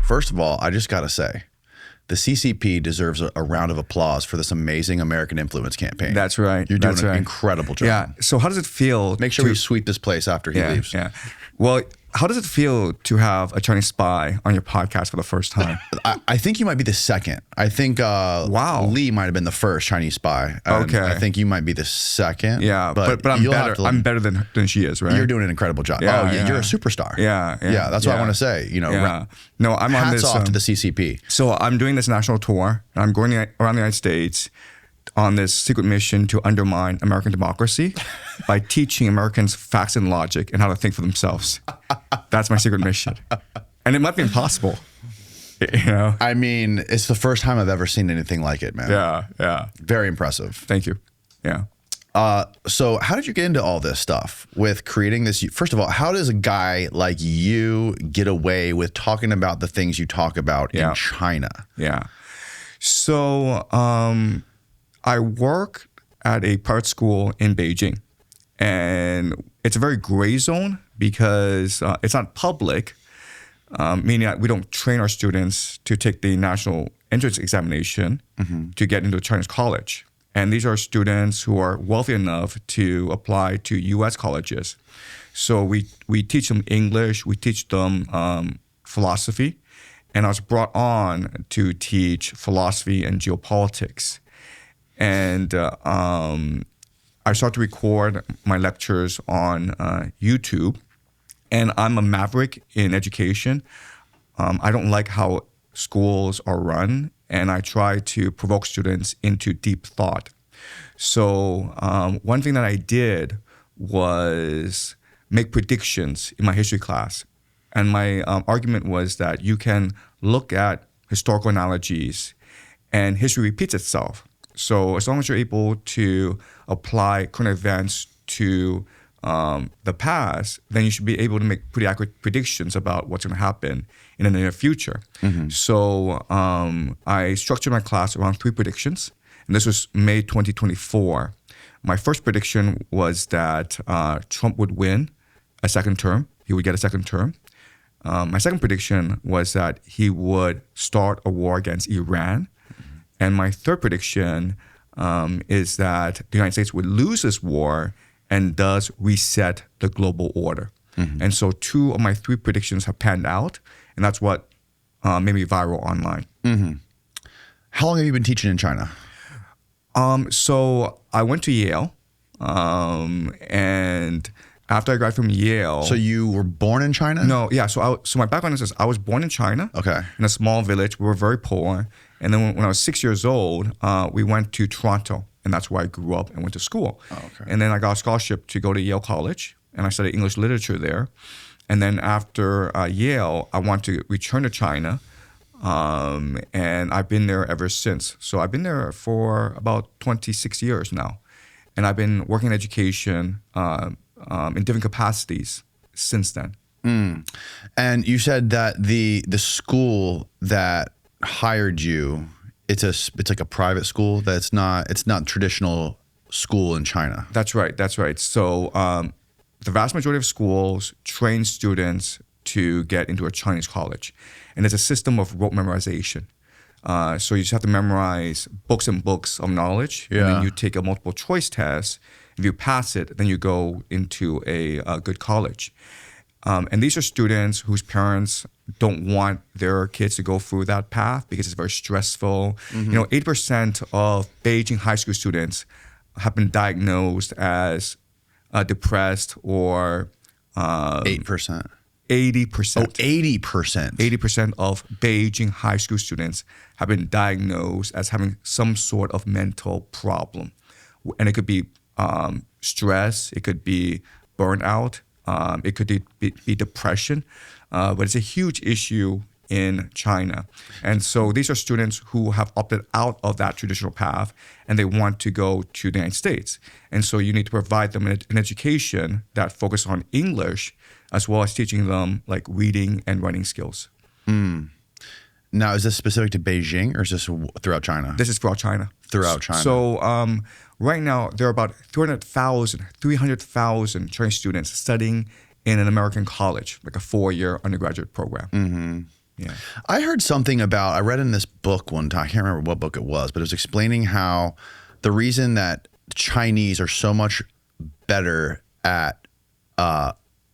First of all, I just got to say, the CCP deserves a round of applause for this amazing American influence campaign. That's right. You're doing an incredible job. Yeah. So how does it feel? Make sure we sweep this place after he leaves. Yeah. Well, how does it feel to have a Chinese spy on your podcast for the first time? I think you might be the second. I think Lee might have been the first Chinese spy. Okay. I think you might be the second. Yeah, but I'm better. I'm better than she is, right? You're doing an incredible job. Yeah, you're a superstar. Yeah. That's what I want to say. No, I'm on this. Hats off to the CCP. So I'm doing this national tour. I'm going around the United States on this secret mission to undermine American democracy by teaching Americans facts and logic and how to think for themselves. That's my secret mission. And it might be impossible. I mean, it's the first time I've ever seen anything like it, man. Yeah. Very impressive. Thank you. Yeah. So how did you get into all this stuff with creating this? First of all, how does a guy like you get away with talking about the things you talk about in China? Yeah. So I work at a private school in Beijing, and it's a very gray zone because it's not public, meaning that we don't train our students to take the national entrance examination to get into a Chinese college. And these are students who are wealthy enough to apply to U.S. colleges. So we teach them English, we teach them philosophy, and I was brought on to teach philosophy and geopolitics. And I started to record my lectures on YouTube. And I'm a maverick in education. I don't like how schools are run, and I try to provoke students into deep thought. So one thing that I did was make predictions in my history class. And my argument was that you can look at historical analogies and history repeats itself. So as long as you're able to apply current events to the past, then you should be able to make pretty accurate predictions about what's going to happen in the near future. So I structured my class around 3 predictions, and this was May 2024. My first prediction was that Trump would win a second term. He would get a second term. My second prediction was that he would start a war against Iran. And my third prediction is that the United States would lose this war and thus reset the global order. And so 2 of my 3 predictions have panned out, and that's what made me viral online. How long have you been teaching in China? So I went to Yale, and after I graduated from Yale. So you were born in China? No, yeah. So my background is this. I was born in China. Okay. In a small village. We were very poor. And then when I was 6 years old, we went to Toronto, and that's where I grew up and went to school. Oh, okay. And then I got a scholarship to go to Yale College, and I studied English literature there. And then after Yale, I wanted to return to China, and I've been there ever since. So I've been there for about 26 years now, and I've been working in education in different capacities since then. And you said that the school that hired you, it's like a private school. It's not traditional school in China. That's right. So the vast majority of schools train students to get into a Chinese college, and it's a system of rote memorization. So you just have to memorize books and books of knowledge, and then you take a multiple choice test. If you pass it, then you go into a good college. And these are students whose parents don't want their kids to go through that path because it's very stressful. 80% of Beijing high school students have been diagnosed as depressed or 8%. 80%. Oh, 80%. 80% of Beijing high school students have been diagnosed as having some sort of mental problem. And it could be stress, it could be burnout, it could be depression, but it's a huge issue in China. And so these are students who have opted out of that traditional path and they want to go to the United States. And so you need to provide them an education that focuses on English as well as teaching them like reading and writing skills. Now, is this specific to Beijing or is this throughout China? This is throughout China. Throughout China. So right now, there are about 300,000 Chinese students studying in an American college, like a 4-year undergraduate program. Mm-hmm. Yeah. I heard something about, I read in this book one time, I can't remember what book it was, but it was explaining how the reason that Chinese are so much better at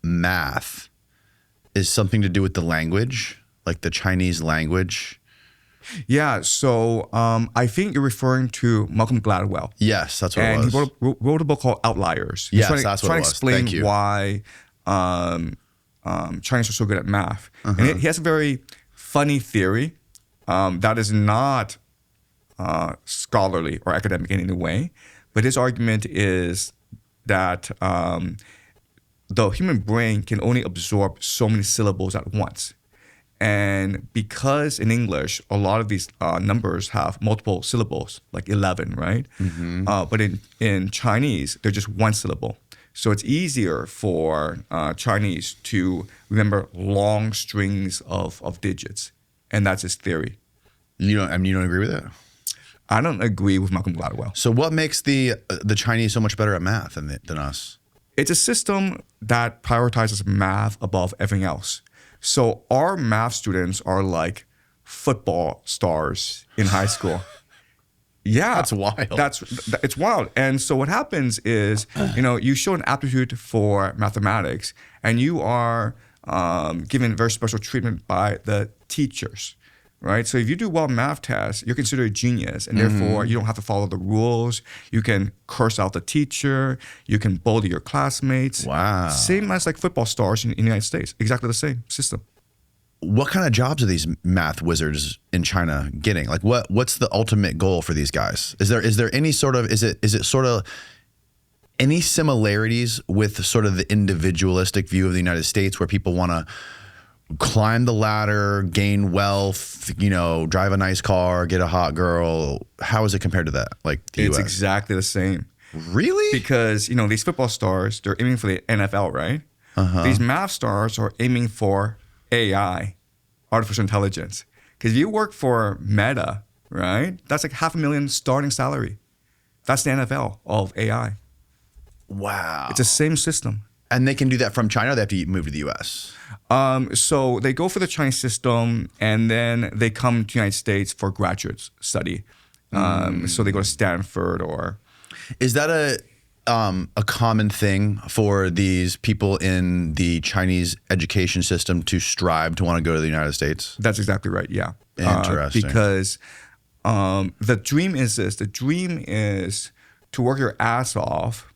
math is something to do with the language, like the Chinese language. Yeah, so I think you're referring to Malcolm Gladwell. Yes, that's what it was. And he wrote a book called Outliers. Yes, that's what it was. Trying Thank to you. explain why Chinese are so good at math. And he has a very funny theory that is not scholarly or academic in any way, but his argument is that the human brain can only absorb so many syllables at once. And because in English, a lot of these numbers have multiple syllables, like 11, right? But in Chinese, they're just one syllable. So it's easier for Chinese to remember long strings of digits. And that's his theory. You don't agree with it? I don't agree with Malcolm Gladwell. So what makes the Chinese so much better at math than us? It's a system that prioritizes math above everything else. So our math students are like football stars in high school. Yeah, That's wild. It's wild. And so what happens is, you show an aptitude for mathematics, and you are given very special treatment by the teachers, right? So if you do well in math tests, you're considered a genius, and therefore you don't have to follow the rules. You can curse out the teacher. You can bully your classmates. Wow. Same as like football stars in the United States. Exactly the same system. What kind of jobs are these math wizards in China getting? Like what's the ultimate goal for these guys? Is there any sort of, is it sort of any similarities with sort of the individualistic view of the United States where people want to climb the ladder, gain wealth, drive a nice car, get a hot girl? How is it compared to that? Like the It's US? exactly the same. Really? Because, these football stars, they're aiming for the NFL, right? These math stars are aiming for AI, artificial intelligence. Because if you work for Meta, right, that's like $500,000 starting salary. That's the NFL of AI. Wow. It's the same system. And they can do that from China, or they have to move to the US? So they go for the Chinese system, and then they come to the United States for graduate study. So they go to Stanford or... Is that a common thing for these people in the Chinese education system to strive to want to go to the United States? That's exactly right, yeah. Interesting. Because the dream is this. The dream is to work your ass off,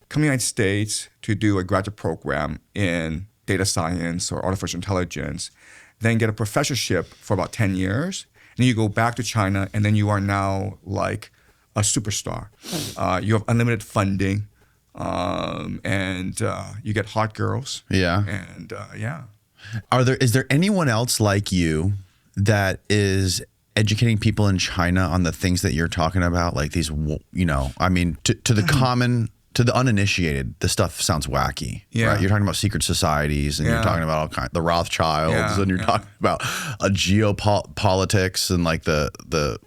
come to the United States to do a graduate program in data science or artificial intelligence, then get a professorship for about 10 years, and then you go back to China, and then you are now like a superstar. You have unlimited funding, and you get hot girls. Yeah. And yeah. Is there anyone else like you that is educating people in China on the things that you're talking about? Like these, I mean, to the common, to the uninitiated, this stuff sounds wacky. Yeah. Right? You're talking about secret societies, and you're talking about all kinds, the Rothschilds, and you're talking about geopolitics and like the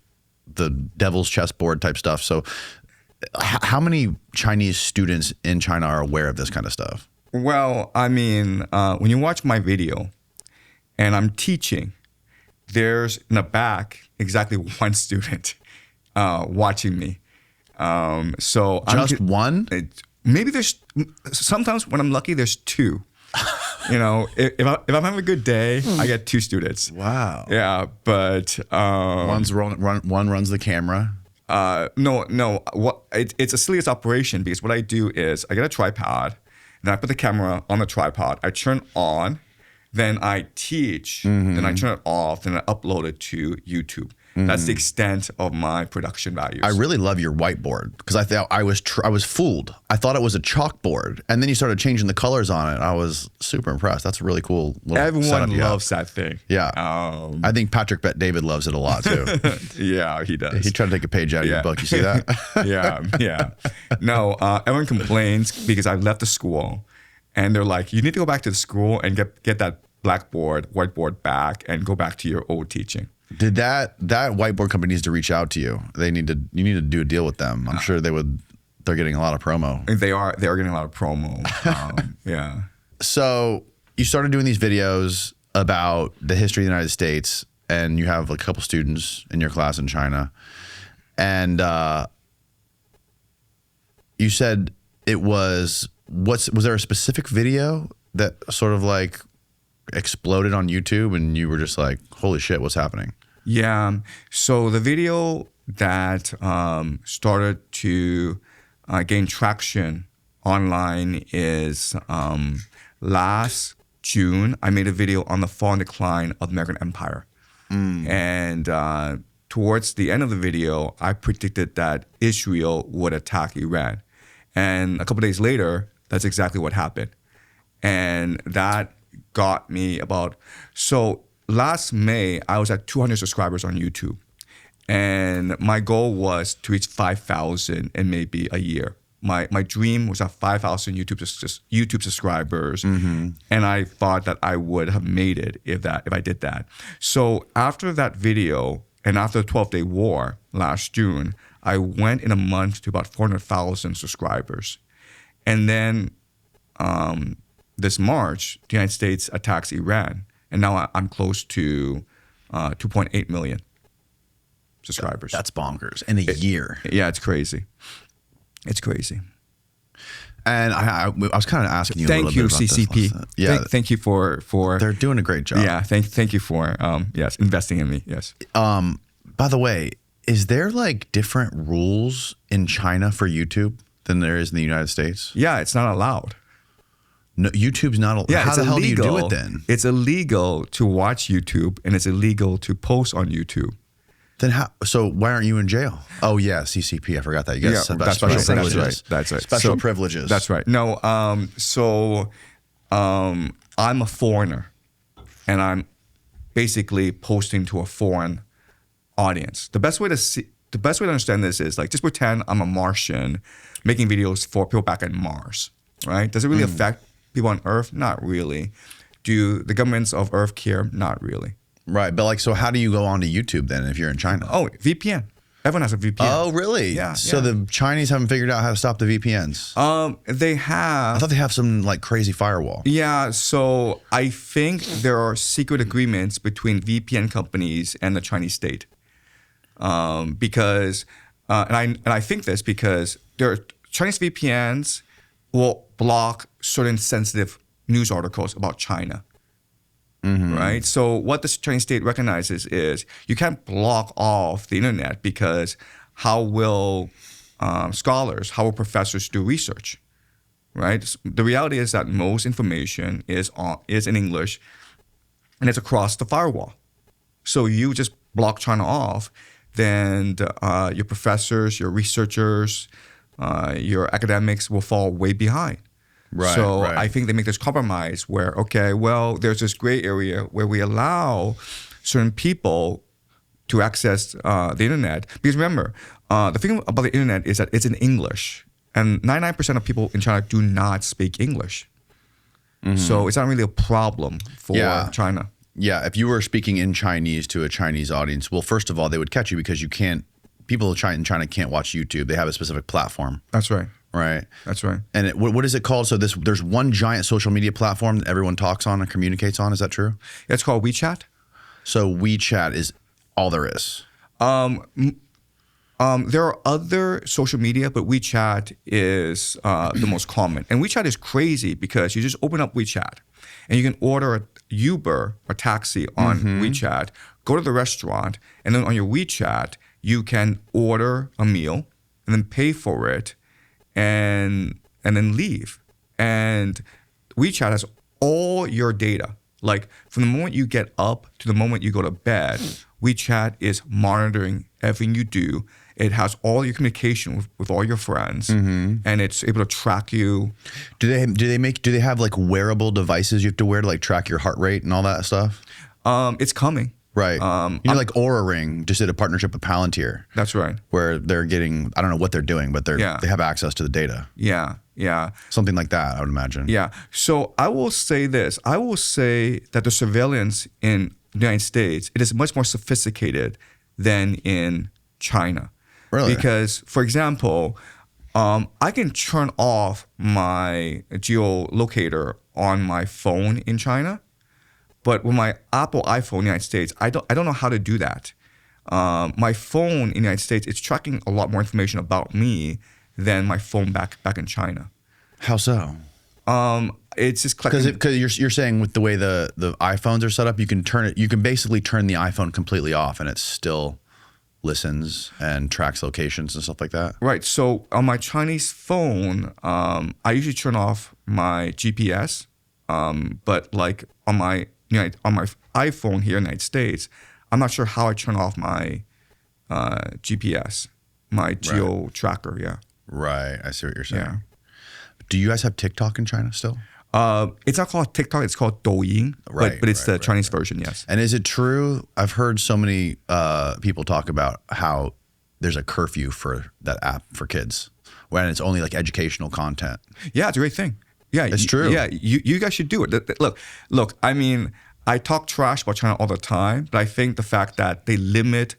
devil's chessboard type stuff. So how many Chinese students in China are aware of this kind of stuff? Well, I mean, when you watch my video and I'm teaching, there's in the back exactly one student watching me. So Just one? Maybe there's, sometimes when I'm lucky, there's two. If I'm having a good day, I get two students. Wow. Yeah, but one runs the camera. No. It's a silliest operation because what I do is I get a tripod, then I put the camera on the tripod. I turn on, then I teach, then I turn it off, then I upload it to YouTube. That's the extent of my production values. I really love your whiteboard because I thought I was fooled. I thought it was a chalkboard, and then you started changing the colors on it. I was super impressed. That's a really cool little setup Everyone you have. loves that thing. Yeah. I think Patrick Bet David loves it a lot too. Yeah, he does. He tried to take a page out of your book. You see that? Yeah. No, everyone complains because I left the school, and they're like, "You need to go back to the school and get that whiteboard back and go back to your old teaching." Did that whiteboard company needs to reach out to you? You need to do a deal with them. I'm sure they're getting a lot of promo. They are getting a lot of promo. Yeah. So you started doing these videos about the history of the United States, and you have a couple students in your class in China, and you said it was was there a specific video that sort of like exploded on YouTube and you were just like, holy shit, what's happening? Yeah. So the video that started to gain traction online is last June. I made a video on the fall and decline of the American Empire. And towards the end of the video, I predicted that Israel would attack Iran. And a couple days later, that's exactly what happened. And that got me so last May, I was at 200 subscribers on YouTube. And my goal was to reach 5,000 in maybe a year. My dream was at 5,000 YouTube subscribers. And I thought that I would have made it if I did that. So after that video and after the 12-day war last June, I went in a month to about 400,000 subscribers. And then this March, the United States attacks Iran. And now I'm close to 2.8 million subscribers. That's bonkers. In a year. Yeah, it's crazy. It's crazy. And I was kind of asking you a Thank little you, bit about CCP. this. Yeah. Thank you for They're doing a great job. Yeah, thank you for investing in me. Yes. By the way, is there like different rules in China for YouTube than there is in the United States? Yeah, it's not allowed. No, YouTube's not allowed. Yeah, how it's the hell illegal. do you do it then? It's illegal to watch YouTube and it's illegal to post on YouTube. Then how? So why aren't you in jail? Oh yeah, CCP. I forgot that. You guys Yeah, special that's right. privileges. That's right. Special So- privileges. That's right. No, I'm a foreigner, and I'm basically posting to a foreign audience. The best way to understand this is like just pretend I'm a Martian making videos for people back in Mars, right? Does it really affect people on Earth? Not really. Do the governments of Earth care? Not really. Right, but like, so how do you go onto YouTube then if you're in China? Oh, VPN. Everyone has a VPN. Oh, really? Yeah, So yeah. the Chinese haven't figured out how to stop the VPNs. They I have. thought they have some like crazy firewall. Yeah, so I think there are secret agreements between VPN companies and the Chinese state, because, and I think this because Chinese VPNs will block certain sensitive news articles about China. Right. So what the Chinese state recognizes is you can't block off the internet because how will scholars, how will professors do research? Right. The reality is that most information is in English, and it's across the firewall. So you just block China off, then your professors, your researchers, your academics will fall way behind. Right, So right. I think they make this compromise where, okay, well, there's this gray area where we allow certain people to access the internet. Because remember, the thing about the internet is that it's in English. And 99% of people in China do not speak English. So it's not really a problem for Yeah. China. Yeah, if you were speaking in Chinese to a Chinese audience, well, first of all, they would catch you because people in China can't watch YouTube. They have a specific platform, That's right. right? That's right. And what is it called? So there's one giant social media platform that everyone talks on and communicates on. Is that true? It's called WeChat. So WeChat is all there is. There are other social media, but WeChat is the most common. And WeChat is crazy because you just open up WeChat and you can order a Uber or taxi on WeChat, go to the restaurant, and then on your WeChat, you can order a meal and then pay for it and then leave. And WeChat has all your data. Like from the moment you get up to the moment you go to bed, WeChat is monitoring everything you do. It has all your communication with all your friends, and it's able to track you. Do they have like wearable devices you have to wear to like track your heart rate and all that stuff? It's coming. Right. Like Oura Ring just did a partnership with Palantir. That's right. Where they're getting, I don't know what they're doing, but they have access to the data. Yeah. Something like that, I would imagine. Yeah. So I will say this. I will say that the surveillance in the United States, it is much more sophisticated than in China. Really? Because, for example, I can turn off my geolocator on my phone in China, but with my Apple iPhone in the United States, I don't know how to do that. My phone in the United States, it's tracking a lot more information about me than my phone back in China. How so? It's just collecting. Because you're saying with the way the iPhones are set up, you can basically turn the iPhone completely off and it still listens and tracks locations and stuff like that. Right. So on my Chinese phone, I usually turn off my GPS, but like on my iPhone here in the United States, I'm not sure how I turn off my GPS, my geo tracker. Yeah. Right. I see what you're saying. Yeah. Do you guys have TikTok in China still? It's not called TikTok. It's called Douyin, but it's the Chinese version, yes. And is it true? I've heard so many people talk about how there's a curfew for that app for kids when it's only like educational content. Yeah, it's a great thing. Yeah, it's true. Yeah, you guys should do it. Look. I mean, I talk trash about China all the time, but I think the fact that they limit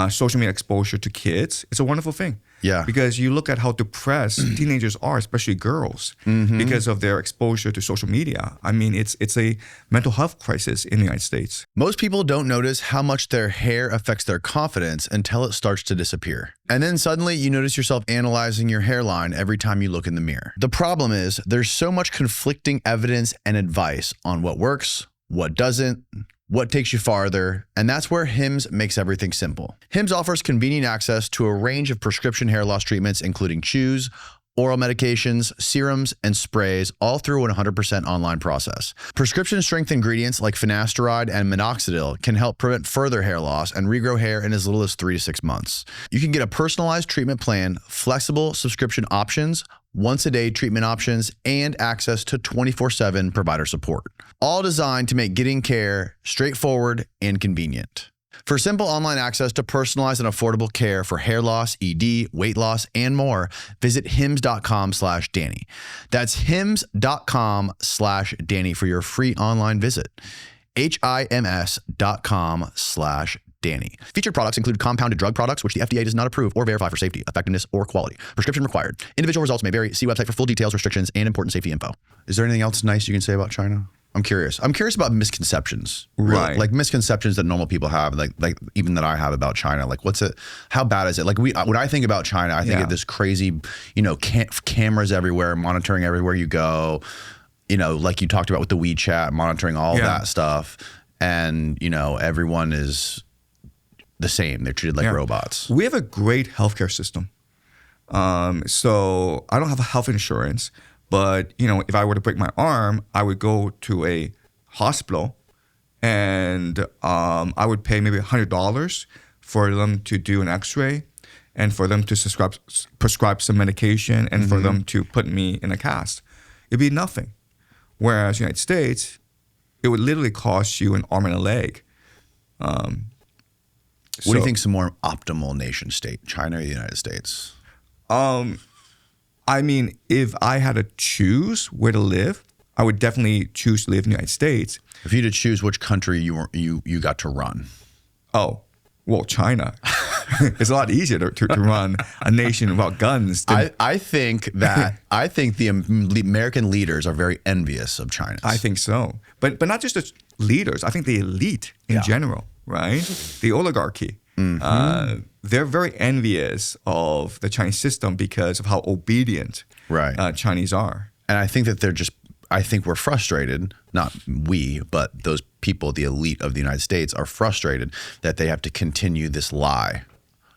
social media exposure to kids is a wonderful thing. Yeah. Because you look at how depressed teenagers are, especially girls, because of their exposure to social media. I mean, it's a mental health crisis in the United States. Most people don't notice how much their hair affects their confidence until it starts to disappear. And then suddenly you notice yourself analyzing your hairline every time you look in the mirror. The problem is there's so much conflicting evidence and advice on what works, what doesn't, what takes you farther, and that's where Hims makes everything simple. Hims offers convenient access to a range of prescription hair loss treatments, including chews, oral medications, serums, and sprays, all through a 100% online process. Prescription strength ingredients like finasteride and minoxidil can help prevent further hair loss and regrow hair in as little as 3 to 6 months. You can get a personalized treatment plan, flexible subscription options, once-a-day treatment options, and access to 24/7 provider support. All designed to make getting care straightforward and convenient. For simple online access to personalized and affordable care for hair loss, ED, weight loss, and more, visit hims.com/Danny. That's hims.com/Danny for your free online visit. HIMS.com/Danny. Featured products include compounded drug products, which the FDA does not approve or verify for safety, effectiveness, or quality. Prescription required. Individual results may vary. See website for full details, restrictions, and important safety info. Is there anything else nice you can say about China? I'm curious. I'm curious about misconceptions. Really. Right. Like misconceptions that normal people have, like even that I have about China. Like what's it, how bad is it? Like when I think about China, I think of this crazy, cameras everywhere, monitoring everywhere you go. Like you talked about with the WeChat, monitoring all that stuff. And, everyone is the same. They're treated like robots. We have a great healthcare system. So I don't have a health insurance, but, if I were to break my arm, I would go to a hospital and I would pay maybe $100 for them to do an x-ray and for them to prescribe some medication and for them to put me in a cast. It'd be nothing. Whereas United States, it would literally cost you an arm and a leg. What do you think is a more optimal nation state, China or the United States? I mean, if I had to choose where to live, I would definitely choose to live in the United States. If you had to choose which country you got to run. Oh, well, China. It's a lot easier to run a nation without guns. I think the American leaders are very envious of China. I think so. But not just the leaders. I think the elite in general, right? The oligarchy. They're very envious of the Chinese system because of how obedient Chinese are. And I think that I think we're frustrated, not we, but those people, the elite of the United States, are frustrated that they have to continue this lie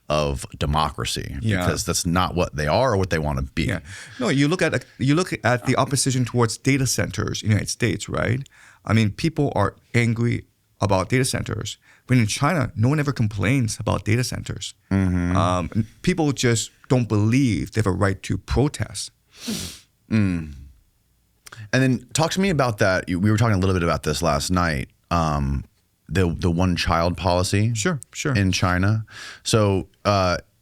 of democracy because that's not what they are or what they want to be. Yeah. No, you look at the opposition towards data centers in the United States, right? I mean, people are angry about data centers, but in China, no one ever complains about data centers. People just don't believe they have a right to protest. And then talk to me about that. We were talking a little bit about this last night. The one child policy. Sure. In China. So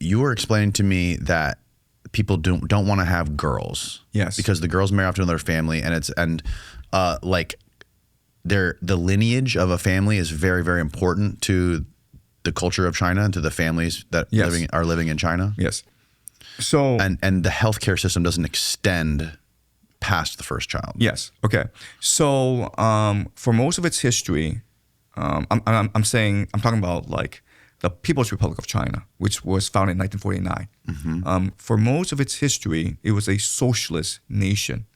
you were explaining to me that people don't want to have girls. Yes. Because the girls marry off to another family, and the lineage of a family is very, very important to the culture of China and to the families that are living in China. Yes. So and the healthcare system doesn't extend past the first child. Yes. Okay. So for most of its history, I'm talking about like the People's Republic of China, which was founded in 1949. For most of its history, it was a socialist nation.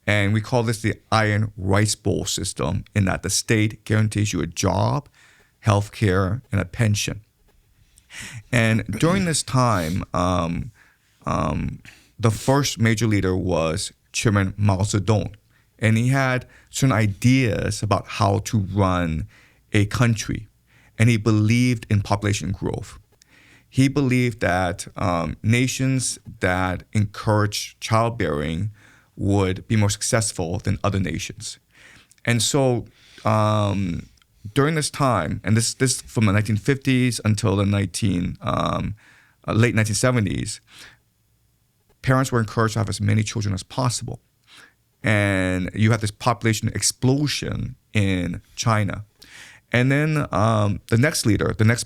And we call this the Iron Rice Bowl system, in that the state guarantees you a job, health care, and a pension. And during this time, the first major leader was Chairman Mao Zedong. And he had certain ideas about how to run a country. And he believed in population growth. He believed that nations that encourage childbearing would be more successful than other nations. And so during this time, and this from the 1950s until the late 1970s, parents were encouraged to have as many children as possible. And you had this population explosion in China. And then the next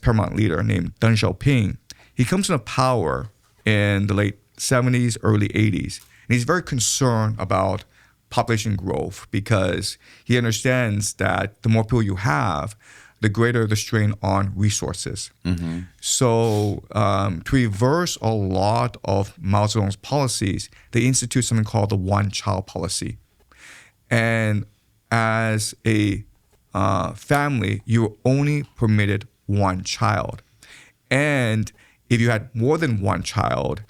paramount leader named Deng Xiaoping, he comes into power in the late 70s, early 80s. And he's very concerned about population growth because he understands that the more people you have, the greater the strain on resources. So to reverse a lot of Mao Zedong's policies, they institute something called the one-child policy. And as a family, you were only permitted one child. And if you had more than one child,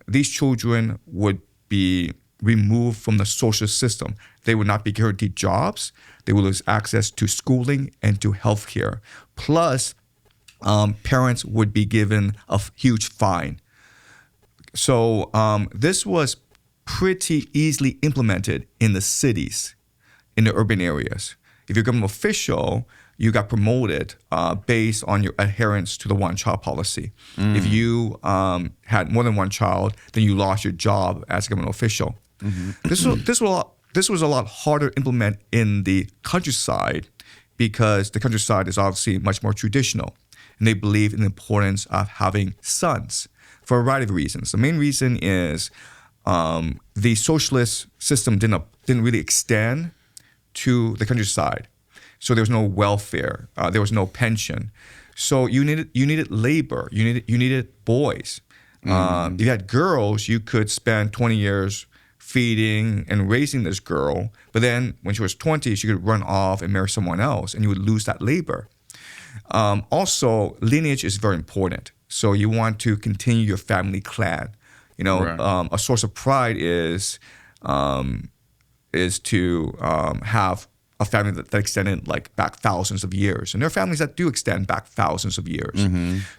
these children would be removed from the social system. They would not be guaranteed jobs. They would lose access to schooling and to healthcare. Plus, parents would be given a huge fine. So this was pretty easily implemented in the cities, in the urban areas. If you're a government official, you got promoted based on your adherence to the one-child policy. If you had more than one child, then you lost your job as a government official. This was a lot harder to implement in the countryside because the countryside is obviously much more traditional, and they believe in the importance of having sons for a variety of reasons. The main reason is the socialist system didn't really extend to the countryside. So there was no welfare. There was no pension. So you needed labor. You needed boys. If you had girls, you could spend 20 years feeding and raising this girl. But then when she was 20, she could run off and marry someone else, and you would lose that labor. Also, lineage is very important. So you want to continue your family clan. You know, Right. A source of pride is to have a family that extended like back thousands of years. And there are families that do extend back thousands of years.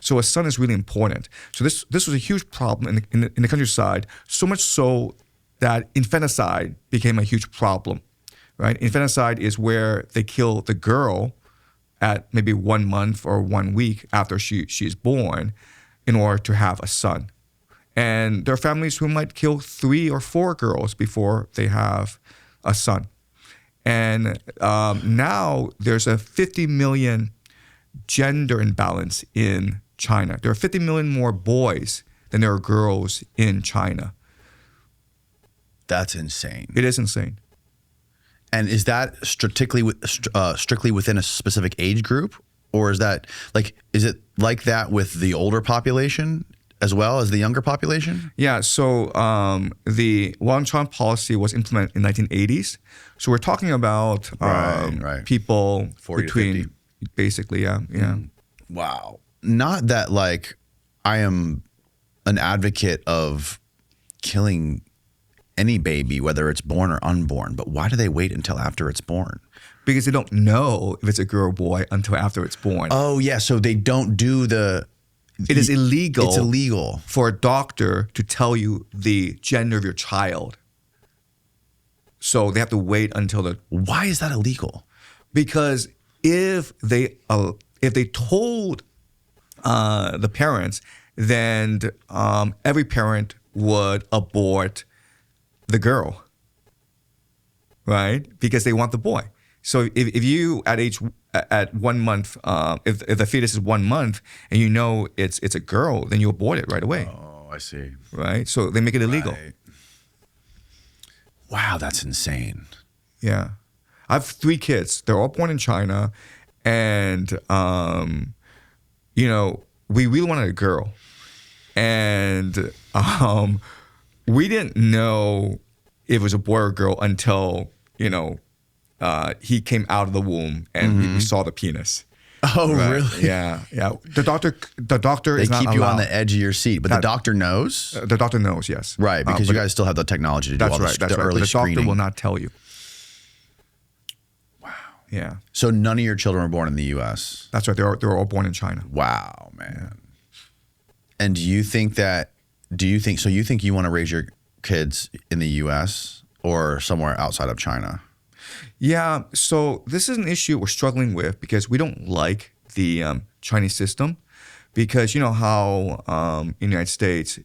So a son is really important. So this was a huge problem in the countryside, so much so that infanticide became a huge problem, right? Infanticide is where they kill the girl at maybe 1 month or 1 week after she is born in order to have a son. And there are families who might kill 3 or 4 girls before they have a son. And now there's a 50 million gender imbalance in China. There are 50 million more boys than there are girls in China. That's insane. It is insane. And is that strictly within a specific age group, or is it like that with the older population as well as the younger population? Yeah. So the one-child policy was implemented in the 1980s. So we're talking about Right. people 40 to between 50. basically, yeah. Wow. Not that like I am an advocate of killing any baby, whether it's born or unborn, but why do they wait until after it's born? Because they don't know if it's a girl or boy until after it's born. Oh yeah, so they don't do It is illegal. It's illegal for a doctor to tell you the gender of your child. So they have to wait until Why is that illegal? because if they told the parents, then every parent would abort the girl, right? Because they want the boy. So if you at 1 month, if the fetus is 1 month and you know it's a girl, then you abort it right away. Oh, I see. Right? So they make it illegal. Right. Wow, that's insane. Yeah. I have 3 kids. They're all born in China. And, we really wanted a girl. And we didn't know if it was a boy or girl until, he came out of the womb and we saw the penis. Oh, right? Really? Yeah. The doctor they is not keep you allowed. on the edge of your seat, but the doctor knows? The doctor knows, yes. Right, because you guys still have the technology to do all that's the right. early The screening. doctor will not tell you. Yeah. So none of your children were born in the U.S.? That's right. They were all born in China. Wow, man. And you think you want to raise your kids in the U.S. or somewhere outside of China? Yeah. So this is an issue we're struggling with because we don't like the Chinese system, because you know how in the United States,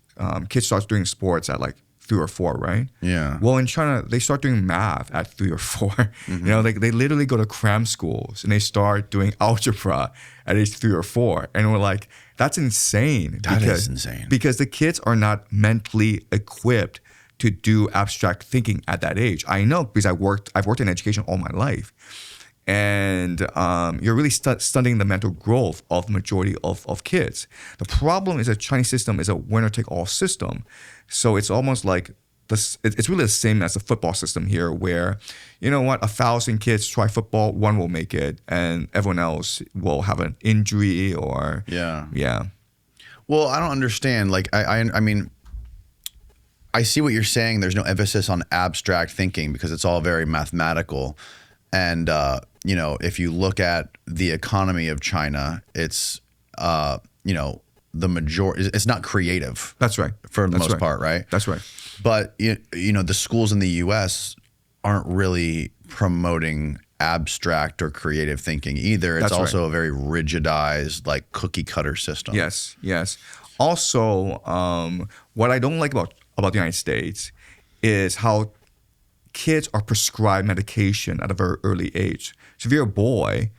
kids start doing sports at like 3 or 4, right? Yeah. Well, in China, they start doing math at 3 or 4. Mm-hmm. They literally go to cram schools and they start doing algebra at age 3 or 4. And we're like, that's insane. That is insane. Because the kids are not mentally equipped to do abstract thinking at that age. I know because I've worked in education all my life. And you're really stunting the mental growth of the majority of kids. The problem is that Chinese system is a winner-take-all system. So it's almost like it's really the same as the football system here, where, 1,000 kids try football, 1 will make it, and everyone else will have an injury or... Yeah. Well, I don't understand. Like, I mean, I see what you're saying. There's no emphasis on abstract thinking because it's all very mathematical. And, if you look at the economy of China, it's, the majority, it's not creative. That's right. For the most part, right? That's right. But, the schools in the U.S. aren't really promoting abstract or creative thinking either. It's also a very rigidized, like cookie cutter system. Yes. Also, what I don't like about the United States is how kids are prescribed medication at a very early age. So if you're a boy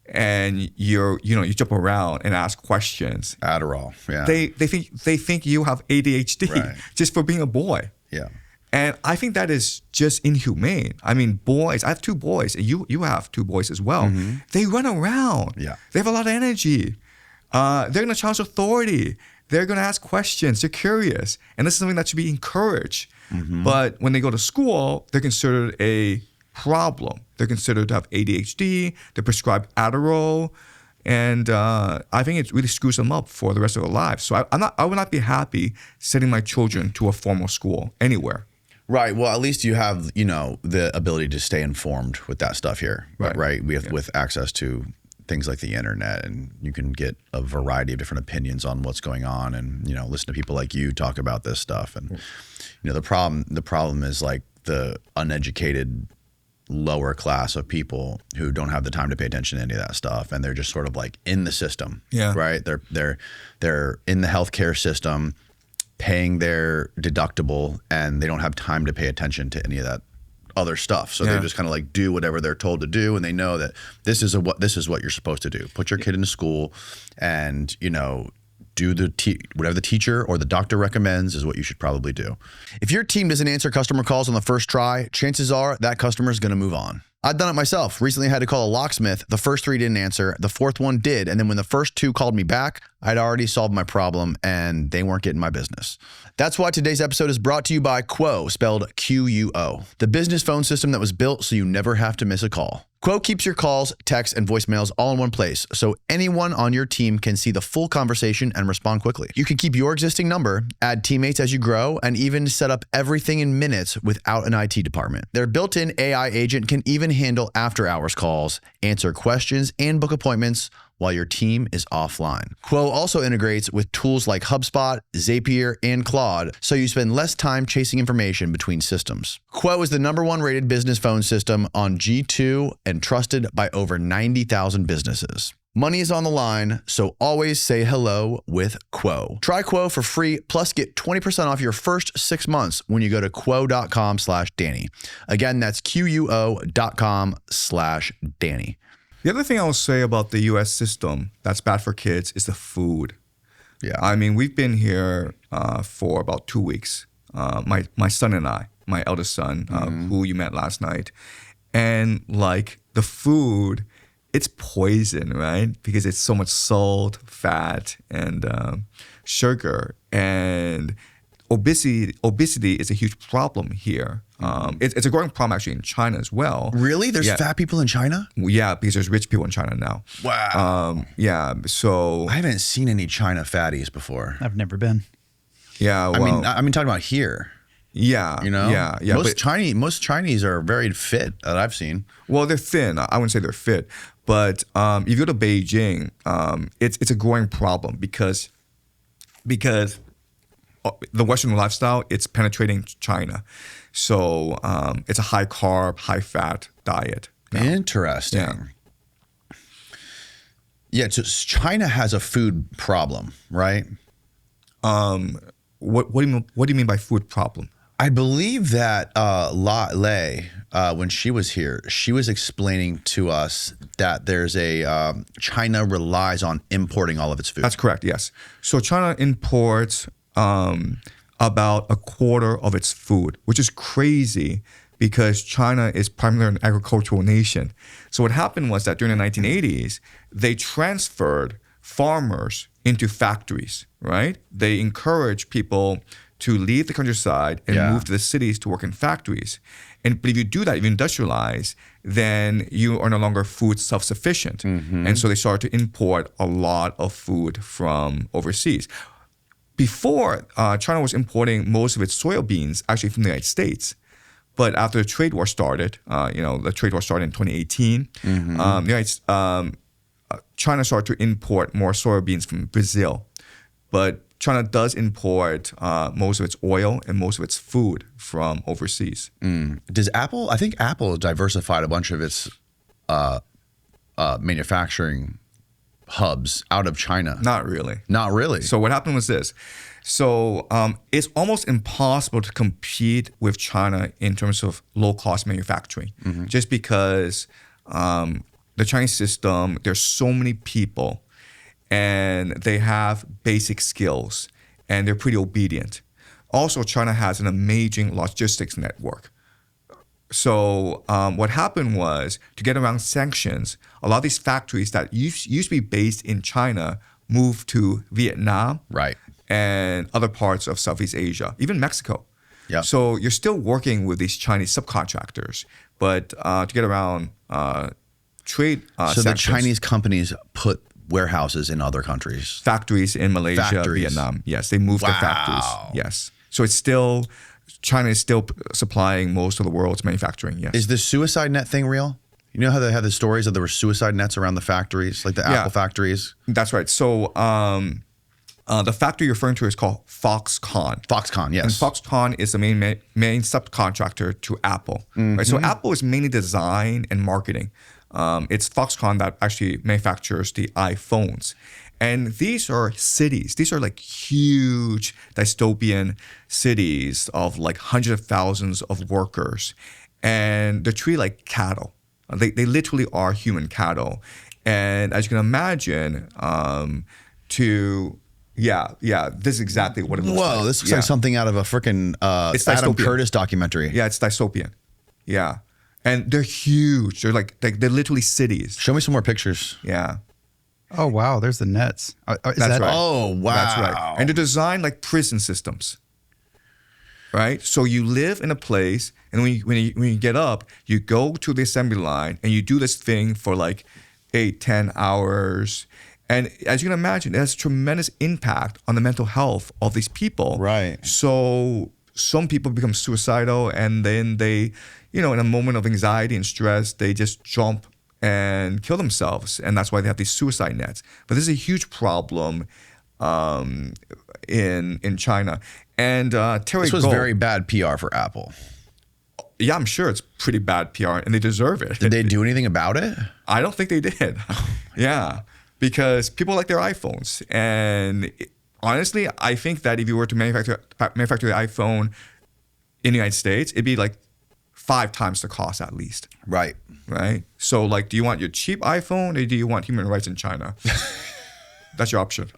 and you jump around and ask questions, Adderall, yeah. They think you have ADHD just for being a boy. Yeah. And I think that is just inhumane. I mean, boys, I have 2 boys, and you have 2 boys as well. Mm-hmm. They run around. Yeah. They have a lot of energy. They're going to challenge authority. They're going to ask questions. They're curious. And this is something that should be encouraged. Mm-hmm. But when they go to school, they're considered a problem. They're considered to have ADHD. They're prescribed Adderall. And I think it really screws them up for the rest of their lives. So I would not be happy sending my children to a formal school anywhere. Right. Well, at least you have, the ability to stay informed with that stuff here. Right. With access to things like the internet, and you can get a variety of different opinions on what's going on, and listen to people like you talk about this stuff. And the problem is like the uneducated lower class of people who don't have the time to pay attention to any of that stuff, and they're just sort of like in the system. Yeah. Right. They're in the healthcare system, paying their deductible, and they don't have time to pay attention to any of that other stuff. So they just kind of like do whatever they're told to do, and they know that this is what you're supposed to do. Put your kid in school, and do whatever the teacher or the doctor recommends is what you should probably do. If your team doesn't answer customer calls on the first try, chances are that customer is going to move on. I've done it myself. Recently I had to call a locksmith. The first 3 didn't answer. The 4th one did. And then when the first 2 called me back, I'd already solved my problem and they weren't getting my business. That's why today's episode is brought to you by Quo, spelled Q-U-O, the business phone system that was built so you never have to miss a call. Quo keeps your calls, texts, and voicemails all in one place, so anyone on your team can see the full conversation and respond quickly. You can keep your existing number, add teammates as you grow, and even set up everything in minutes without an IT department. Their built-in AI agent can even handle after-hours calls, answer questions, and book appointments while your team is offline. Quo also integrates with tools like HubSpot, Zapier, and Claude, so you spend less time chasing information between systems. Quo is the #1 rated business phone system on G2 and trusted by over 90,000 businesses. Money is on the line, so always say hello with Quo. Try Quo for free, plus get 20% off your first 6 months when you go to quo.com/Danny. Again, that's quo.com/Danny. The other thing I will say about the U.S. system that's bad for kids is the food. Yeah. I mean, we've been here for about 2 weeks. My son and I, my eldest son, who you met last night, and like the food, it's poison, right? Because it's so much salt, fat, and sugar. And obesity is a huge problem here. It's a growing problem actually in China as well. Really? There's fat people in China? Yeah, because there's rich people in China now. Wow. Yeah, so I haven't seen any China fatties before. I've never been. yeah, well, I mean, talking about here. yeah, You know, yeah. Most Chinese are very fit that I've seen. Well, they're thin. I wouldn't say they're fit, but if you go to Beijing, it's a growing problem because the Western lifestyle, it's penetrating China, so it's a high carb, high fat diet. Interesting. Yeah. So China has a food problem, right? What do you mean by food problem? I believe that Lei, when she was here, she was explaining to us that there's China relies on importing all of its food. That's correct, yes. So China imports about a quarter of its food, which is crazy because China is primarily an agricultural nation. So what happened was that during the 1980s, they transferred farmers into factories, right? They encouraged people to leave the countryside and move to the cities to work in factories. But if you do that, if you industrialize, then you are no longer food self-sufficient. And so they started to import a lot of food from overseas. Before, China was importing most of its soybeans actually from the United States. But after the trade war started, the trade war started in 2018, China started to import more soybeans from Brazil. But China does import most of its oil and most of its food from overseas. Does Apple? I think Apple diversified a bunch of its manufacturing hubs out of China. Not really. Not really. So what happened was this. So it's almost impossible to compete with China in terms of low-cost manufacturing, just because the Chinese system, there's so many people, and they have basic skills, and they're pretty obedient. Also, China has an amazing logistics network. So what happened was, to get around sanctions, a lot of these factories that used to be based in China moved to Vietnam, right, and other parts of Southeast Asia, even Mexico. Yep. So you're still working with these Chinese subcontractors, but to get around trade so sanctions, the Chinese companies put warehouses in other countries. factories in Malaysia, Factories. Vietnam. Yes, they moved their factories. Yes. So it's still, China is still supplying most of the world's manufacturing. Yes. Is the suicide net thing real? You know how they had the stories that there were suicide nets around the factories, like the Apple factories? That's right. So the factory you're referring to is called Foxconn. Foxconn, yes. And Foxconn is the main subcontractor to Apple. Right? So Apple is mainly design and marketing. It's Foxconn that actually manufactures the iPhones. And these are cities. These are like huge dystopian cities of like hundreds of thousands of workers. And they're treated like cattle. They literally are human cattle. And as you can imagine, this is exactly what it looks like. Whoa, this looks like something out of a freaking Adam dystopian. Curtis documentary. Yeah, it's dystopian. Yeah. And they're huge. They're they're literally cities. Show me some more pictures. Yeah. Oh, wow. There's the nets. Is That's that right. Oh, wow. That's right. And they're designed like prison systems. Right? So you live in a place, and when you get up, you go to the assembly line, and you do this thing for like 8-10 hours. And as you can imagine, it has tremendous impact on the mental health of these people. Right. So some people become suicidal, and then they, in a moment of anxiety and stress, they just jump and kill themselves. And that's why they have these suicide nets. But this is a huge problem in China. And Terry This was Gold, very bad PR for Apple. yeah, I'm sure it's pretty bad PR, and they deserve it. Did they do anything about it? I don't think they did. Yeah. because people like their iPhones. And honestly, I think that if you were to manufacture the iPhone in the United States, it'd be like 5 times the cost at least. Right. Right? So like, do you want your cheap iPhone or do you want human rights in China? That's your option.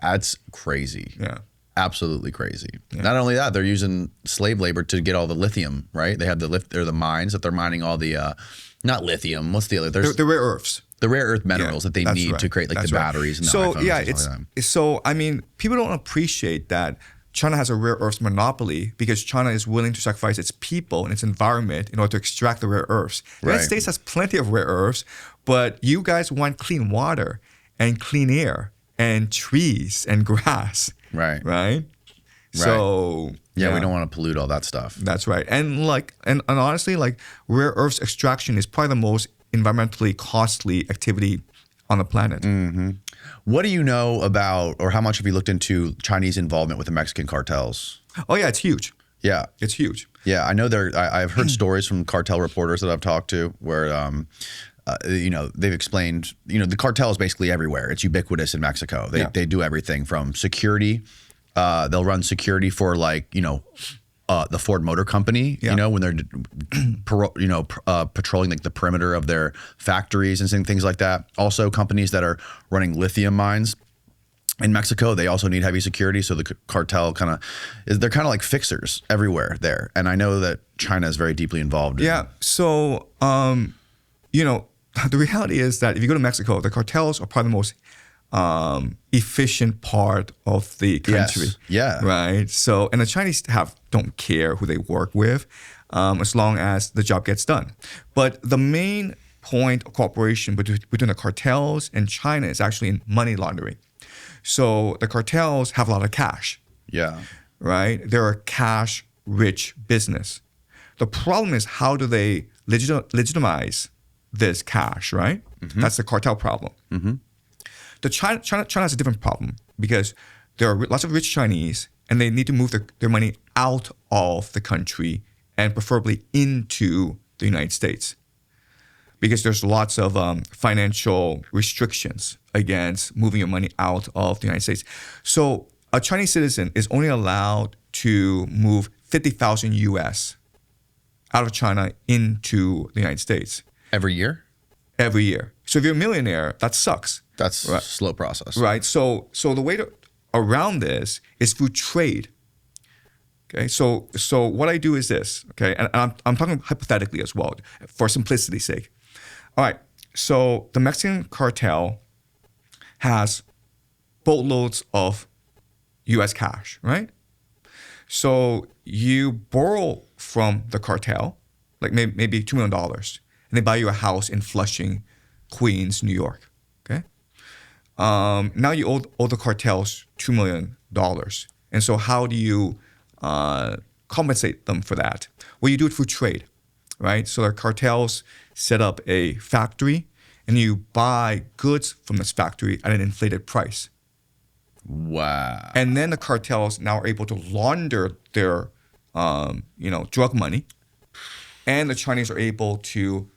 That's crazy. Yeah. Absolutely crazy. Yeah. Not only that, they're using slave labor to get all the lithium, right? They have the mines that they're mining all the, not lithium, what's the other? There's the rare earths. The rare earth minerals that they need to create like the batteries and the iPhones. So I mean, people don't appreciate that China has a rare earths monopoly because China is willing to sacrifice its people and its environment in order to extract the rare earths. The United States has plenty of rare earths, but you guys want clean water and clean air and trees and grass. Right. So we don't want to pollute all that stuff. That's right. And honestly, like rare earths extraction is probably the most environmentally costly activity on the planet. Mm-hmm. What do you know about, or how much have you looked into Chinese involvement with the Mexican cartels? Oh yeah, it's huge. Yeah, it's huge. Yeah, I know I've heard stories from cartel reporters that I've talked to where, they've explained, the cartel is basically everywhere. It's ubiquitous in Mexico. They do everything from security. They'll run security for the Ford Motor Company, when they're, patrolling like the perimeter of their factories and things like that. Also, companies that are running lithium mines in Mexico, they also need heavy security. So the cartel they're kind of like fixers everywhere there. And I know that China is very deeply involved. So, the reality is that if you go to Mexico, the cartels are probably the most efficient part of the country. Yes. Yeah. Right. So, and the Chinese don't care who they work with, as long as the job gets done. But the main point of cooperation between the cartels and China is actually in money laundering. So the cartels have a lot of cash. Yeah. Right. They're a cash-rich business. The problem is, how do they legitimize this cash? Right. Mm-hmm. That's the cartel problem. Mm-hmm. China has a different problem because there are lots of rich Chinese and they need to move their money out of the country and preferably into the United States because there's lots of financial restrictions against moving your money out of the United States. So a Chinese citizen is only allowed to move 50,000 US out of China into the United States. Every year? Every year. So if you're a millionaire, that sucks. That's a slow process. Right. So the way around this is through trade. Okay. So what I do is this. Okay. And I'm talking hypothetically as well for simplicity's sake. All right. So the Mexican cartel has boatloads of US cash, right? So you borrow from the cartel, like maybe $2 million, and they buy you a house in Flushing, Queens, New York. Okay. Now you owe the cartels $2 million. And so how do you compensate them for that? Well, you do it through trade, right? So the cartels set up a factory and you buy goods from this factory at an inflated price. Wow. And then the cartels now are able to launder their, drug money. And the Chinese are able to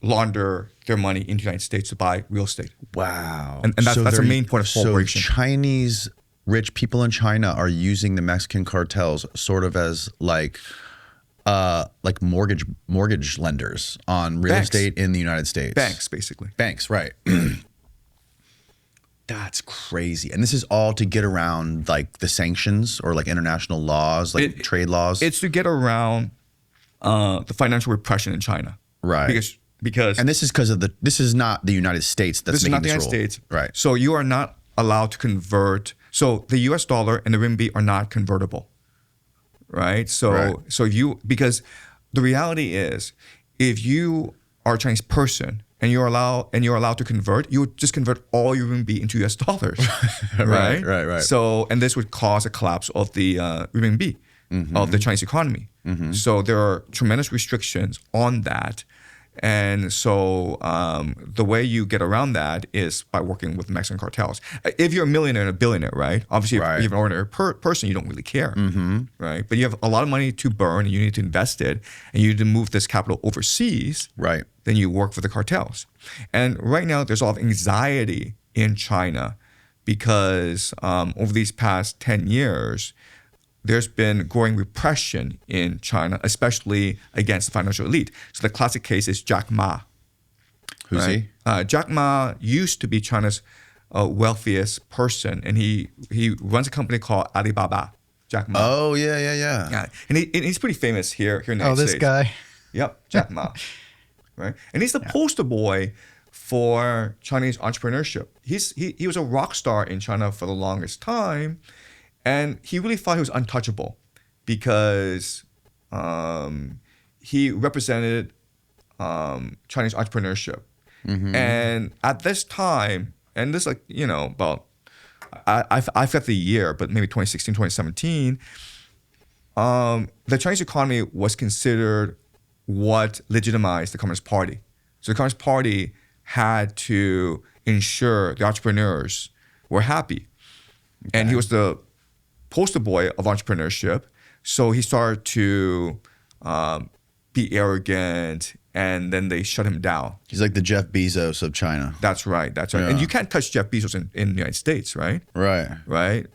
launder their money into the United States to buy real estate. Wow. And that's a main point of cooperation. So Chinese rich people in China are using the Mexican cartels sort of as like mortgage lenders on real estate in the United States. Banks, basically. Banks, right. That's crazy. And this is all to get around like the sanctions or like international laws, like trade laws? It's to get around the financial repression in China. Right. Because and this is because of this is not the United States that's making this rule. This is not the United States. Right. So you are not allowed to convert. So the US dollar and the renminbi are not convertible. Right? Because the reality is, if you are a Chinese person and you're allowed to convert, you would just convert all your renminbi into US dollars. Right. So, and this would cause a collapse of the renminbi, of the Chinese economy. Mm-hmm. So there are tremendous restrictions on that. And so the way you get around that is by working with Mexican cartels. If you're a millionaire and a billionaire, right? Obviously, if you're an ordinary person, you don't really care, right? But you have a lot of money to burn, and you need to invest it, and you need to move this capital overseas. Right. Then you work for the cartels. And right now, there's a lot of anxiety in China because over these past 10 years, there's been growing repression in China, especially against the financial elite. So the classic case is Jack Ma. Who's he? Jack Ma used to be China's wealthiest person, and he runs a company called Alibaba. Jack Ma. Oh, yeah. And he's pretty famous here in the United States. This guy. Yep, Jack Ma. Right, and he's the poster boy for Chinese entrepreneurship. He was a rock star in China for the longest time. And he really thought he was untouchable because he represented Chinese entrepreneurship. And at this time, and this about, I forget the year, but maybe 2016, 2017, the Chinese economy was considered what legitimized the Communist Party. So the Communist Party had to ensure the entrepreneurs were happy. Okay. And he was the poster boy of entrepreneurship. So he started to be arrogant, and then they shut him down. He's like the Jeff Bezos of China. That's right. Yeah. And you can't touch Jeff Bezos in the United States, right? Right.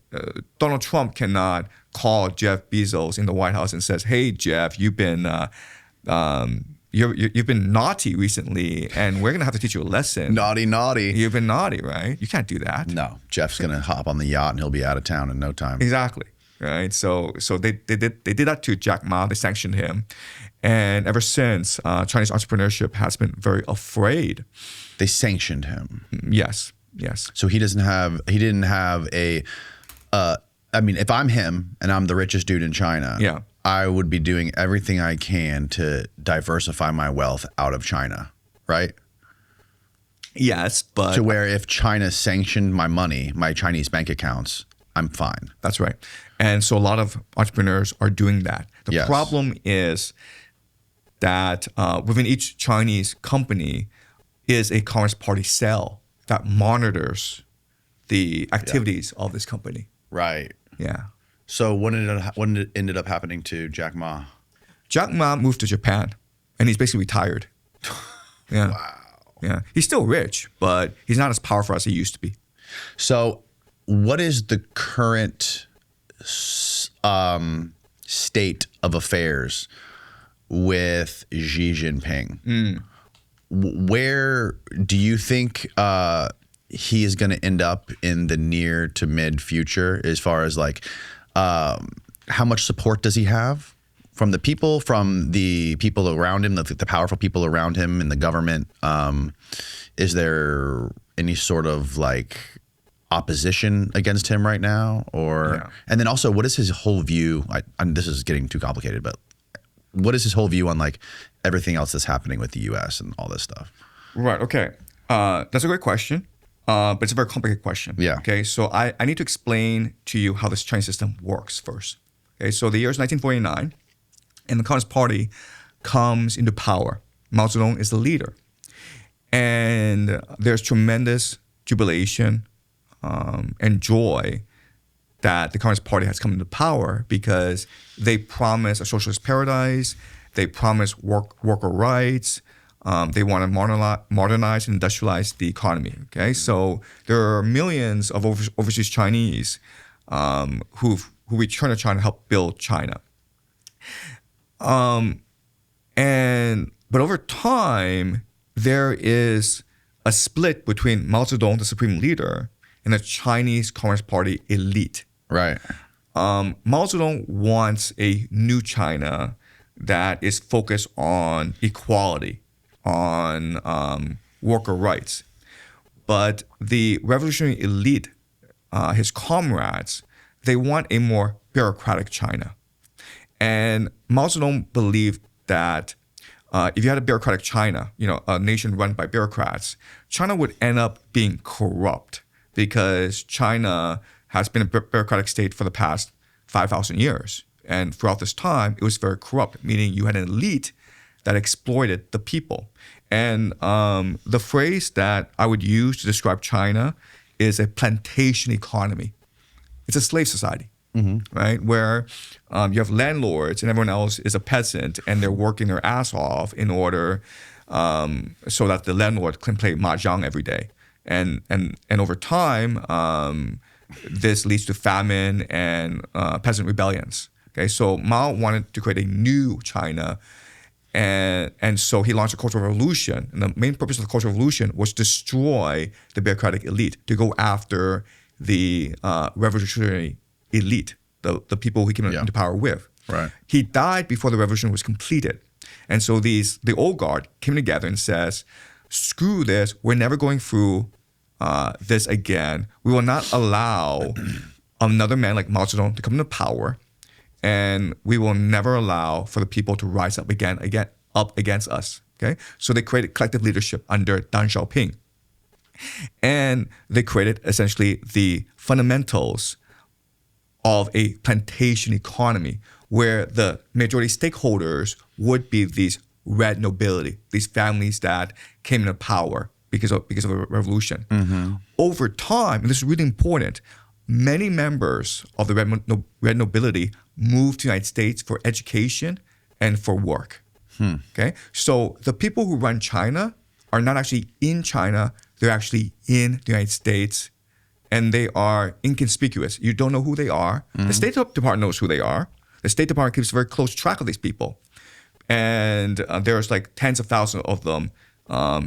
Donald Trump cannot call Jeff Bezos in the White House and says, "Hey, Jeff, you've been you've been naughty recently, and we're gonna have to teach you a lesson." Naughty. You've been naughty, right? You can't do that. No, Jeff's gonna hop on the yacht and he'll be out of town in no time. Exactly. Right. So they did that to Jack Ma. They sanctioned him, and ever since, Chinese entrepreneurship has been very afraid. They sanctioned him. Yes. So he didn't have a. I mean, if I'm him and I'm the richest dude in China, I would be doing everything I can to diversify my wealth out of China, right? Yes, but to where if China sanctioned my money, my Chinese bank accounts, I'm fine. That's right. And so a lot of entrepreneurs are doing that. The problem is that within each Chinese company is a Communist Party cell that monitors the activities of this company. Right. Yeah. So what ended up happening to Jack Ma? Jack Ma moved to Japan, and he's basically retired. Yeah. Wow. Yeah. He's still rich, but he's not as powerful as he used to be. So what is the current state of affairs with Xi Jinping? Where do you think he is going to end up in the near to mid future, as far as like how much support does he have from the people around him, the powerful people around him in the government? Is there any sort of like opposition against him right now, and then also what is his whole view? This is getting too complicated, but what is his whole view on like everything else that's happening with the U.S. and all this stuff? Right. Okay. That's a great question, but it's a very complicated question. Yeah. Okay. So I need to explain to you how this Chinese system works first. Okay. So the year is 1949, and the Communist Party comes into power. Mao Zedong is the leader, and there's tremendous jubilation and joy that the Communist Party has come into power because they promise a socialist paradise, they promise worker rights, they want to modernize and industrialize the economy. Okay, so there are millions of overseas Chinese who return to China to help build China. But over time, there is a split between Mao Zedong, the supreme leader, and the Chinese Communist Party elite. Right. Mao Zedong wants a new China that is focused on equality, on worker rights. But the revolutionary elite, his comrades, they want a more bureaucratic China. And Mao Zedong believed that if you had a bureaucratic China, a nation run by bureaucrats, China would end up being corrupt because China has been a bureaucratic state for the past 5,000 years. And throughout this time, it was very corrupt, meaning you had an elite that exploited the people. And the phrase that I would use to describe China is a plantation economy. It's a slave society, right? Where you have landlords and everyone else is a peasant, and they're working their ass off in order so that the landlord can play mahjong every day. And over time, this leads to famine and peasant rebellions. Okay, so Mao wanted to create a new China, and so he launched a Cultural Revolution. And the main purpose of the Cultural Revolution was to destroy the bureaucratic elite, to go after the revolutionary elite, the people who he came into power with. Right. He died before the revolution was completed. And so the old guard came together and says, screw this, we're never going through this again. We will not allow another man like Mao Zedong to come into power, and we will never allow for the people to rise up up against us. Okay, so they created collective leadership under Deng Xiaoping, and they created essentially the fundamentals of a plantation economy where the majority stakeholders would be these red nobility, these families that came into power because of a revolution. Over time, and this is really important, many members of the red nobility moved to the United States for education and for work. Okay, so the people who run China are not actually in China; they're actually in the United States, and they are inconspicuous. You don't know who they are. The State Department knows who they are. The State Department keeps very close track of these people, and there's like tens of thousands of them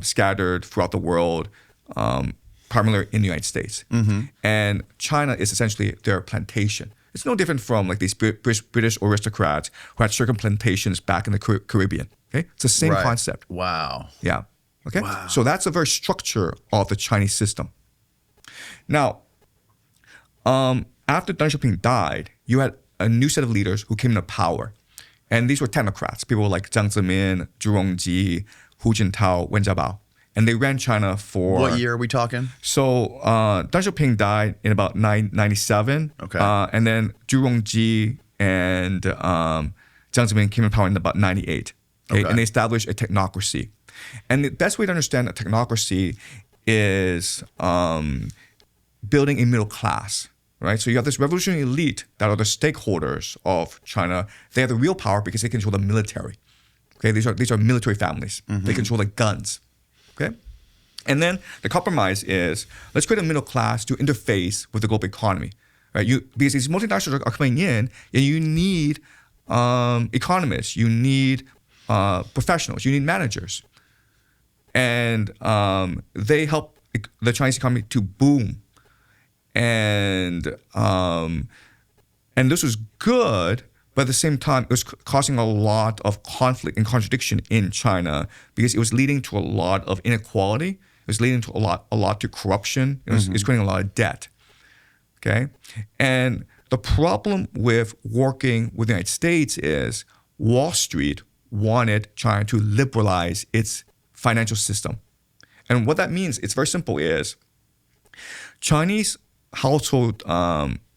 scattered throughout the world, primarily in the United States. And China is essentially their plantation. It's no different from like these British aristocrats who had certain plantations back in the Caribbean. Okay, it's the same concept. Wow. Yeah. Okay. Wow. So that's the very structure of the Chinese system. Now, after Deng Xiaoping died, you had a new set of leaders who came into power, and these were technocrats, people like Jiang Zemin, Zhu Rongji, Hu Jintao, Wen Jiabao. And they ran China for... What year are we talking? So Deng Xiaoping died in about 997. Okay. And then Zhu Rongji and Jiang Zemin came in power in about 98. Okay? And they established a technocracy. And the best way to understand a technocracy is building a middle class, right? So you have this revolutionary elite that are the stakeholders of China. They have the real power because they control the military. Okay, these are military families. They control the guns. Okay, and then the compromise is let's create a middle class to interface with the global economy, right? Because these multinationals are coming in, and you need economists, you need professionals, you need managers, and they help the Chinese economy to boom, and this was good. But at the same time, it was causing a lot of conflict and contradiction in China because it was leading to a lot of inequality. It was leading to a lot to corruption. It was creating a lot of debt. Okay, and the problem with working with the United States is Wall Street wanted China to liberalize its financial system, and what that means, it's very simple: is Chinese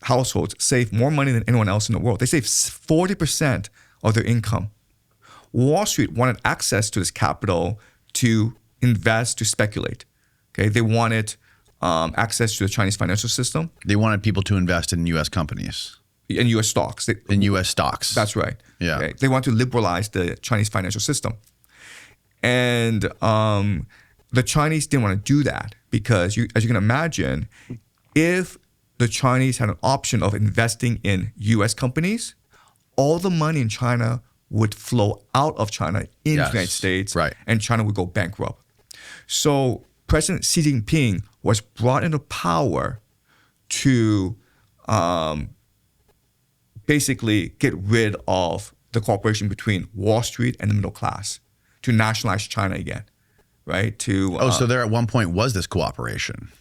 households save more money than anyone else in the world. They save 40% of their income. Wall Street wanted access to this capital to invest, to speculate. Okay, they wanted access to the Chinese financial system. They wanted people to invest in U.S. companies. In U.S. stocks. In U.S. stocks. That's right. Yeah. Okay? They want to liberalize the Chinese financial system. And the Chinese didn't want to do that because, as you can imagine, if the Chinese had an option of investing in U.S. companies, all the money in China would flow out of China into the United States, and China would go bankrupt. So President Xi Jinping was brought into power to basically get rid of the cooperation between Wall Street and the middle class, to nationalize China again, right? So there at one point was this cooperation.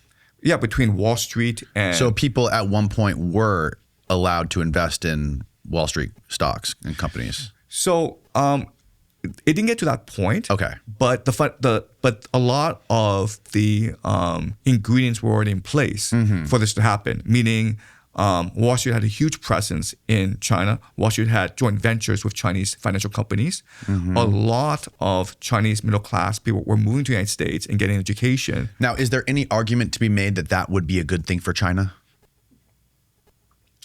Yeah, between Wall Street and... So people at one point were allowed to invest in Wall Street stocks and companies. So it didn't get to that point. Okay. But but a lot of the ingredients were already in place for this to happen. Meaning Wall Street had a huge presence in China. Wall Street had joint ventures with Chinese financial companies. A lot of Chinese middle class people were moving to the United States and getting education. Now, is there any argument to be made that that would be a good thing for China?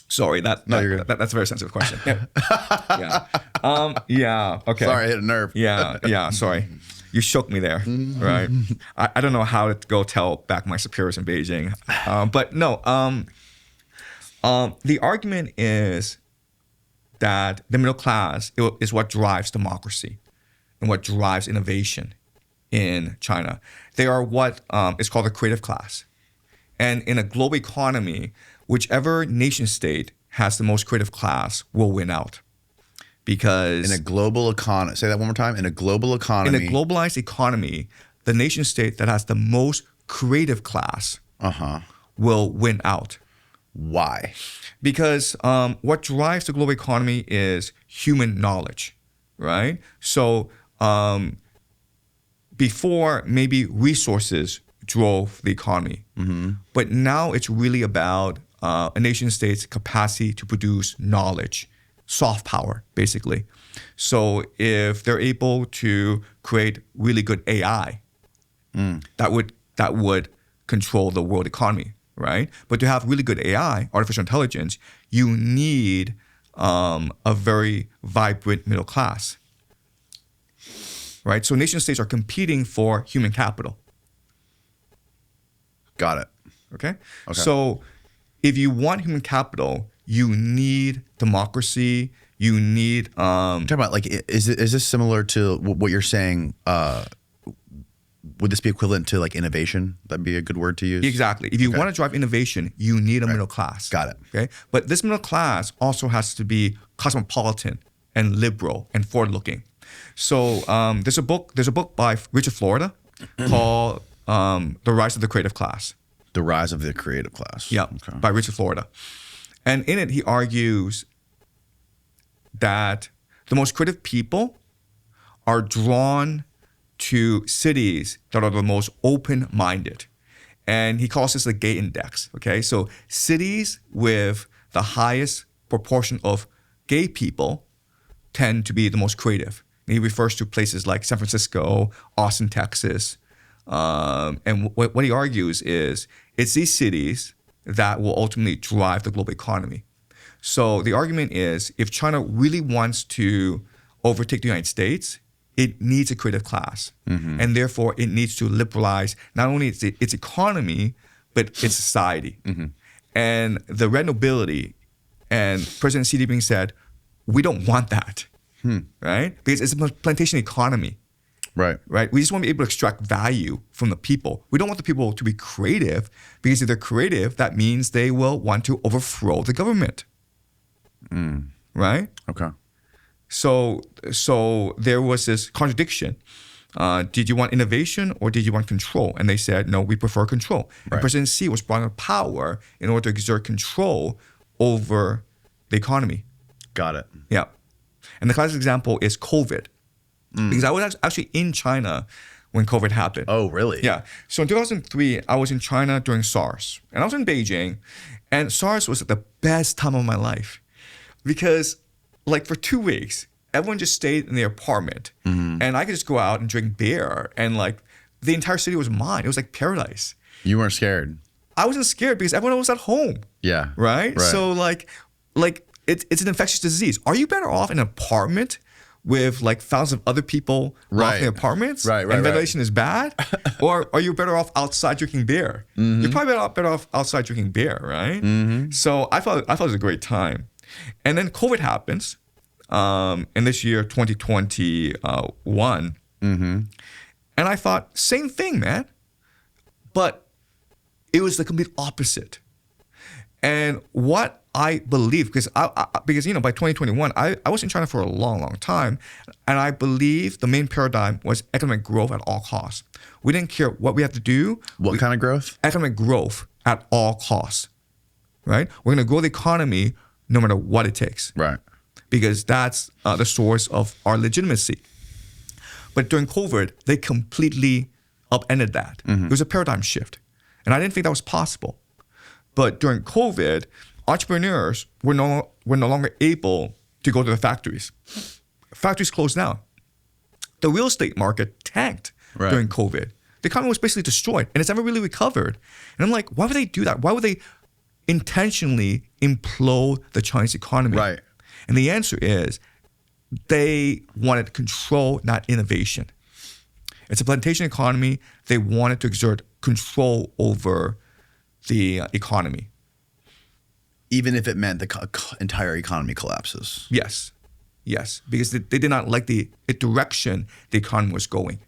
Sorry, that's a very sensitive question. Yeah. Okay. Sorry, I hit a nerve. Yeah. Sorry, you shook me there. Right. I don't know how to go tell back my superiors in Beijing, but no. The argument is that the middle class is what drives democracy and what drives innovation in China. They are what is called the creative class, and in a global economy, whichever nation state has the most creative class will win out. Because in a global economy, say that one more time. In a global economy, in a globalized economy, the nation state that has the most creative class will win out. Why? Because what drives the global economy is human knowledge, right? So before, maybe resources drove the economy. But now it's really about a nation state's capacity to produce knowledge, soft power, basically. So if they're able to create really good AI, that would control the world economy, right? But to have really good AI, artificial intelligence, you need a very vibrant middle class, right? So nation states are competing for human capital. Got it. Okay. So if you want human capital, you need democracy. You need. Talk about like, is this similar to what you're saying? Would this be equivalent to like innovation? That'd be a good word to use. Exactly. If you want to drive innovation, you need a middle class. Got it. Okay. But this middle class also has to be cosmopolitan and liberal and forward-looking. So there's a book by Richard Florida called The Rise of the Creative Class. The Rise of the Creative Class. Yeah, by Richard Florida. And in it, he argues that the most creative people are drawn to cities that are the most open-minded. And he calls this the gay index, okay? So cities with the highest proportion of gay people tend to be the most creative. And he refers to places like San Francisco, Austin, Texas. And what he argues is it's these cities that will ultimately drive the global economy. So the argument is if China really wants to overtake the United States, it needs a creative class. And therefore, it needs to liberalize not only its economy, but its society. And the red nobility and President Xi Jinping said, we don't want that, right? Because it's a plantation economy. Right. We just want to be able to extract value from the people. We don't want the people to be creative because if they're creative, that means they will want to overthrow the government. Right? Okay. So there was this contradiction. Did you want innovation or did you want control? And they said, no, we prefer control. Right. And President Xi was brought into power in order to exert control over the economy. Got it. Yeah. And the classic example is COVID. Because I was actually in China when COVID happened. Oh, really? Yeah. So in 2003, I was in China during SARS. And I was in Beijing. And SARS was the best time of my life. Because like for 2 weeks, everyone just stayed in their apartment. And I could just go out and drink beer. And like the entire city was mine. It was like paradise. You weren't scared? I wasn't scared because everyone was at home. Yeah. Right? So like it's an infectious disease. Are you better off in an apartment with like thousands of other people locked in apartments and ventilation is bad? Or are you better off outside drinking beer? You're probably better off outside drinking beer, right? So I thought it was a great time. And then COVID happens in this year, 2021. And I thought, same thing, man. But it was the complete opposite. And what I believe, because you know, by 2021, I was in China for a long, long time, and I believe the main paradigm was economic growth at all costs. We didn't care what we had to do. What kind of growth? Economic growth at all costs, right? We're going to grow the economy no matter what it takes, right? Because that's the source of our legitimacy. But during COVID, they completely upended that. It was a paradigm shift, and I didn't think that was possible. But during COVID, entrepreneurs were no longer able to go to the factories. Factories closed down. The real estate market tanked during COVID. The economy was basically destroyed, and it's never really recovered. And I'm like, why would they do that? Why would they intentionally implode the Chinese economy? Right. And the answer is they wanted control, not innovation. It's a plantation economy. They wanted to exert control over the economy. Even if it meant the entire economy collapses. Yes, because they did not like the direction the economy was going.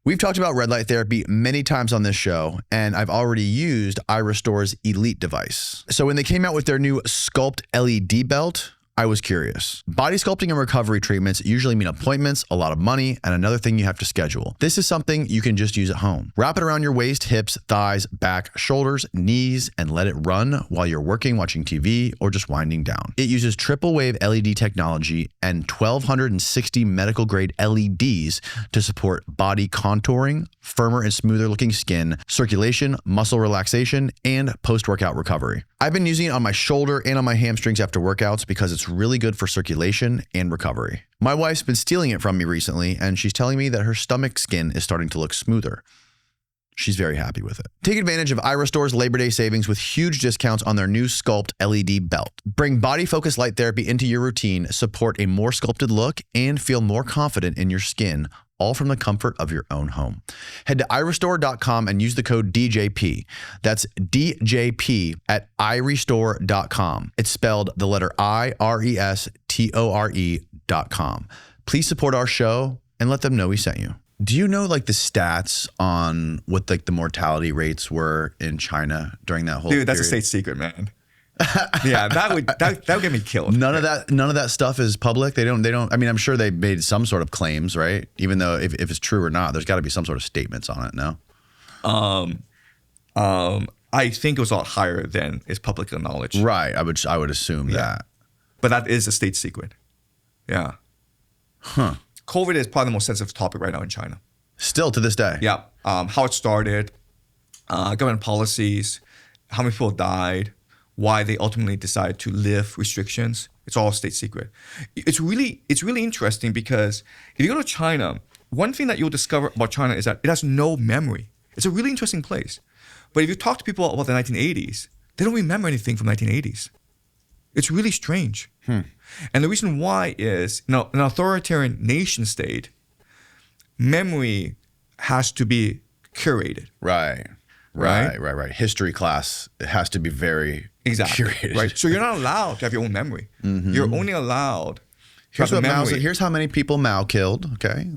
We've talked about red light therapy many times on this show, and I've already used iRestore's Elite device. So when they came out with their new Sculpt LED belt, I was curious. Body sculpting and recovery treatments usually mean appointments, a lot of money, and another thing you have to schedule. This is something you can just use at home. Wrap it around your waist, hips, thighs, back, shoulders, knees, and let it run while you're working, watching TV, or just winding down. It uses triple wave LED technology and 1,260 medical grade LEDs to support body contouring, firmer and smoother looking skin, circulation, muscle relaxation, and post-workout recovery. I've been using it on my shoulder and on my hamstrings after workouts because it's really good for circulation and recovery. My wife's been stealing it from me recently, and she's telling me that her stomach skin is starting to look smoother. She's very happy with it. Take advantage of iRestore's Labor Day savings with huge discounts on their new Sculpt LED belt. Bring body-focused light therapy into your routine, support a more sculpted look, and feel more confident in your skin, all from the comfort of your own home. Head to iRestore.com and use the code DJP. That's DJP at iRestore.com. It's spelled the letter IRESTORE.com. Please support our show and let them know we sent you. Do you know like the stats on what like the mortality rates were in China during that whole Dude, that's a period? state secret, man. Yeah, that would get me killed. None of that stuff is public. They don't. I mean, I'm sure they made some sort of claims, right? Even though if it's true or not, there's got to be some sort of statements on it. No. I think it was a lot higher than is publicly knowledge. Right. I would assume that. But that is a state secret. Yeah. Huh. COVID is probably the most sensitive topic right now in China. Still to this day. Yeah. How it started, government policies, how many people died, why they ultimately decided to lift restrictions. It's all state secret. It's really interesting because if you go to China, one thing that you'll discover about China is that it has no memory. It's a really interesting place. But if you talk to people about the 1980s, they don't remember anything from 1980s. It's really strange. And the reason why is, an authoritarian nation state, memory has to be curated. Right. History class, it has to be very curated. Right. So you're not allowed to have your own memory. Mm-hmm. You're only allowed to have memory. Here's how many people Mao killed. Okay.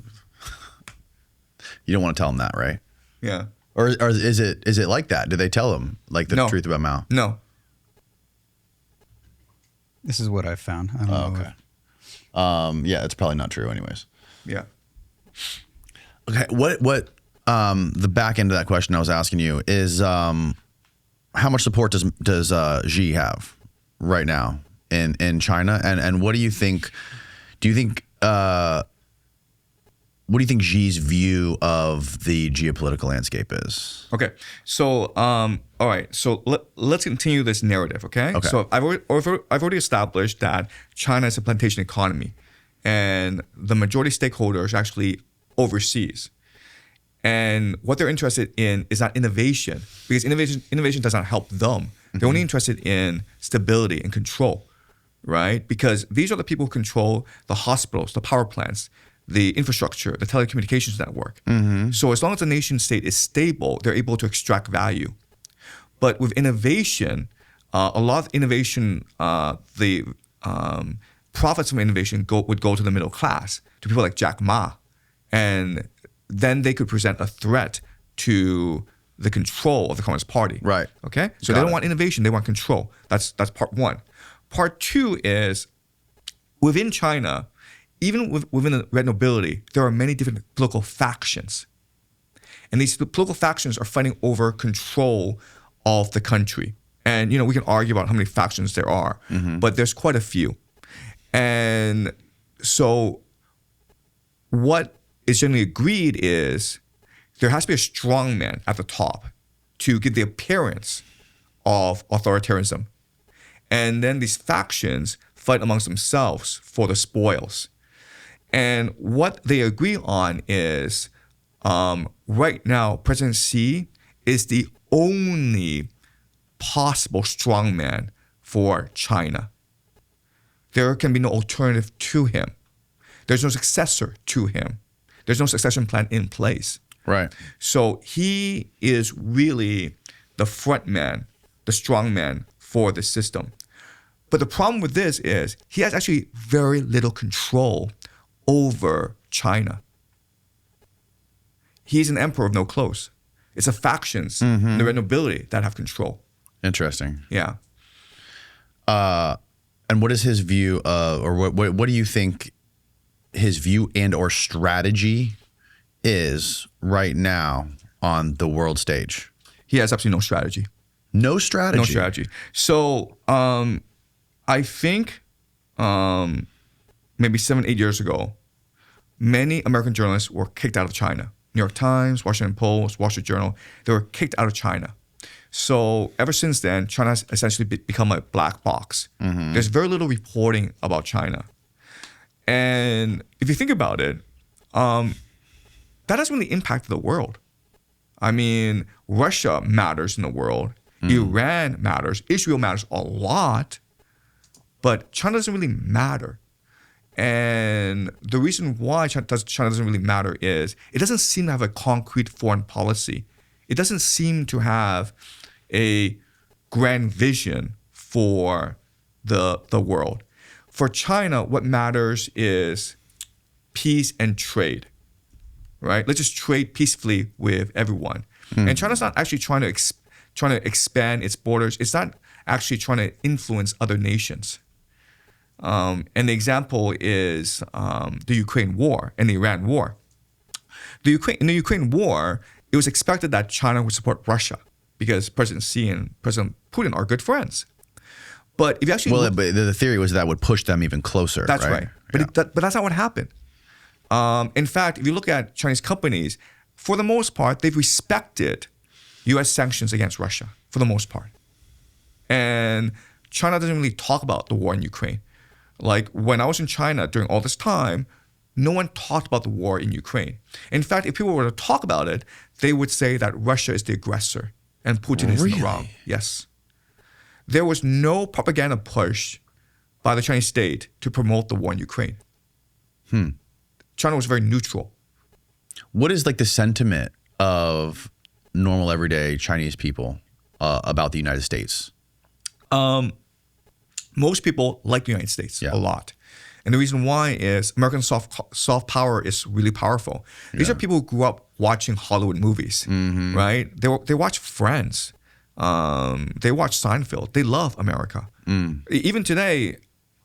You don't want to tell them that, right? Yeah. Or is it like that? Do they tell them like the truth about Mao? No. This is what I found. I don't know. Okay. Yeah, it's probably not true anyways. Yeah. Okay. What the back end of that question I was asking you is how much support does Xi have right now in China? And what do you think what do you think Xi's view of the geopolitical landscape is? Okay. So, all right. So let's continue this narrative, okay? Okay. So I've already established that China is a plantation economy, and the majority stakeholders are actually overseas. And what they're interested in is not innovation, because innovation does not help them. They're only interested in stability and control, right? Because these are the people who control the hospitals, the power plants, the infrastructure, the telecommunications network. So as long as the nation state is stable, they're able to extract value. But with innovation, a lot of innovation, the profits from innovation would go to the middle class, to people like Jack Ma. And then they could present a threat to the control of the Communist Party. Right. Okay? So they don't want innovation, they want control. That's part one. Part two is, within China, even within the red nobility, there are many different political factions. And these political factions are fighting over control of the country. And, we can argue about how many factions there are, but there's quite a few. And so what is generally agreed is there has to be a strong man at the top to give the appearance of authoritarianism. And then these factions fight amongst themselves for the spoils. And what they agree on is right now, President Xi is the only possible strongman for China. There can be no alternative to him. There's no successor to him. There's no succession plan in place. Right. So he is really the front man, the strong man for the system. But the problem with this is he has actually very little control over China. He's an emperor of no clothes. It's the factions, the nobility that have control. Interesting. Yeah. And what is his view of, or what do you think his view and or strategy is right now on the world stage? He has absolutely no strategy. No strategy? No strategy. So I think maybe 7-8 years ago, many American journalists were kicked out of China. New York Times, Washington Post, Wall Street Journal, they were kicked out of China. So ever since then, China has essentially become a black box. There's very little reporting about China. And if you think about it, that doesn't really impact the world. I mean, Russia matters in the world. Iran matters. Israel matters a lot. But China doesn't really matter. And the reason why China doesn't really matter is it doesn't seem to have a concrete foreign policy. It doesn't seem to have a grand vision for the world. For China, what matters is peace and trade, right? Let's just trade peacefully with everyone. And China's not actually trying to expand its borders. It's not actually trying to influence other nations. And the example is the Ukraine war and the Iran war. In the Ukraine war, it was expected that China would support Russia because President Xi and President Putin are good friends. But if you actually but the theory was that would push them even closer. That's right. But Yeah. but that's not what happened. In fact, if you look at Chinese companies, for the most part, they've respected U.S. sanctions against Russia for the most part. And China doesn't really talk about the war in Ukraine. Like when I was in China during all this time, no one talked about the war in Ukraine. In fact, if people were to talk about it, they would say that Russia is the aggressor and Putin is in the wrong. Yes. There was no propaganda push by the Chinese state to promote the war in Ukraine. China was very neutral. What is like the sentiment of normal everyday Chinese people about the United States? Most people like the United States a lot. And the reason why is American soft power is really powerful. These are people who grew up watching Hollywood movies, right? They watch Friends. They watch Seinfeld. They love America. Even today,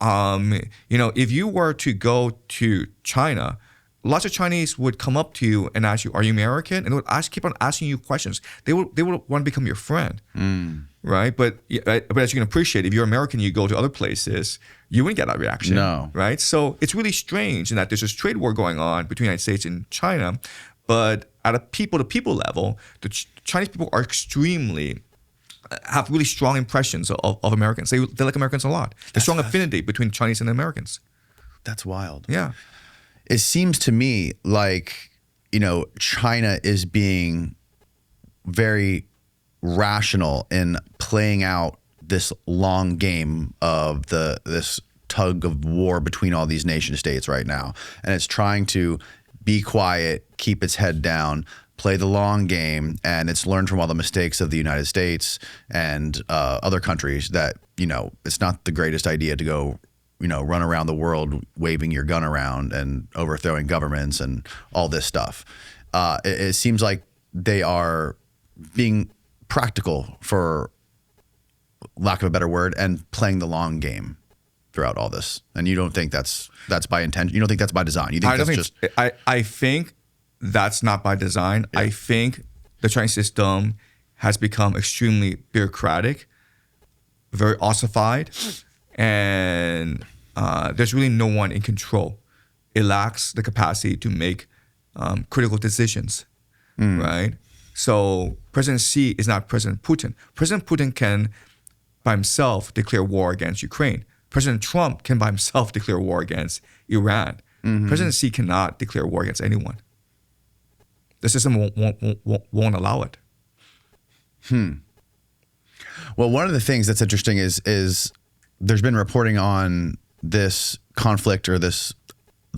if you were to go to China, lots of Chinese would come up to you and ask you, "Are you American?" And they would keep on asking you questions. They would want to become your friend, right? But as you can appreciate, if you're American, you go to other places, you wouldn't get that reaction, right? So it's really strange in that there's this trade war going on between the United States and China, but at a people-to-people level, the Chinese people are have really strong impressions of Americans. They like Americans a lot. There's strong affinity between Chinese and Americans. That's wild. Yeah. It seems to me like, China is being very rational in playing out this long game of this tug of war between all these nation states right now. And it's trying to be quiet, keep its head down, play the long game, and it's learned from all the mistakes of the United States and other countries that, it's not the greatest idea to go, run around the world waving your gun around and overthrowing governments and all this stuff. It seems like they are being practical, for lack of a better word, and playing the long game throughout all this. And you don't think that's by intention? You don't think that's by design? You think that's just? I think that's not by design. Yeah. I think the Chinese system has become extremely bureaucratic, very ossified, and there's really no one in control. It lacks the capacity to make critical decisions, right? So President Xi is not President Putin. President Putin can by himself declare war against Ukraine. President Trump can by himself declare war against Iran. President Xi cannot declare war against anyone. The system won't allow it. Well, one of the things that's interesting is there's been reporting on this conflict or this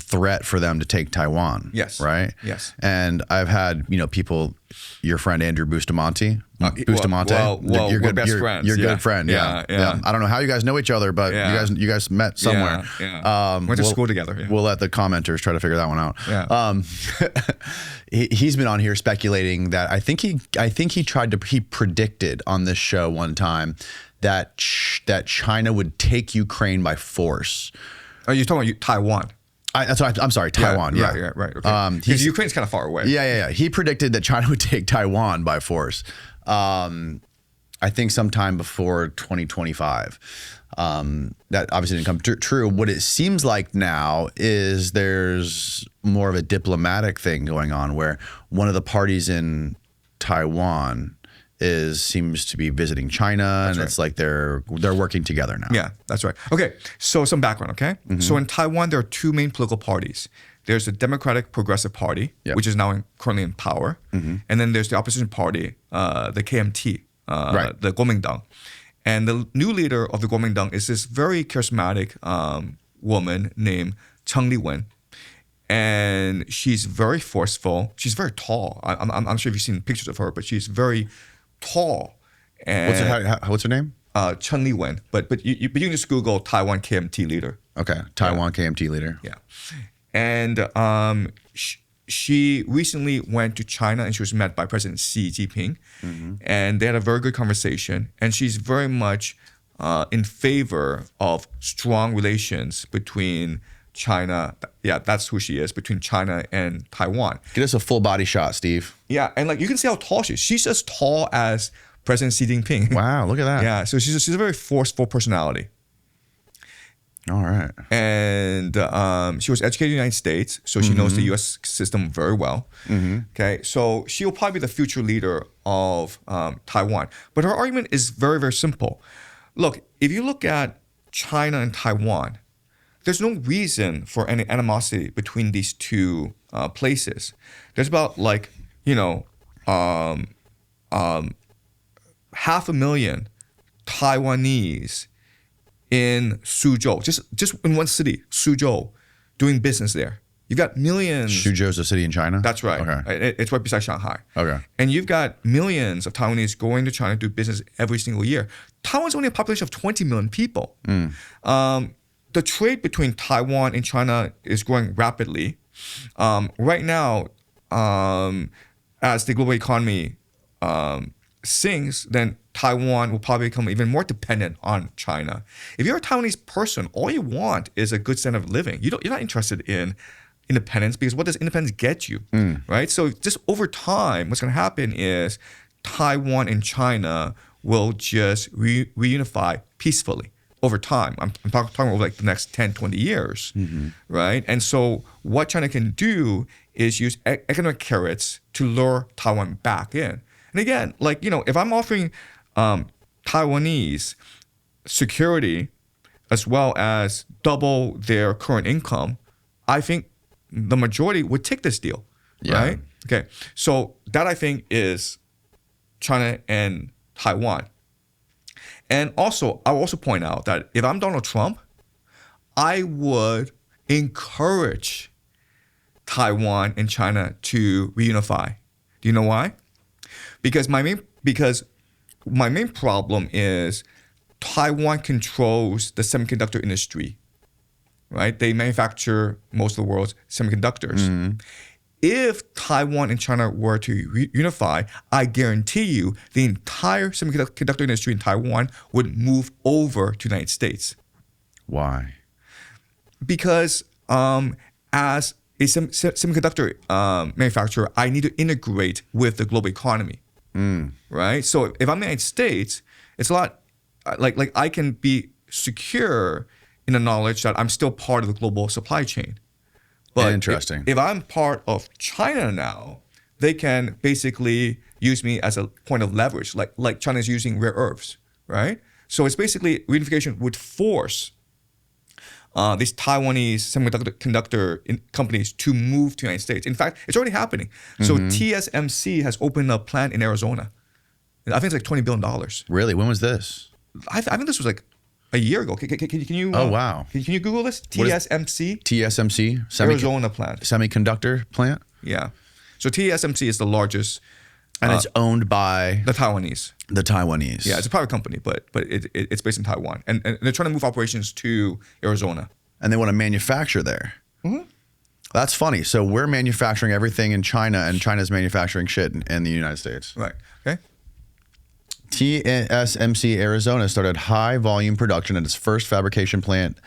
threat for them to take Taiwan. Yes. Right? Yes. And I've had, people, your friend Andrew Bustamante. Bustamante. Well, you're we're good, best you're, friends. You're a Yeah. good friend. Yeah. Yeah. I don't know how you guys know each other, but you guys met somewhere. Yeah. Went to school together. Yeah. We'll let the commenters try to figure that one out. Yeah. He's been on here speculating that I think he predicted on this show one time that China would take Ukraine by force. Are you talking about Taiwan? I'm sorry, Taiwan. Yeah, right. Okay. Because Ukraine's kind of far away. Yeah. He predicted that China would take Taiwan by force. I think sometime before 2025. That obviously didn't come true. What it seems like now is there's more of a diplomatic thing going on where one of the parties in Taiwan seems to be visiting China, and it's like they're working together now. Yeah, that's right. Okay, so some background, okay? So in Taiwan, there are two main political parties. There's the Democratic Progressive Party, which is now currently in power. And then there's the opposition party, the KMT, the Kuomintang. And the new leader of the Kuomintang is this very charismatic woman named Cheng Li-wen. And she's very forceful. She's very tall. I'm not sure if you've seen pictures of her, but she's very tall. And what's her name? Cheng Li-wen. But you can just Google Taiwan KMT leader. Okay, Taiwan KMT leader. Yeah. And she recently went to China and she was met by President Xi Jinping. And they had a very good conversation. And she's very much in favor of strong relations between China. Yeah, that's who she is, between China and Taiwan. Get us a full body shot, Steve. Yeah, and you can see how tall she is. She's as tall as President Xi Jinping. Wow, look at that. Yeah, so she's a very forceful personality. All right. And she was educated in the United States, so she knows the U.S. system very well. Okay, so she will probably be the future leader of Taiwan. But her argument is very, very simple. Look, if you look at China and Taiwan, there's no reason for any animosity between these two places. There's about 500,000 Taiwanese in Suzhou, just in one city, Suzhou, doing business there. You've got millions. Suzhou's a city in China? That's right. Okay. It's right beside Shanghai. Okay. And you've got millions of Taiwanese going to China to do business every single year. Taiwan's only a population of 20 million people. The trade between Taiwan and China is growing rapidly. Right now, as the global economy sinks, then Taiwan will probably become even more dependent on China. If you're a Taiwanese person, all you want is a good standard of living. You're not interested in independence, because what does independence get you, right? So just over time, what's going to happen is Taiwan and China will just reunify peacefully over time. I'm talking over the next 10, 20 years, right? And so what China can do is use economic carrots to lure Taiwan back in. And again, if I'm offering Taiwanese security as well as double their current income, I think the majority would take this deal, right? Okay, so that I think is China and Taiwan. And also, I will also point out that if I'm Donald Trump, I would encourage Taiwan and China to reunify. Do you know why? Because my main problem is Taiwan controls the semiconductor industry, right? They manufacture most of the world's semiconductors. If Taiwan and China were to reunify, I guarantee you the entire semiconductor industry in Taiwan would move over to the United States. Why? Because as a semiconductor manufacturer, I need to integrate with the global economy, right? So if I'm in the United States, it's a lot like I can be secure in the knowledge that I'm still part of the global supply chain. But interesting. If I'm part of China now, they can basically use me as a point of leverage, like China's using rare earths, right? So it's basically reunification would force these Taiwanese semiconductor companies to move to the United States. In fact, it's already happening. So TSMC has opened a plant in Arizona. I think it's like $20 billion. Really? When was this? I think this was like a year ago. Can you? Oh, wow. Can you Google this? TSMC. TSMC? Arizona plant. Semiconductor plant? Yeah. So TSMC is the largest. And it's owned by? The Taiwanese. The Taiwanese. Yeah, it's a private company, but it's based in Taiwan. And they're trying to move operations to Arizona. And they want to manufacture there. Mm-hmm. That's funny. So we're manufacturing everything in China, and China's manufacturing shit in the United States. Right. Okay. TSMC Arizona started high volume production at its first fabrication plant,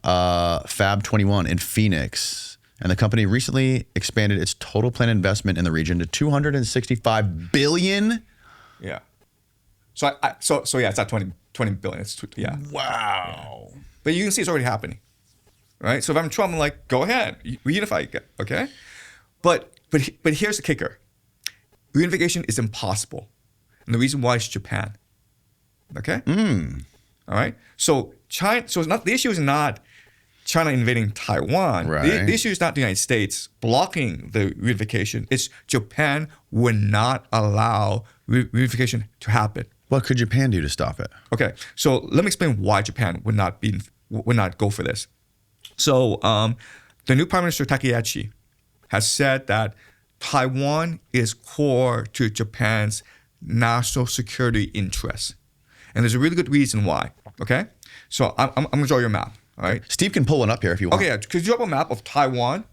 Fab 21 in Phoenix. And the company recently expanded its total planned investment in the region to $265 billion. Yeah. So yeah, it's not 20 billion. It's yeah. Wow. Yeah. But you can see it's already happening, right? So if I'm Trump, I'm like, go ahead, reunify, okay? But here's the kicker: reunification is impossible, and the reason why is Japan. Okay. All right. So China. So it's not, the issue is not China invading Taiwan. Right. The issue is not the United States blocking the reunification. It's Japan would not allow reunification to happen. What could Japan do to stop it? Okay, so let me explain why Japan would not go for this. So the new Prime Minister Takeshi has said that Taiwan is core to Japan's national security interests, and there's a really good reason why. Okay, so I'm gonna draw your map. All right. Steve can pull one up here if you want. Okay, yeah. Could you draw a map of Taiwan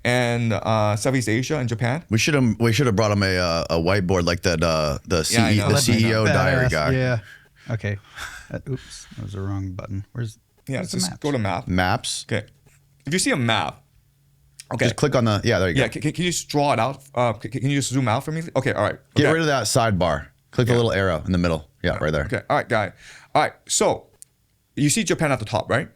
and Southeast Asia and Japan? We should have brought him a whiteboard like that the CEO diary guy. Yeah. Okay. Oops, that was the wrong button. Where's the Just maps? go to map. Maps. Okay. If you see a map, okay. Just click on the there you go. Yeah. Can you just draw it out? Can you just zoom out for me? Okay. All right. Get Okay. rid of that sidebar. Click the little arrow in the middle. Yeah, right there. Okay. All right, guy. All right. So you see Japan at the top, right?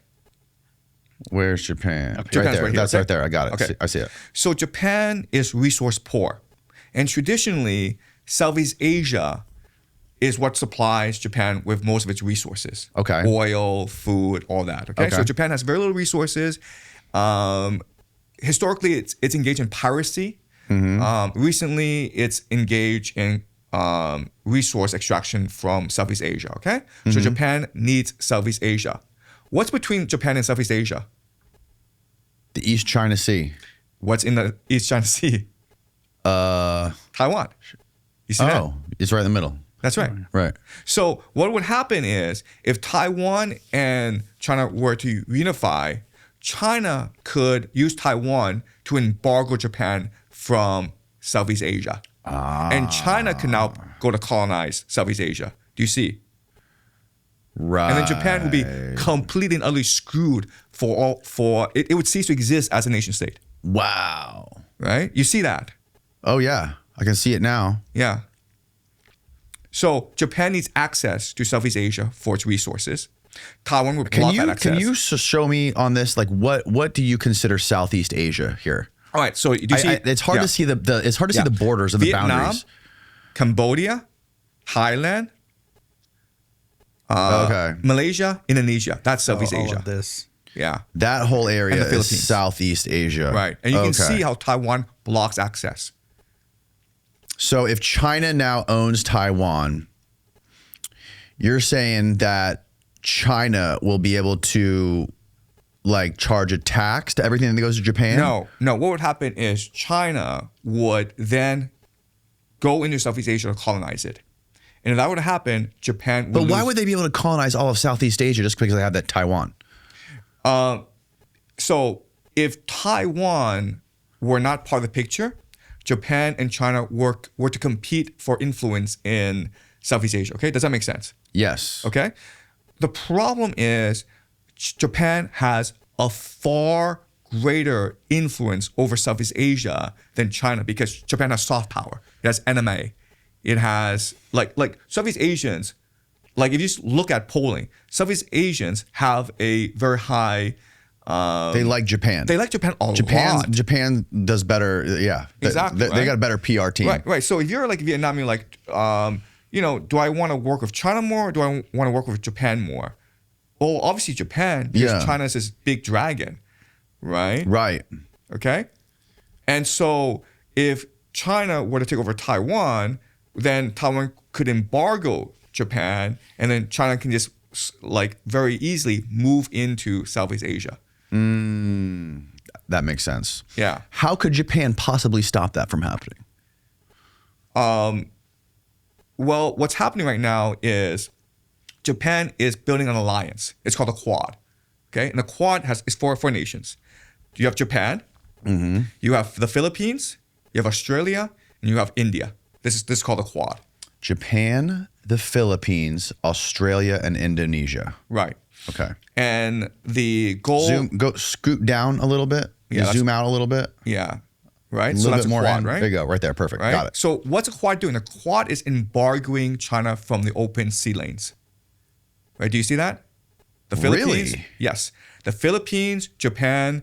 Where's Japan? Okay. Right Japan's there. right here, That's okay. right there. I got it. Okay. I see it. So Japan is resource poor, and traditionally Southeast Asia is what supplies Japan with most of its resources. Okay. Oil, food, all that. Okay. Okay. So Japan has very little resources. Historically, it's engaged in piracy. Mm-hmm. Recently, it's engaged in resource extraction from Southeast Asia. Okay. So Japan needs Southeast Asia. What's between Japan and Southeast Asia? The East China Sea. What's in the East China Sea? Taiwan. You see that? Oh, it's right in the middle. That's right. Right. So what would happen is if Taiwan and China were to unify, China could use Taiwan to embargo Japan from Southeast Asia. And China can now go to colonize Southeast Asia. Do you see? Right. And then Japan would be completely and utterly screwed it would cease to exist as a nation state. Wow. Right? You see that? Oh yeah, I can see it now. Yeah. So Japan needs access to Southeast Asia for its resources. Taiwan would block that access. Can you show me on this, like what do you consider Southeast Asia here? All right. So do you see? It's hard to see the borders and the boundaries. Cambodia, Thailand, Malaysia, Indonesia. That's Southeast all Asia. of this. Yeah. That whole area And the is Philippines. Southeast Asia. Right. And you can see how Taiwan blocks access. So if China now owns Taiwan, you're saying that China will be able to like charge a tax to everything that goes to Japan? No. What would happen is China would then go into Southeast Asia to colonize it. And if that were to happen, Japan would But why would they be able to colonize all of Southeast Asia just because they have that Taiwan? So if Taiwan were not part of the picture, Japan and China were to compete for influence in Southeast Asia. Okay, does that make sense? Yes. Okay. The problem is Japan has a far greater influence over Southeast Asia than China because Japan has soft power. It has NMA. It has like Southeast Asians. Like if you just look at polling, Southeast Asians have a very high. They like Japan. They like Japan a lot. Japan does better. Yeah. Exactly. They got a better PR team. Right. So if you're like Vietnam, you're like, do I want to work with China more or do I want to work with Japan more? Well, obviously Japan, because China is this big dragon, right? Right. Okay. And so if China were to take over Taiwan, then Taiwan could embargo Japan, and then China can just like very easily move into Southeast Asia. That makes sense. Yeah. How could Japan possibly stop that from happening? Well, what's happening right now is Japan is building an alliance. It's called the Quad. Okay, and the Quad is four nations. You have Japan, you have the Philippines, you have Australia, and you have India. This is called the Quad. Japan, the Philippines, Australia, and Indonesia. Right. Okay. And the goal. Scoot down a little bit. Yeah, zoom out a little bit. Yeah. Right. A So little that's bit a more Quad, in. right? There you go. Right there. Perfect. Right? Got it. So what's a Quad doing? The Quad is embargoing China from the open sea lanes. Right? Do you see that? The Philippines. Really? Yes. The Philippines, Japan,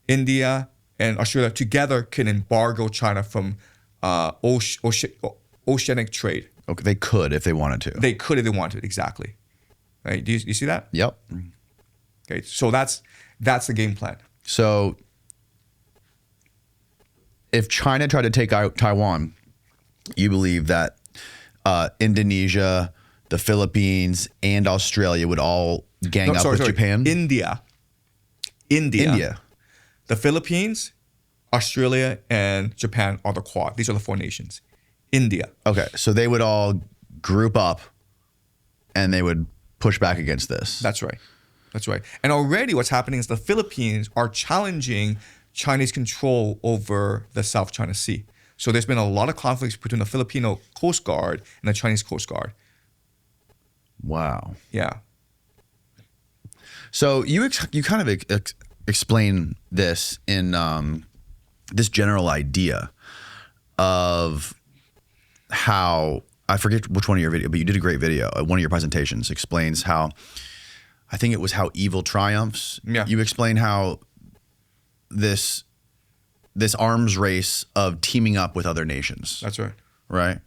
India, and Australia together can embargo China from oceanic trade. Okay. They could if they wanted to. They could if they wanted, exactly. Right? Do you see that? Yep. Okay. So that's the game plan. So if China tried to take out Taiwan, you believe that Indonesia, the Philippines, and Australia would all gang up with Japan? India. The Philippines, Australia, and Japan are the Quad. These are the four nations. India. Okay, so they would all group up and they would push back against this. That's right. That's right. And already what's happening is the Philippines are challenging Chinese control over the South China Sea. So there's been a lot of conflicts between the Filipino Coast Guard and the Chinese Coast Guard. Wow. Yeah. So you kind of explain this in this general idea of how, I forget which one of your videos, but you did a great video. One of your presentations explains how, I think it was how evil triumphs. Yeah. You explain how this arms race of teaming up with other nations. That's right. Right?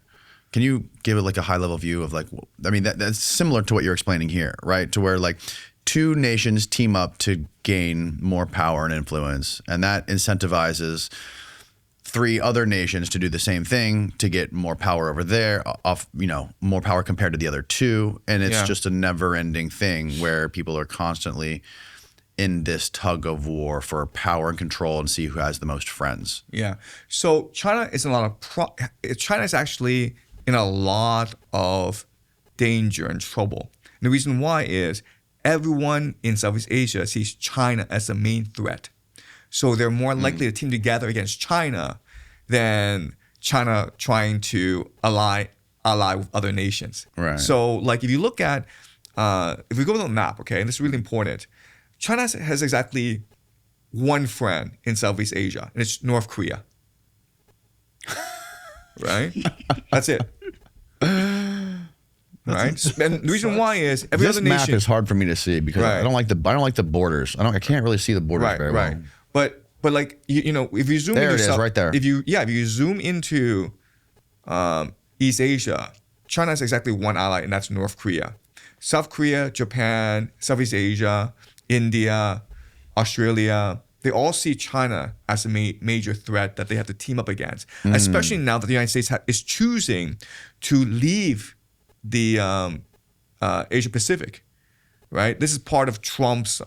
Can you give it like a high level view of like, I mean, that's similar to what you're explaining here, right? To where like two nations team up to gain more power and influence, and that incentivizes three other nations to do the same thing to get more power over there, more power compared to the other two. And it's just a never ending thing where people are constantly in this tug of war for power and control and see who has the most friends. Yeah. So China is in a lot of China is actually in a lot of danger and trouble. And the reason why is everyone in Southeast Asia sees China as the main threat. So they're more likely to team together against China than China trying to ally with other nations. Right. So like if you look at, if we go to the map, okay, and this is really important, China has exactly one friend in Southeast Asia, and it's North Korea. Right? That's it. Right? And the reason why is every This other map nation is hard for me to see because I don't like the borders. I can't really see the borders very well. But like if you zoom there into it is, right there. If you zoom into East Asia, China has exactly one ally, and that's North Korea. South Korea, Japan, Southeast Asia, India, Australia, they all see China as a major threat that they have to team up against, especially now that the United States is choosing to leave the Asia Pacific, right? This is part of Trump's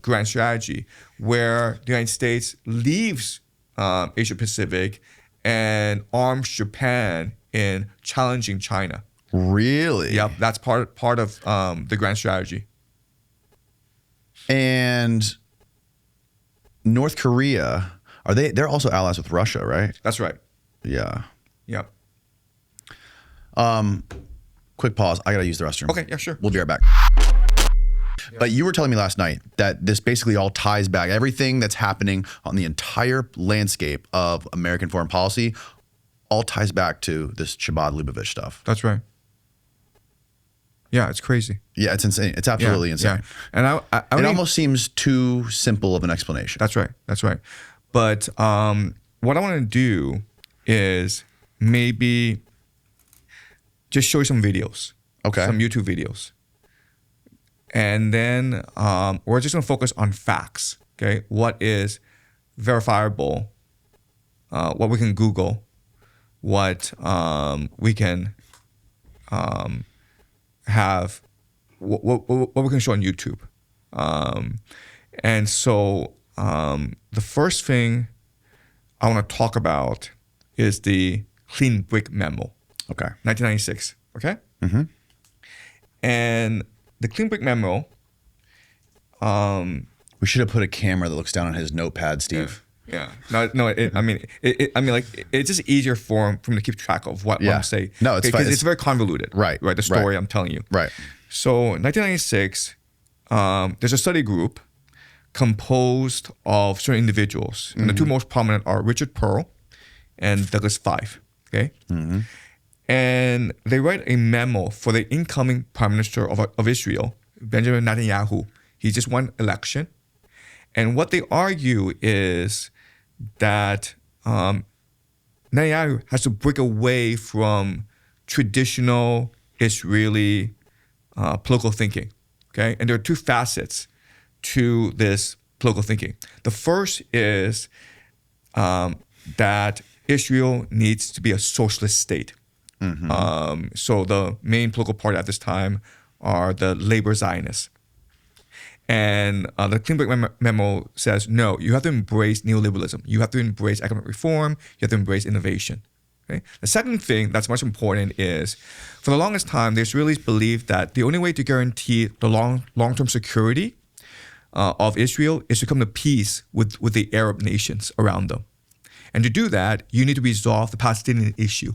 grand strategy, where the United States leaves Asia Pacific and arms Japan in challenging China. Really? Yep, that's part of the grand strategy. And North Korea, they're also allies with Russia, right? That's right. Yeah. Yep. Quick pause. I got to use the restroom. Okay, yeah, sure. We'll be right back. But you were telling me last night that this basically all ties back. Everything that's happening on the entire landscape of American foreign policy all ties back to this Chabad-Lubavitch stuff. That's right. Yeah, it's crazy. Yeah, it's insane. It's absolutely insane. Yeah. And it almost seems too simple of an explanation. That's right. That's right. But what I want to do is maybe just show you some videos. Okay. Some YouTube videos. And then we're just going to focus on facts. Okay. What is verifiable? What we can Google. What we can have. What we can show on YouTube. And so the first thing I want to talk about is the Clean Brick Memo. Okay. 1996. Okay. Mm-hmm. And the Clean Brick Memo. We should have put a camera that looks down on his notepad, Steve. Yeah. No. It's just easier for him to keep track of what I'm saying. No, it's fine. Because it's very convoluted. Right. The story I'm telling you. Right. So 1996, there's a study group composed of certain individuals, and the two most prominent are Richard Pearl and Douglas Fife. Okay. Mm-hmm. And they write a memo for the incoming prime minister of Israel, Benjamin Netanyahu. He just won election. And what they argue is that Netanyahu has to break away from traditional Israeli political thinking. Okay. And there are two facets to this political thinking. The first is that Israel needs to be a socialist state. Mm-hmm. So the main political party at this time are the labor Zionists. And the Clean Brick Memo says, no, you have to embrace neoliberalism. You have to embrace economic reform. You have to embrace innovation. Okay? The second thing that's much important is, for the longest time, the Israelis believed that the only way to guarantee the long-term security of Israel is to come to peace with the Arab nations around them. And to do that, you need to resolve the Palestinian issue.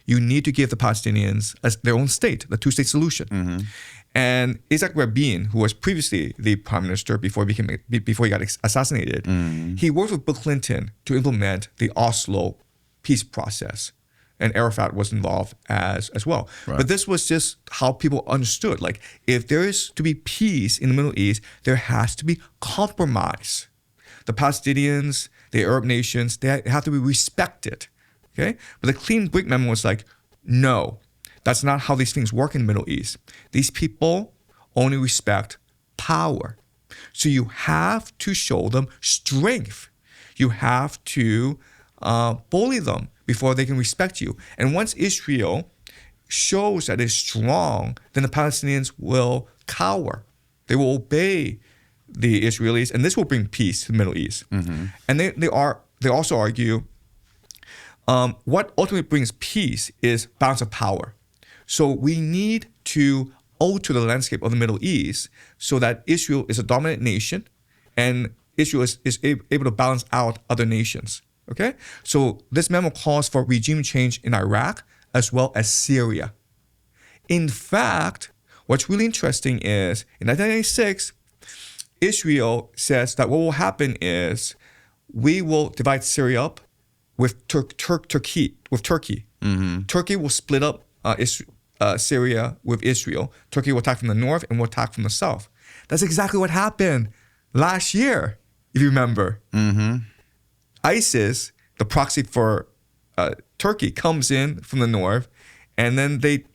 You need to give the Palestinians their own state, the two-state solution. Mm-hmm. And Isaac Rabin, who was previously the prime minister before he got assassinated, he worked with Bill Clinton to implement the Oslo peace process. And Arafat was involved as well. Right. But this was just how people understood. Like, if there is to be peace in the Middle East, there has to be compromise. The Palestinians, the Arab nations, they have to be respected. Okay? But the Clean Brick Memo was like, no, that's not how these things work in the Middle East. These people only respect power. So you have to show them strength. You have to bully them before they can respect you. And once Israel shows that it's strong, then the Palestinians will cower. They will obey the Israelis, and this will bring peace to the Middle East. Mm-hmm. And they also argue what ultimately brings peace is balance of power. So we need to alter the landscape of the Middle East so that Israel is a dominant nation and Israel is able to balance out other nations. Okay? So this memo calls for regime change in Iraq as well as Syria. In fact, what's really interesting is in 1996, Israel says that what will happen is we will divide Syria up with Turkey. Mm-hmm. Turkey will split up Syria with Israel. Turkey will attack from the north and will attack from the south. That's exactly what happened last year, if you remember. Mm-hmm. ISIS, the proxy for Turkey, comes in from the north, and then they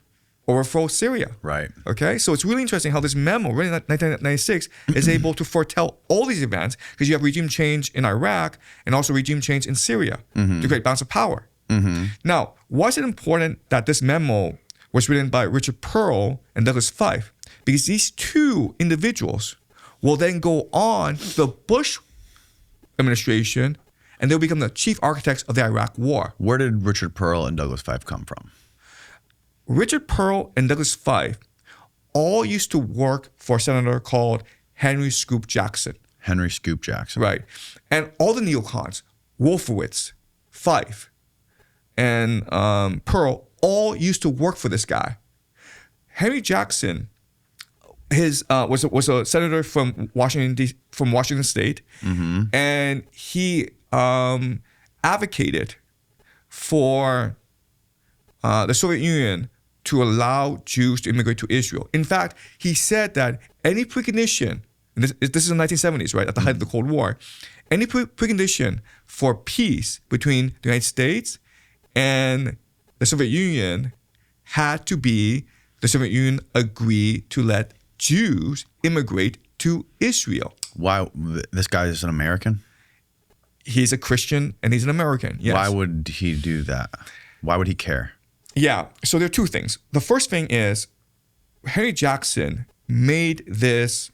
overthrow Syria. Right. Okay? So it's really interesting how this memo, written in 1996, is able to foretell all these events, because you have regime change in Iraq and also regime change in Syria to create balance of power. Mm-hmm. Now, why is it important that this memo was written by Richard Pearl and Douglas Fife? Because these two individuals will then go on to the Bush administration, and they'll become the chief architects of the Iraq War. Where did Richard Pearl and Douglas Fife come from? Richard Pearl and Douglas Fife all used to work for a senator called Henry Scoop Jackson. Henry Scoop Jackson. Right. And all the neocons, Wolfowitz, Fife, and Pearl, all used to work for this guy. Henry Jackson was a senator from Washington State, mm-hmm. and he advocated for the Soviet Union to allow Jews to immigrate to Israel. In fact, he said that any precondition, and this is in the 1970s, right, at the height of the Cold War, any precondition for peace between the United States and the Soviet Union had to be the Soviet Union agreed to let Jews immigrate to Israel. Why? This guy is an American? He's a Christian and he's an American. Yes. Why would he do that? Why would he care? Yeah. So there are two things. The first thing is Henry Jackson made this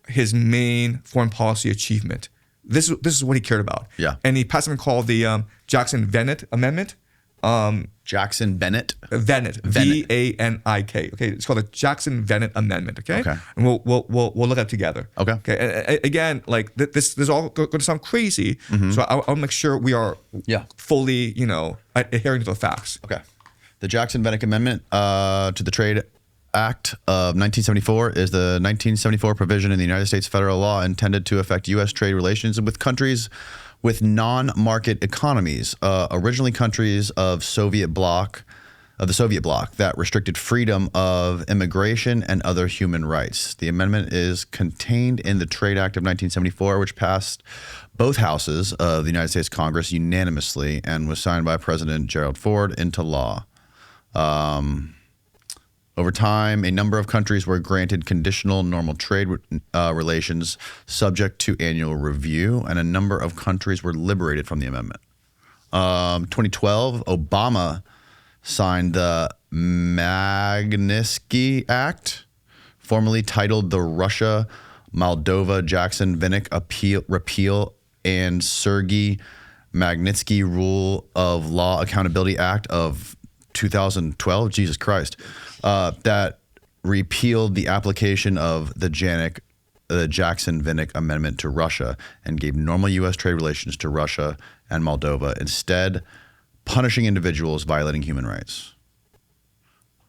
his main foreign policy achievement. This is what he cared about. Yeah. And he passed something called the Jackson-Vanik Amendment. Jackson-Vanik? Vanik. V-A-N-I-K. Okay. It's called the Jackson-Vanik Amendment. Okay. Okay. And we'll look at it together. Okay. Okay. And again, like this is all going to sound crazy. So I'll make sure we are fully, adhering to the facts. Okay. The Jackson-Vanik Amendment to the Trade Act of 1974 is the 1974 provision in the United States federal law intended to affect U.S. trade relations with countries with non-market economies, originally countries of the Soviet bloc that restricted freedom of immigration and other human rights. The amendment is contained in the Trade Act of 1974, which passed both houses of the United States Congress unanimously and was signed by President Gerald Ford into law. Over time, a number of countries were granted conditional normal trade relations subject to annual review, and a number of countries were liberated from the amendment. 2012, Obama signed the Magnitsky Act, formerly titled the Russia-Moldova Jackson-Vanik Repeal and Sergei Magnitsky Rule of Law Accountability Act of 2012, Jesus Christ, that repealed the application of the Jackson-Vanik Amendment to Russia and gave normal U.S. trade relations to Russia and Moldova, instead punishing individuals violating human rights.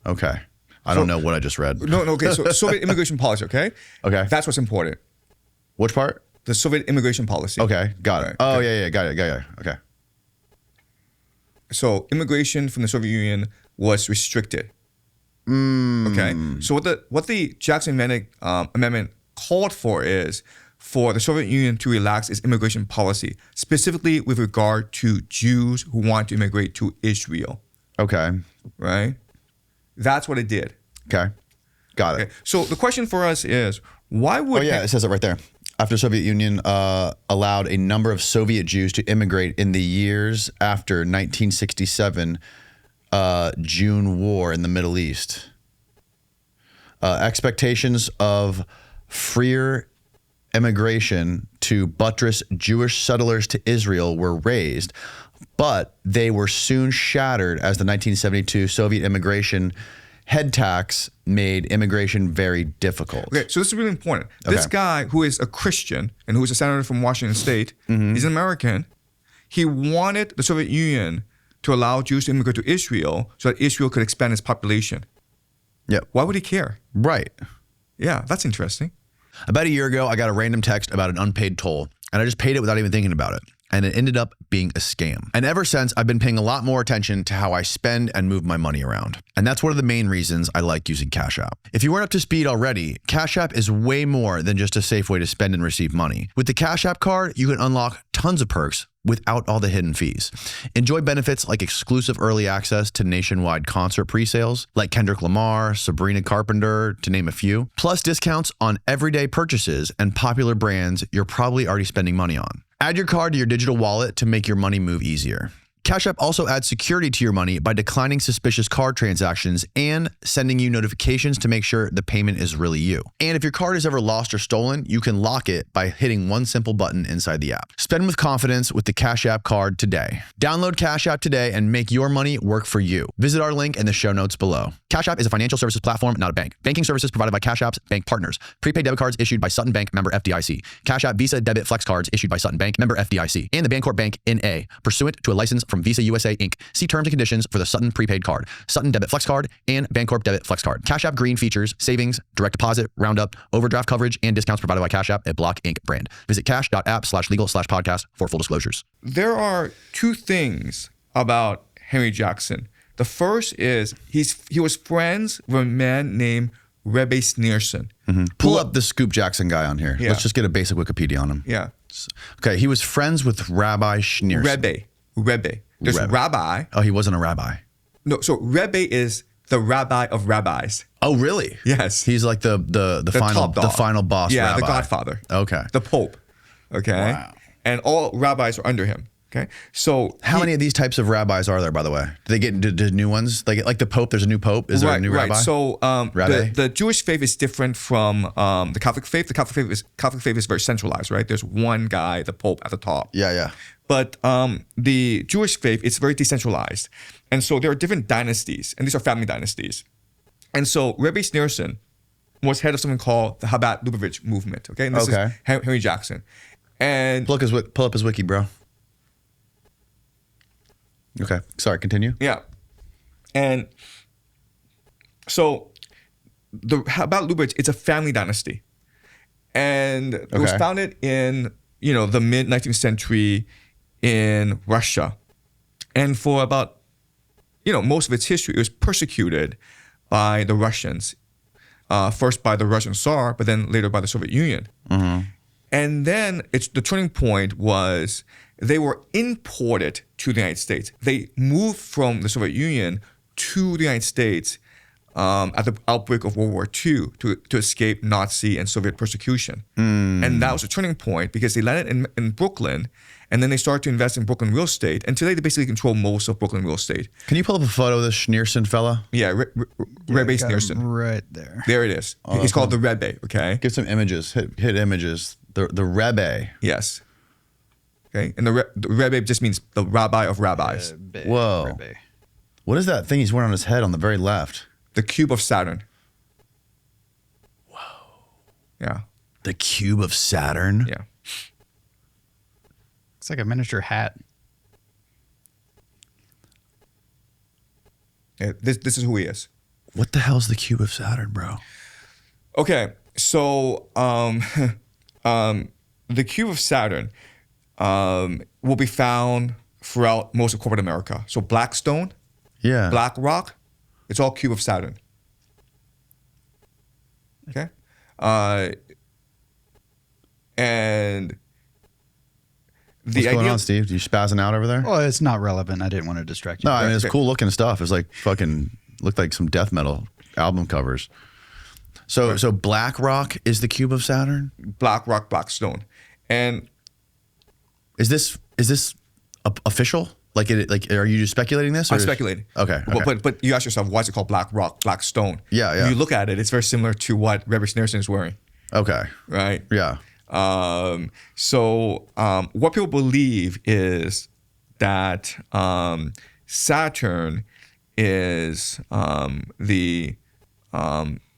Okay. I don't know what I just read. No, okay. So Soviet immigration policy, okay? Okay. That's what's important. Which part? The Soviet immigration policy. Okay, got it. Right, Oh, okay. yeah, got it. Okay. So immigration from the Soviet Union was restricted. Okay. So what the Jackson-Vanik Amendment called for is for the Soviet Union to relax its immigration policy, specifically with regard to Jews who want to immigrate to Israel. Okay. Right? That's what it did. Okay. Got it. Okay. So the question for us is, why would... Oh, yeah, it says it right there. After the Soviet Union allowed a number of Soviet Jews to immigrate in the years after 1967 June War in the Middle East. Expectations of freer immigration to buttress Jewish settlers to Israel were raised, but they were soon shattered as the 1972 Soviet immigration head tax made immigration very difficult. Okay, so this is really important. This guy who is a Christian and who is a senator from Washington State, he's an American. He wanted the Soviet Union to allow Jews to immigrate to Israel so that Israel could expand its population. Yeah. Why would he care? Right. Yeah, that's interesting. About a year ago, I got a random text about an unpaid toll, and I just paid it without even thinking about it. And it ended up being a scam. And ever since, I've been paying a lot more attention to how I spend and move my money around. And that's one of the main reasons I like using Cash App. If you weren't up to speed already, Cash App is way more than just a safe way to spend and receive money. With the Cash App card, you can unlock tons of perks without all the hidden fees. Enjoy benefits like exclusive early access to nationwide concert pre-sales, like Kendrick Lamar, Sabrina Carpenter, to name a few, plus discounts on everyday purchases and popular brands you're probably already spending money on. Add your card to your digital wallet to make your money move easier. Cash App also adds security to your money by declining suspicious card transactions and sending you notifications to make sure the payment is really you. And if your card is ever lost or stolen, you can lock it by hitting one simple button inside the app. Spend with confidence with the Cash App card today. Download Cash App today and make your money work for you. Visit our link in the show notes below. Cash App is a financial services platform, not a bank. Banking services provided by Cash App's bank partners. Prepaid debit cards issued by Sutton Bank, member FDIC. Cash App Visa Debit Flex cards issued by Sutton Bank, member FDIC. And the Bancorp Bank N.A., pursuant to a license from Visa USA Inc. See terms and conditions for the Sutton prepaid card, Sutton Debit Flex card, and Bancorp Debit Flex card. Cash App Green features savings, direct deposit, roundup, overdraft coverage, and discounts provided by Cash App, a Block Inc. brand. Visit cash.app/legal/podcast for full disclosures. There are two things about Henry Jackson. The first is he was friends with a man named Rebbe Schneerson. Pull up the Scoop Jackson guy on here. Yeah. Let's just get a basic Wikipedia on him. Yeah. Okay, he was friends with Rabbi Schneerson. Rebbe. There's Rebbe. rabbi. Oh, he wasn't a rabbi. No, so Rebbe is the rabbi of rabbis. Oh, really? Yes. He's like the final top dog. the final boss. Yeah, rabbi. the Godfather. Okay. The Pope. Okay. Wow. And all rabbis are under him. Okay. So How many of these types of rabbis are there, by the way? Do they get into new ones? Like the Pope, there's a new Pope. Is there a new rabbi? So Rabbi? the Jewish faith is different from the Catholic faith. The Catholic faith is very centralized, right? There's one guy, the Pope, at the top. Yeah. But the Jewish faith, it's very decentralized. And so there are different dynasties, and these are family dynasties. And so Rebbe Schneerson was head of something called the Chabad-Lubavitch movement, okay? And this is Henry Jackson. And Pull up his wiki, bro. Okay. Sorry, continue. yeah. And so the Chabad-Lubavitch, it's a family dynasty. And it was founded in, the mid-19th century in Russia. And for about, most of its history, it was persecuted by the Russians. First by the Russian Tsar, but then later by the Soviet Union. Mm-hmm. And then the turning point was they were imported to the United States. They moved from the Soviet Union to the United States at the outbreak of World War II to escape Nazi and Soviet persecution. And that was a turning point because they landed in Brooklyn, and then they started to invest in Brooklyn real estate. And today they basically control most of Brooklyn real estate. Can you pull up a photo of this Schneerson fella? Yeah, Rebbe Schneerson. Right there. There it is. He's called the Rebbe, okay? Give some images. Hit images. The Rebbe. Yes. Okay, and the Rebbe just means the rabbi of rabbis. Whoa. Rebbe. What is that thing he's wearing on his head on the very left? The cube of Saturn. Whoa. Yeah. The cube of Saturn? Yeah. It's like a miniature hat. Yeah, this is who he is. What the hell's the cube of Saturn, bro? Okay, so the cube of Saturn will be found throughout most of corporate America. So Blackstone, Yeah. BlackRock, it's all cube of Saturn. Okay, and What's going on, Steve? You spazzing out over there? Well, it's not relevant. I didn't want to distract you. No, I mean, it's Okay. cool looking stuff. It's like fucking looked like some death metal album covers. So BlackRock is the cube of Saturn? BlackRock, Blackstone, and Is this official? Like are you just speculating this? Or I'm speculating. Okay. But you ask yourself, why is it called BlackRock, Blackstone? Yeah. If you look at it, it's very similar to what Rebbe Schneerson is wearing, Okay. right? Yeah. So what people believe is that Saturn is the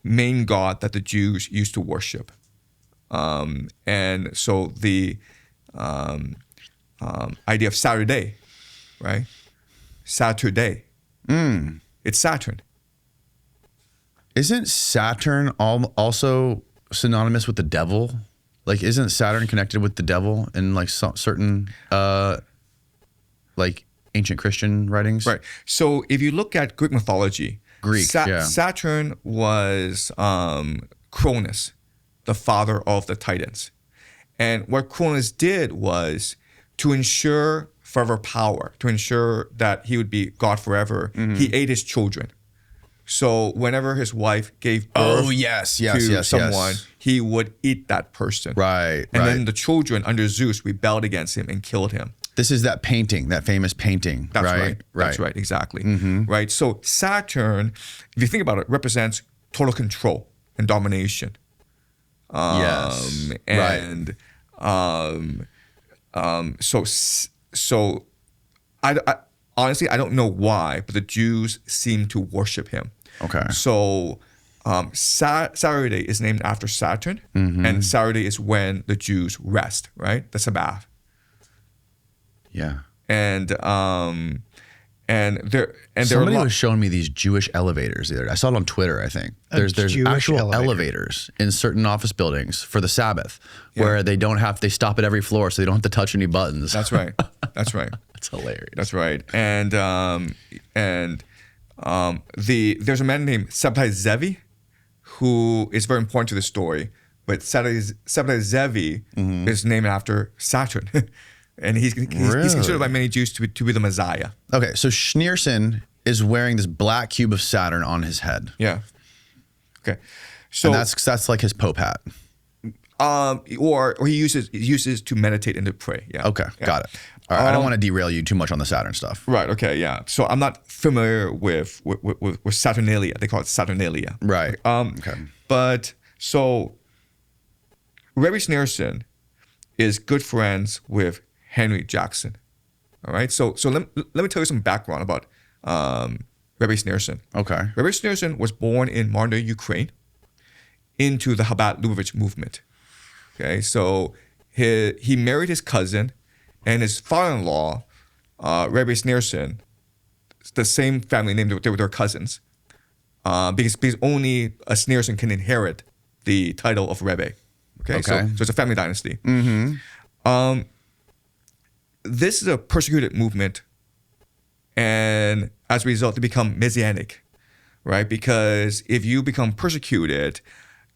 main god that the Jews used to worship. And so the idea of Saturday, right? Saturday. It's Saturn. Isn't Saturn also synonymous with the devil? Like, isn't Saturn connected with the devil in like certain like ancient Christian writings? Right. So if you look at Greek mythology, yeah. Saturn was Cronus, the father of the Titans. And what Cronus did was to ensure forever power, to ensure that he would be God forever, he ate his children. So whenever his wife gave birth to someone, he would eat that person. Right. And then the children under Zeus rebelled against him and killed him. This is that painting, that famous painting. That's right. right. That's right. Exactly. Right. So Saturn, if you think about it, represents total control and domination. Yes. And so I honestly, I don't know why, but the Jews seem to worship him. Okay. So Saturday is named after Saturn, and Saturday is when the Jews rest, right? The Sabbath. Yeah. And Somebody was showing me these Jewish elevators the other day. I saw it on Twitter, I think. There's Jewish actual elevator. elevators in certain office buildings for the Sabbath where they stop at every floor so they don't have to touch any buttons. That's right. That's right. That's hilarious. That's right. And there's a man named Sabtai Zevi who is very important to the story. But Sabtai Zevi is named after Saturn. And he's considered by many Jews to be the Messiah. Okay, so Schneerson is wearing this black cube of Saturn on his head. Yeah. Okay. So And that's like his Pope hat. or he uses to meditate and to pray. Yeah. Okay, got it. All right, I don't want to derail you too much on the Saturn stuff. Right. Okay. Yeah. So I'm not familiar with Saturnalia. They call it Saturnalia. Right. Okay. But so Rebbe Schneerson is good friends with Henry Jackson. All right. So let me tell you some background about Rebbe Schneerson. Okay. Rebbe Schneerson was born in modern Ukraine into the Chabad-Lubavitch movement. Okay. So he married his cousin, and his father-in-law, Rebbe Schneerson, the same family name, they were their cousins. Because only a Schneerson can inherit the title of Rebbe. Okay. So it's a family dynasty. Mm-hmm. This is a persecuted movement, and as a result, they become messianic, right? Because if you become persecuted,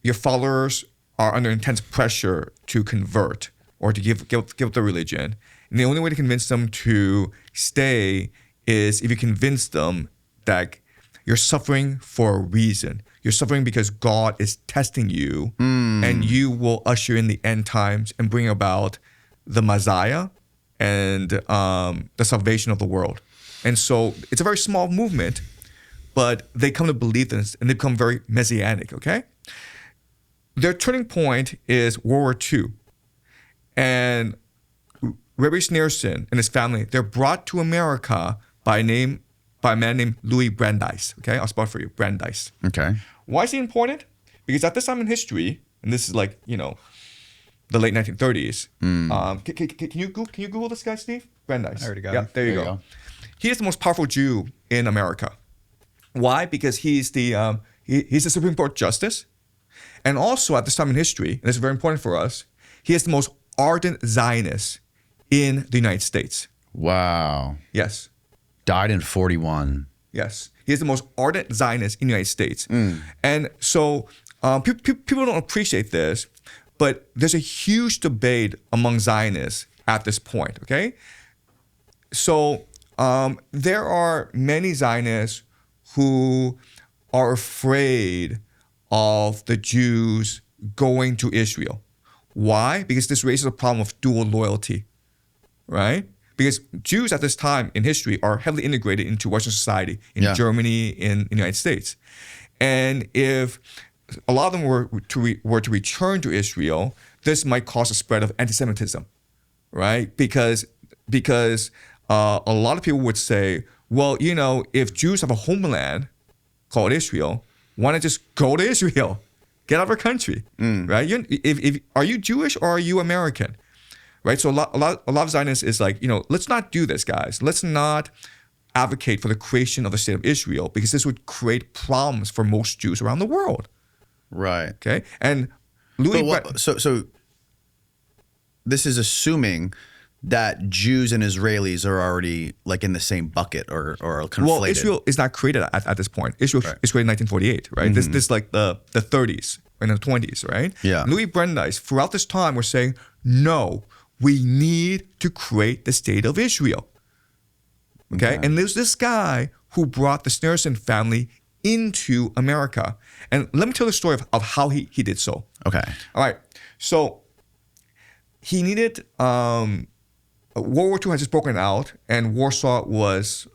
your followers are under intense pressure to convert or to give up the religion. And the only way to convince them to stay is if you convince them that you're suffering for a reason. You're suffering because God is testing you, and you will usher in the end times and bring about the Messiah and the salvation of the world. And so it's a very small movement, but they come to believe this, and they become very messianic, okay? Their turning point is World War II. And Rebbe Schneerson and his family, they're brought to America by a man named Louis Brandeis. Okay, I'll spell it for you, Brandeis. Okay. Why is he important? Because at this time in history, and this is like, the late 1930s. Can you Google this guy, Steve? Brandeis. I already got him. him. There you go. He is the most powerful Jew in America. Why? Because he's the Supreme Court justice, and also at this time in history, and this is very important for us, he is the most ardent Zionist in the United States. Wow. Yes. Died in 41. Yes. He is the most ardent Zionist in the United States. And so people don't appreciate this, but there's a huge debate among Zionists at this point, okay? So there are many Zionists who are afraid of the Jews going to Israel. Why? Because this raises a problem of dual loyalty, right? Because Jews at this time in history are heavily integrated into Western society, in Germany, in the United States. And if a lot of them were to return to Israel, this might cause a spread of anti-Semitism, right? Because a lot of people would say, well, if Jews have a homeland called Israel, why not just go to Israel? Get out of our country, right? Are you Jewish or are you American, right? So a lot of Zionists is like, let's not do this, guys. Let's not advocate for the creation of the state of Israel, because this would create problems for most Jews around the world. Right. Okay. And Louis. So this is assuming that Jews and Israelis are already like in the same bucket or conflated. Well, Israel is not created at this point. Israel is created in 1948, right? This is like the 30s and the 20s, right? Yeah. Louis Brandeis, throughout this time, was saying, no, we need to create the state of Israel. Okay? And there's this guy who brought the Schneerson family into America. And let me tell the story of how he did so. Okay. All right. So he needed... World War II had just broken out, and Warsaw was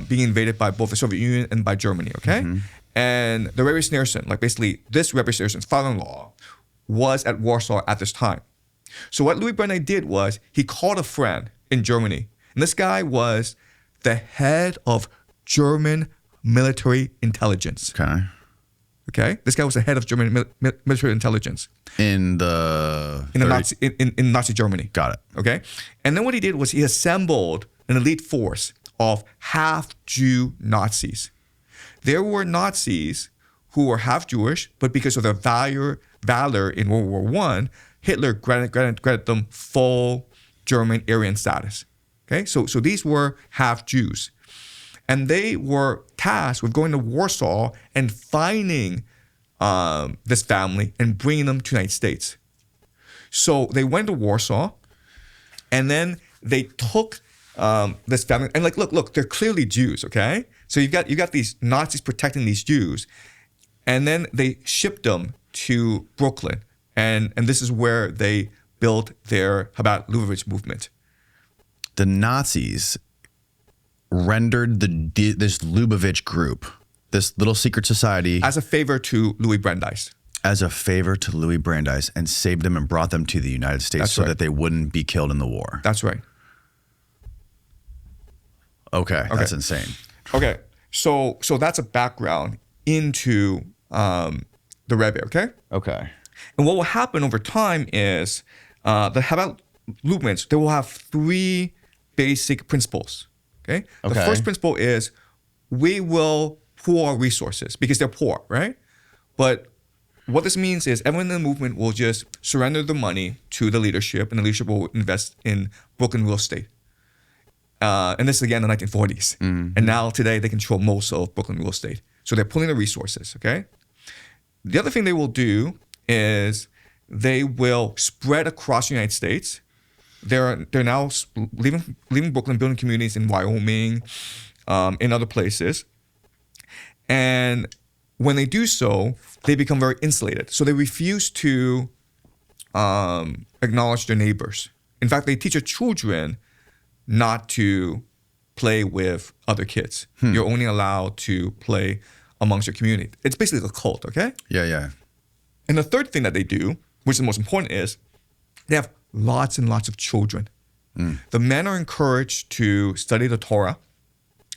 being invaded by both the Soviet Union and by Germany, okay? And the Rebbe Schneerson, like basically this Rebbe Schneerson's father-in-law, was at Warsaw at this time. So what Louis Brandeis did was he called a friend in Germany. And this guy was the head of German military intelligence. Okay? This guy was the head of German military intelligence. In the Nazi Germany. Got it. Okay? And then what he did was he assembled an elite force of half-Jew Nazis. There were Nazis who were half Jewish, but because of their valor in World War I, Hitler granted them full German Aryan status. Okay? So these were half Jews. And they were tasked with going to Warsaw and finding this family and bringing them to the United States. So they went to Warsaw, and then they took this family, and like, look, they're clearly Jews, okay? So you got these Nazis protecting these Jews, and then they shipped them to Brooklyn, and this is where they built their Chabad-Lubavitch movement. The Nazis rendered this Lubavitch group, this little secret society, as a favor to Louis Brandeis. And saved them and brought them to the United States That's so right. that they wouldn't be killed in the war. That's right. Okay, that's insane. Okay, so that's a background into the Rebbe, okay? Okay. And what will happen over time is the Chabad movements, they will have three basic principles, okay? The Okay. first principle is we will pool our resources because they're poor, right? But what this means is everyone in the movement will just surrender the money to the leadership, and the leadership will invest in Brooklyn real estate. And this is again in the 1940s. And now today they control most of Brooklyn real estate. So they're pulling the resources, okay? The other thing they will do is they will spread across the United States. They're now leaving Brooklyn, building communities in Wyoming, in other places. And when they do so, they become very insulated. So they refuse to acknowledge their neighbors. In fact, they teach their children not to play with other kids. You're only allowed to play amongst your community. It's basically a cult, okay? Yeah. And the third thing that they do, which is the most important, is they have lots and lots of children. The men are encouraged to study the Torah,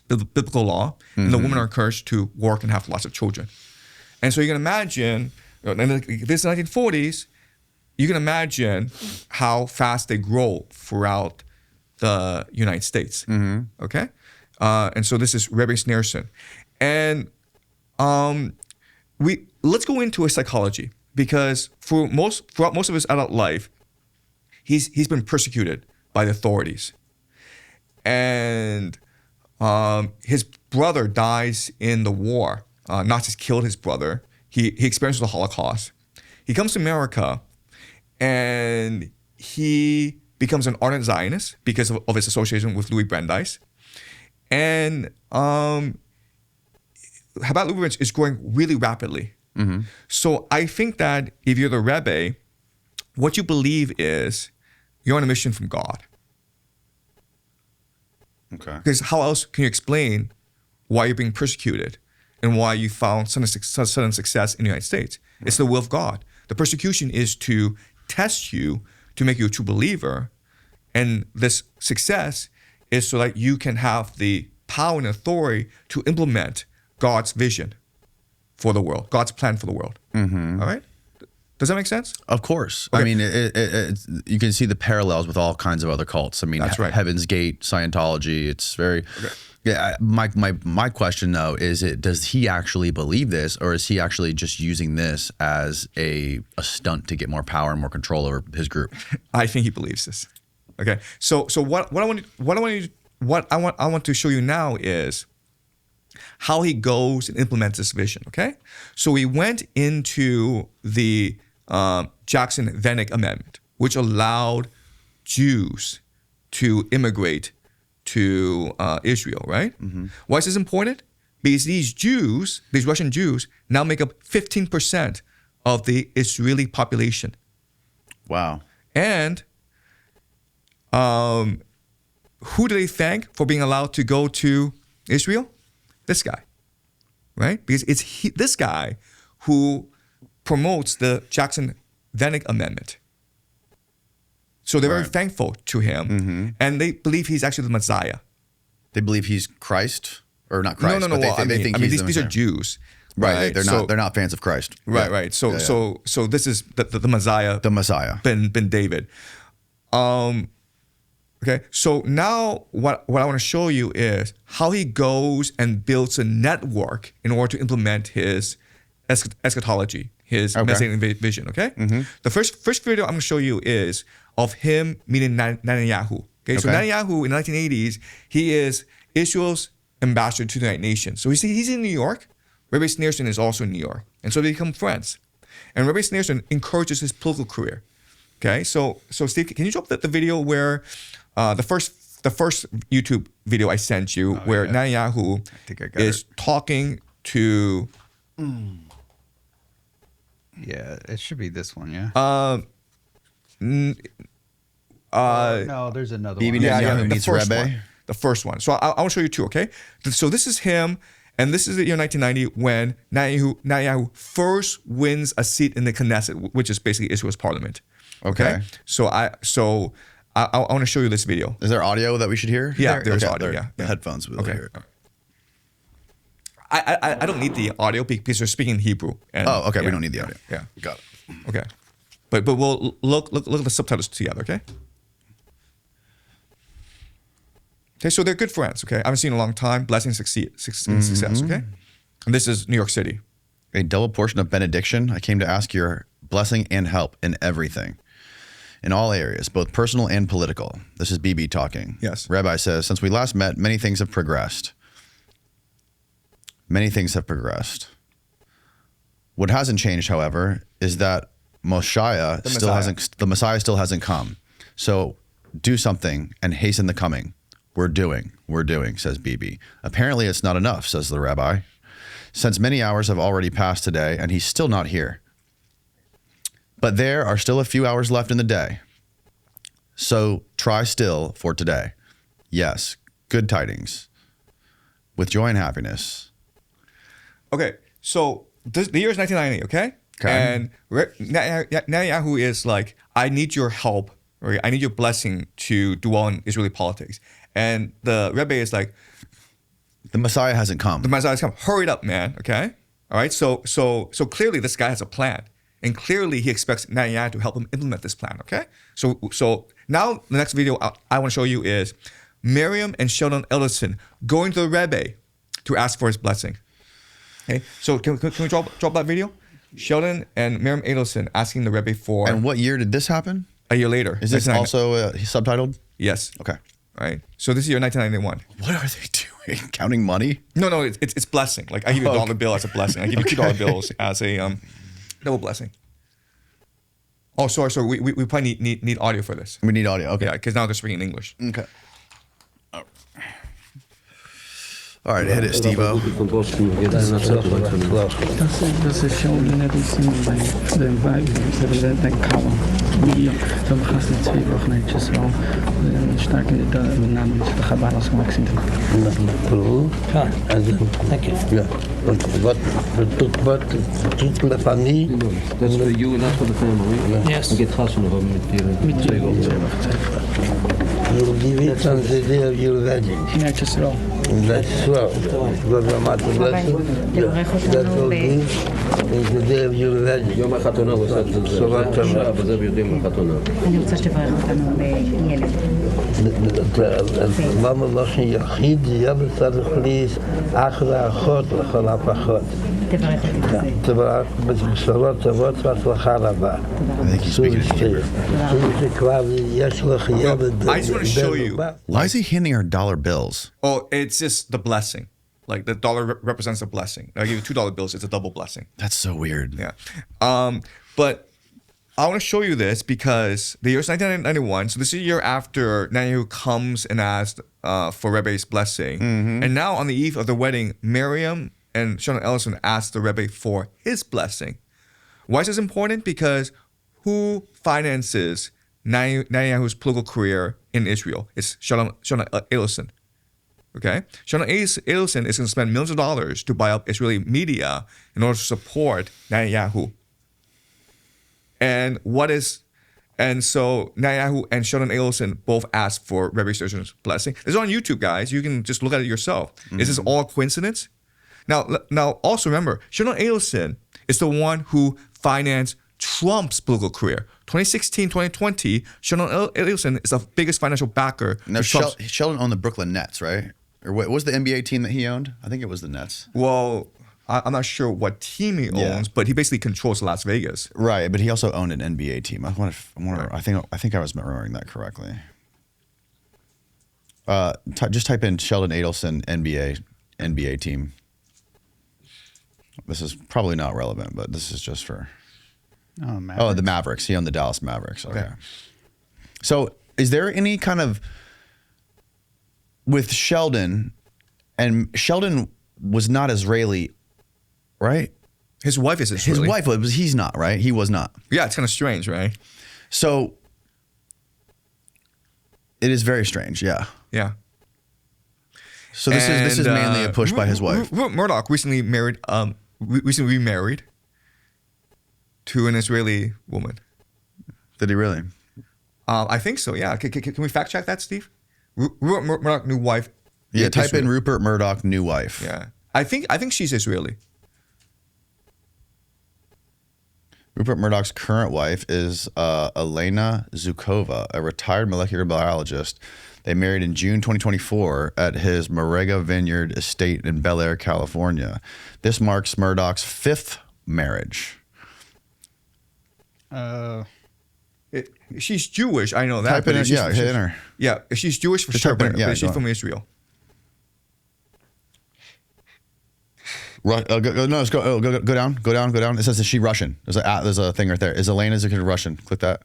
the biblical law, and the women are encouraged to work and have lots of children. And so you can imagine, and this is the 1940s, you can imagine how fast they grow throughout the United States. Okay? And so this is Rebbe Schneerson. And let's go into his psychology, because throughout most of his adult life, he's been persecuted by the authorities. And his brother dies in the war. Nazis killed his brother. He experienced the Holocaust. He comes to America, and he becomes an ardent Zionist because of his association with Louis Brandeis. And Chabad-Lubavitch is growing really rapidly. So I think that if you're the Rebbe, what you believe is you're on a mission from God. Okay. Because how else can you explain why you're being persecuted and why you found sudden success in the United States? Right. It's the will of God. The persecution is to test you, to make you a true believer. And this success is so that you can have the power and authority to implement God's vision for the world, God's plan for the world. All right? Does that make sense? Of course. Okay. I mean, you can see the parallels with all kinds of other cults. I mean, That's right. Heaven's Gate, Scientology. It's very. Okay. Yeah. My question though is, does he actually believe this, or is he actually just using this as a stunt to get more power and more control over his group? I think he believes this. Okay. So what I want to show you now is how he goes and implements this vision. Okay. So he went into the Jackson-Vanik Amendment, which allowed Jews to immigrate to Israel, right? Why is this important? Because these Russian Jews, now make up 15% of the Israeli population. Wow. And who do they thank for being allowed to go to Israel? This guy, right? Because it's this guy who promotes the Jackson-Vanik Amendment. So they're very thankful to him, and they believe he's actually the Messiah. They believe he's Christ, or not Christ? No. But they think he's these are Jews, right? They're not fans of Christ, right? So this is the Messiah, the Messiah, Ben David. Okay, so now what I want to show you is how he goes and builds a network in order to implement his eschatology, his messianic vision. Okay, the first video I'm going to show you is of him meeting Netanyahu. Okay, so Netanyahu in the 1980s, he is Israel's ambassador to the United Nations. So he's in New York. Rebbe Schneerson is also in New York, and so they become friends. And Rebbe Schneerson encourages his political career. Okay, so Steve, can you drop the video where the first the first YouTube video I sent you where Netanyahu is talking to. Yeah, it should be this one. Yeah. No, there's another Bibi one. Netanyahu meets Rebbe. The first one. So I want to show you two, okay? So this is him, and this is the year 1990 when Netanyahu first wins a seat in the Knesset, which is basically Israel's parliament. Okay. So I want to show you this video. Is there audio that we should hear? Yeah, there's audio. Yeah. The headphones. We'll hear it. I don't need the audio because they're speaking Hebrew. And, okay. We don't need the audio. Yeah. Got it. Okay. But we'll look at the subtitles together, okay? Okay, so they're good friends, okay? I haven't seen in a long time. Blessing success, okay? And this is New York City. A double portion of benediction. I came to ask your blessing and help in everything, in all areas, both personal and political. This is BB talking. Yes. Rabbi says, since we last met, many things have progressed. Many things have progressed. What hasn't changed, however, is that the Messiah still hasn't come. So do something and hasten the coming. We're doing, says BB. Apparently it's not enough, says the rabbi, since many hours have already passed today and he's still not here. But there are still a few hours left in the day. So try still for today. Yes, good tidings. With joy and happiness. Okay, so the year is 1990, okay? And Netanyahu is like, I need your help, right? I need your blessing to do well in Israeli politics. And the Rebbe is like, the Messiah hasn't come. The Messiah has come. Hurry it up, man. Okay. All right. So clearly this guy has a plan, and clearly he expects Netanyahu to help him implement this plan. Okay. So now the next video I want to show you is Miriam and Sheldon Ellison going to the Rebbe to ask for his blessing. Okay. So can we drop that video? Sheldon and Miriam Ellison asking the Rebbe for. And what year did this happen? A year later. Is this also subtitled? Yes. Okay. Right. So this is year 1991. What are they doing? Counting money? No, it's blessing. Like I give you a dollar bill as a blessing. I give you $2 bills as a double blessing. Oh, sorry. We probably need audio for this. We need audio. Okay. Yeah, because now they're speaking in English. Okay. All right, hit it, Steve-O. Das ist schon in der Dezember, den Präsidenten Kawa. Wir so fast 2 Wochen nicht so. Stark in der Namen der Kabbalists gewachsen. Ja, also danke. Ja. Und was tut la famille? That's for you and that's for the family. Yes. You get Chassan of mit 2 Wochen. You'll give it on the day of your wedding. Ja, just so. That's well. What am I to bless you? That will be is the day of your wedding. יום החתונה הוא עושה את זה. אבל זה ביום החתונה. אני רוצה שתברך אותנו בילד. למה לא שיחיד ילד צריך לי אח ואחות לכל הפחות. תברך אותי בזה. תברך בשורות טובות והצלחה רבה. שכבר יש לך ילד. I just want to show you. Why is he handing her dollar bills? Oh, it's just the blessing. Like the dollar represents a blessing. I give you $2 bills. It's a double blessing. That's so weird. Yeah. But I want to show you this because the year is 1991. So this is a year after Netanyahu comes and asks for Rebbe's blessing. And now on the eve of the wedding, Miriam and Sheldon Ellison ask the Rebbe for his blessing. Why is this important? Because who finances Netanyahu's political career in Israel? It's Sheldon Ellison. Okay? Sheldon Ellison is going to spend millions of dollars to buy up Israeli media in order to support Netanyahu. And so Netanyahu and Sheldon Ellison both asked for Rebbe Schneerson's blessing. It's on YouTube, guys. You can just look at it yourself. Is this all coincidence? Now, also remember, Sheldon Ellison is the one who financed Trump's political career. 2016, 2020, Sheldon Ellison is the biggest financial backer. Now, Sheldon owned the Brooklyn Nets, right? Or what was the NBA team that he owned? I think it was the Nets. Well, I'm not sure what team he owns, but he basically controls Las Vegas. Right, but he also owned an NBA team. I think I was remembering that correctly. Just type in Sheldon Adelson NBA team. This is probably not relevant, but this is just for. Oh, the Mavericks. He owned the Dallas Mavericks. Okay. So, is there any kind of with Sheldon, and Sheldon was not Israeli, right? His wife is Israeli. His wife was. He's not, right? He was not. Yeah, it's kind of strange, right? So it is very strange. Yeah. Yeah. So this is mainly a push by his wife. Murdoch recently remarried to an Israeli woman. Did he really? I think so. Yeah. Can we fact check that, Steve? Rupert Murdoch, new wife. Yeah. Type in Israel. Rupert Murdoch, new wife. Yeah. I think she's Israeli. Rupert Murdoch's current wife is Elena Zukova, a retired molecular biologist. They married in June 2024 at his Morega Vineyard estate in Bel Air, California. This marks Murdoch's 5th marriage. She's Jewish. I know that. Type in but it. Yeah, hit enter. Yeah, she's Jewish for Just sure, type in- but yeah, she's go from on. Israel. Go down. It says, is she Russian? There's a thing right there. Is Elena Zukova Russian? Click that.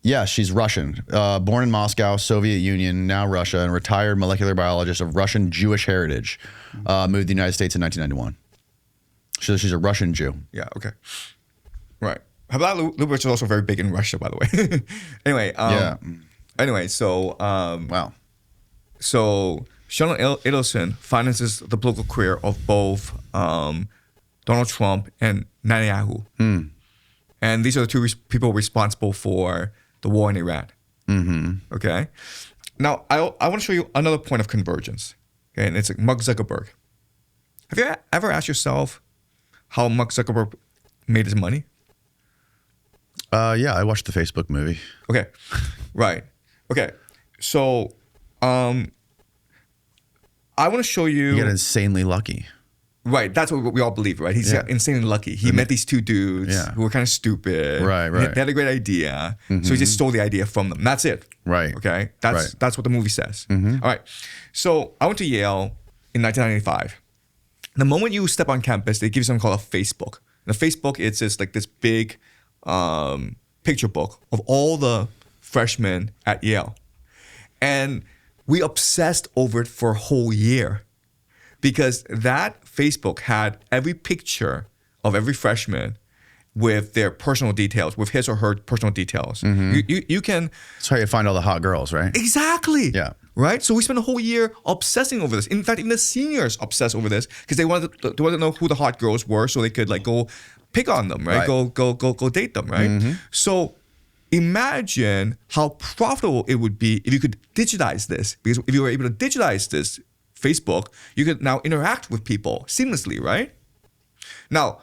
Yeah, she's Russian. Born in Moscow, Soviet Union, now Russia, and retired molecular biologist of Russian Jewish heritage. Moved to the United States in 1991. So she's a Russian Jew. Yeah, okay. Right. Chabad-Lubavitch is also very big in Russia, by the way. Anyway. Yeah. Anyway, so. Wow. So Sheldon Adelson finances the political career of both Donald Trump and Netanyahu. And these are the two people responsible for the war in Iran. Mm-hmm. Okay. Now, I want to show you another point of convergence. Okay, and it's like Mark Zuckerberg. Have you ever asked yourself how Mark Zuckerberg made his money? Yeah, I watched the Facebook movie. Okay, right. Okay, so I want to show you. You got insanely lucky. Right, that's what we all believe, right? He's insanely lucky. He met these two dudes who were kind of stupid. Right. They had a great idea, so he just stole the idea from them. That's it. Right. Okay, that's what the movie says. All right, so I went to Yale in 1995. The moment you step on campus, they give you something called a Facebook. And a Facebook, it's just like this big picture book of all the freshmen at Yale. And we obsessed over it for a whole year because that Facebook had every picture of every freshman with their personal details, with his or her personal details. You can... That's how you find all the hot girls, right? Exactly. Yeah. Right? So we spent a whole year obsessing over this. In fact, even the seniors obsessed over this because they wanted to know who the hot girls were so they could like go pick on them, right? Go date them, right? So imagine how profitable it would be if you could digitize this. Because if you were able to digitize this Facebook, you could now interact with people seamlessly, right? Now,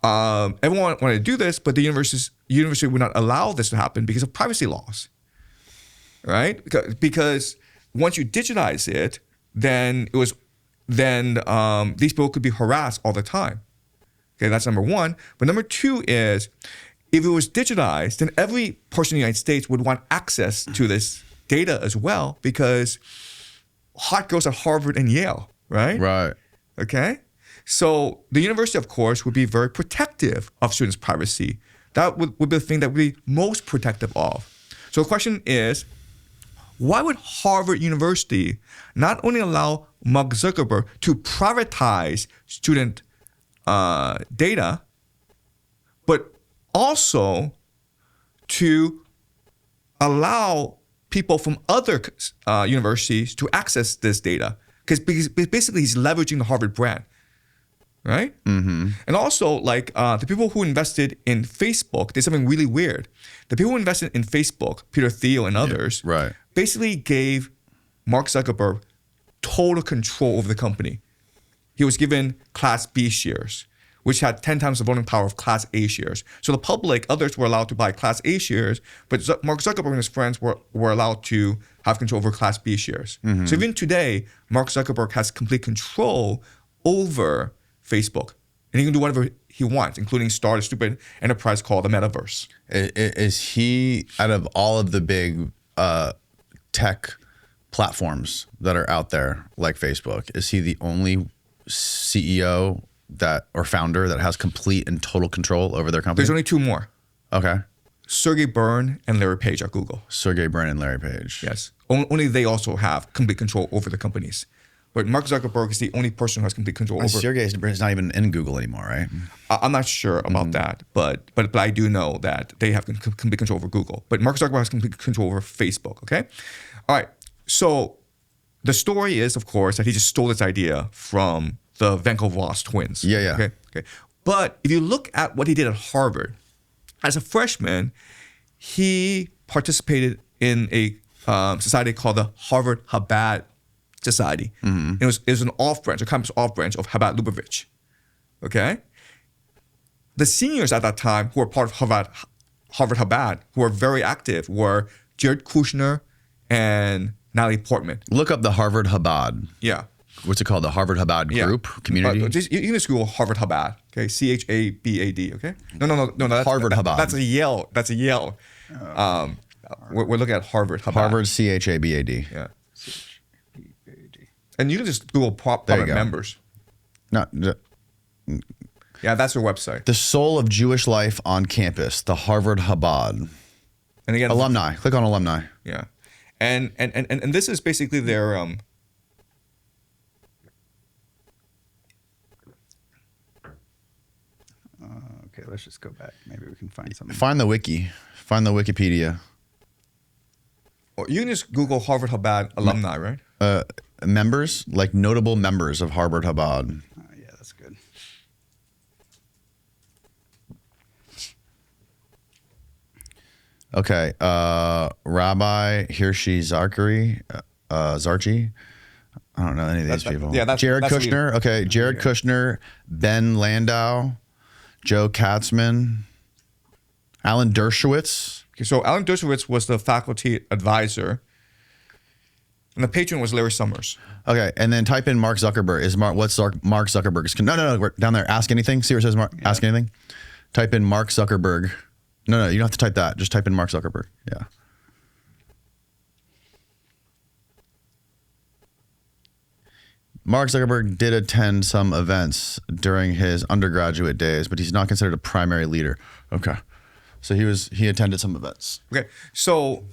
everyone wanted to do this, but the university would not allow this to happen because of privacy laws, right? Because once you digitize it, then these people could be harassed all the time. Okay, that's number one. But number two is, if it was digitized, then every person in the United States would want access to this data as well because hot girls at Harvard and Yale, right? Right. Okay? So the university, of course, would be very protective of students' privacy. That would be the thing that would be most protective of. So the question is, why would Harvard University not only allow Mark Zuckerberg to privatize student data, but also to allow people from other universities to access this data? Because basically he's leveraging the Harvard brand, right? Mm-hmm. And also, like the people who invested in Facebook did something really weird. The people who invested in Facebook, Peter Thiel and others, basically gave Mark Zuckerberg total control over the company. He was given Class B shares, which had 10 times the voting power of Class A shares. So the public, others were allowed to buy Class A shares, but Mark Zuckerberg and his friends were allowed to have control over Class B shares. Mm-hmm. So even today, Mark Zuckerberg has complete control over Facebook. And he can do whatever he wants, including start a stupid enterprise called the Metaverse. Is he, out of all of the big tech platforms that are out there, like Facebook, is he the only CEO or founder that has complete and total control over their company? There's only two more. Okay. Sergey Brin and Larry Page at Google. Sergey Brin and Larry Page. Yes. Only they also have complete control over the companies. But Mark Zuckerberg is the only person who has complete control over. Sergey Brin's not even in Google anymore, right? I'm not sure about that, but I do know that they have complete control over Google. But Mark Zuckerberg has complete control over Facebook. Okay. All right. So the story is, of course, that he just stole this idea from the Winklevoss twins. Yeah. Okay. But if you look at what he did at Harvard, as a freshman, he participated in a society called the Harvard Chabad Society. Mm-hmm. It was an off-branch, a campus off-branch of Chabad-Lubavitch. Okay? The seniors at that time who were part of Harvard Chabad, who were very active, were Jared Kushner and Natalie Portman. Look up the Harvard Chabad. Yeah. What's it called? The Harvard Chabad group? Community? You can just Google Harvard Chabad. Okay? Chabad, okay? No. Harvard Chabad. That's a Yale. We're looking at Harvard Chabad. Harvard Chabad. Yeah. And you can just Google prominent members. No. Yeah, that's their website. The soul of Jewish life on campus, the Harvard Chabad. And again, alumni. Click on alumni. Yeah, and this is basically their Okay, let's just go back. Maybe we can find something. Find the wiki. Find the Wikipedia. Or you can just Google Harvard Chabad alumni, right? Members, like notable members of Harvard Chabad. Yeah, that's good. Okay. Rabbi Hirshi Zarchi. I don't know any of these people. Yeah, that's Jared that's Kushner. Okay. Jared Kushner, Ben Landau, Joe Katzman, Alan Dershowitz. Okay, so Alan Dershowitz was the faculty advisor, and the patron was Larry Summers. Okay, and then type in Mark Zuckerberg. Mark Zuckerberg's? No. We're down there. Ask anything. See where it says ask anything. Type in Mark Zuckerberg. No. You don't have to type that. Just type in Mark Zuckerberg. Yeah. Mark Zuckerberg did attend some events during his undergraduate days, but he's not considered a primary leader. Okay. So he attended some events. Okay. So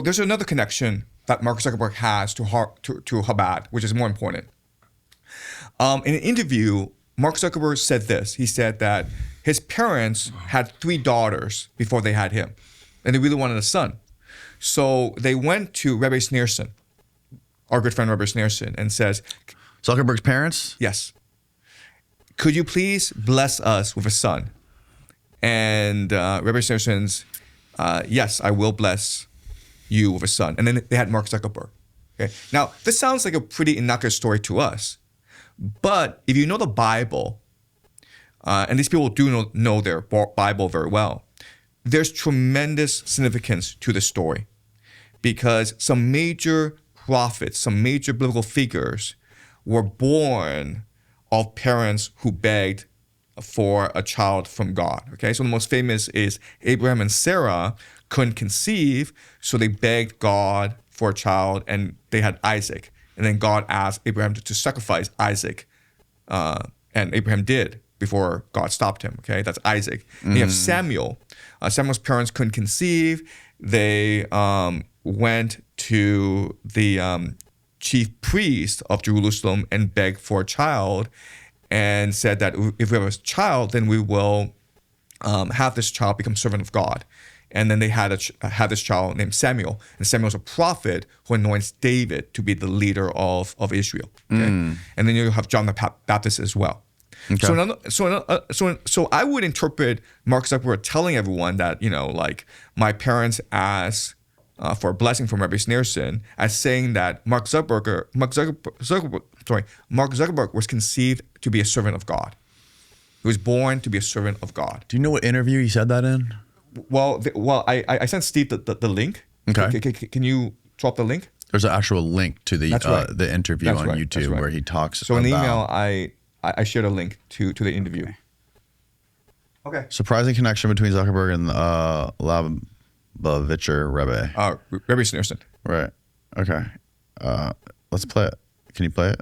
there's another connection that Mark Zuckerberg has to Chabad, which is more important. In an interview, Mark Zuckerberg said this. He said that his parents had 3 daughters before they had him, and they really wanted a son. So they went to Rebbe Schneerson, our good friend Rebbe Schneerson, and says, Zuckerberg's parents? Yes. Could you please bless us with a son? And Rebbe Schneerson's, yes, I will bless you with a son. And then they had Mark Zuckerberg. Okay. Now, this sounds like a pretty innocuous story to us. But if you know the Bible, and these people do know their Bible very well, there's tremendous significance to the story. Because some major prophets, some major biblical figures were born of parents who begged for a child from God. Okay, so the most famous is Abraham and Sarah couldn't conceive, so they begged God for a child, and they had Isaac. And then God asked Abraham to sacrifice Isaac, and Abraham did before God stopped him. Okay, that's Isaac. And you have Samuel. Samuel's parents couldn't conceive. They went to the chief priest of Jerusalem and begged for a child, and said that if we have a child, then we will have this child become servant of God. And then they had this child named Samuel, and Samuel's a prophet who anoints David to be the leader of Israel. Okay? And then you have John the Baptist as well. Okay. So I would interpret Mark Zuckerberg telling everyone that, like, my parents asked for a blessing from Rebbe Schneerson as saying that Mark Zuckerberg was conceived to be a servant of God. He was born to be a servant of God. Do you know what interview he said that in? Well, I sent Steve the link. Okay. Can you drop the link? There's an actual link to the the interview on YouTube where he talks. So in the email, I shared a link to the interview. Okay. Surprising connection between Zuckerberg and Lubavitcher Rebbe. Rebbe Schneerson. Right. Okay. Let's play it. Can you play it?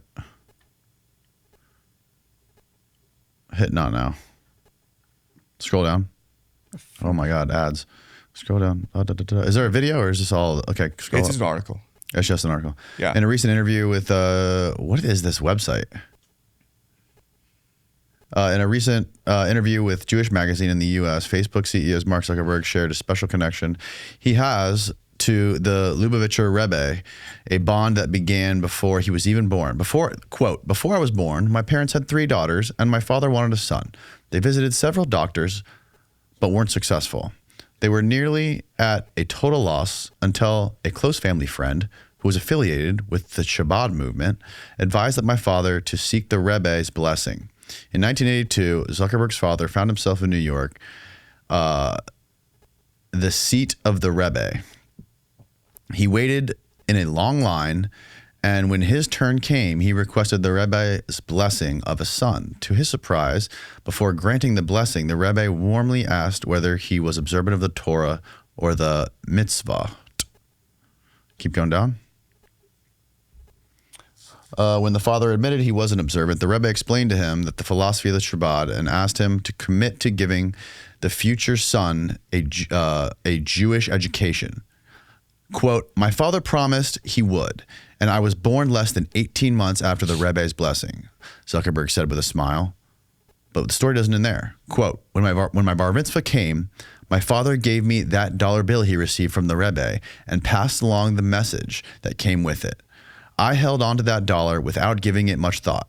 Hit not now. Scroll down. Oh my God, ads. Scroll down. Is there a video or is this all okay? Scroll It's up. just an article. It's just an article. Yeah. In a recent interview with what is this website? In a recent interview with Jewish Magazine in the U.S., Facebook CEO Mark Zuckerberg shared a special connection he has to the Lubavitcher Rebbe, a bond that began before he was even born. Before I was born, my parents had 3 daughters, and my father wanted a son. They visited several doctors, but weren't successful. They were nearly at a total loss until a close family friend who was affiliated with the Chabad movement advised that my father to seek the Rebbe's blessing. In 1982, Zuckerberg's father found himself in New York, the seat of the Rebbe. He waited in a long line, and when his turn came, he requested the Rebbe's blessing of a son. To his surprise, before granting the blessing, the Rebbe warmly asked whether he was observant of the Torah or the mitzvah. Keep going down. When the father admitted he wasn't observant, the Rebbe explained to him that the philosophy of the Chabad and asked him to commit to giving the future son a Jewish education. Quote, my father promised he would, and I was born less than 18 months after the Rebbe's blessing, Zuckerberg said with a smile. But the story doesn't end there. Quote, when my bar mitzvah came, my father gave me that dollar bill he received from the Rebbe and passed along the message that came with it. I held on to that dollar without giving it much thought.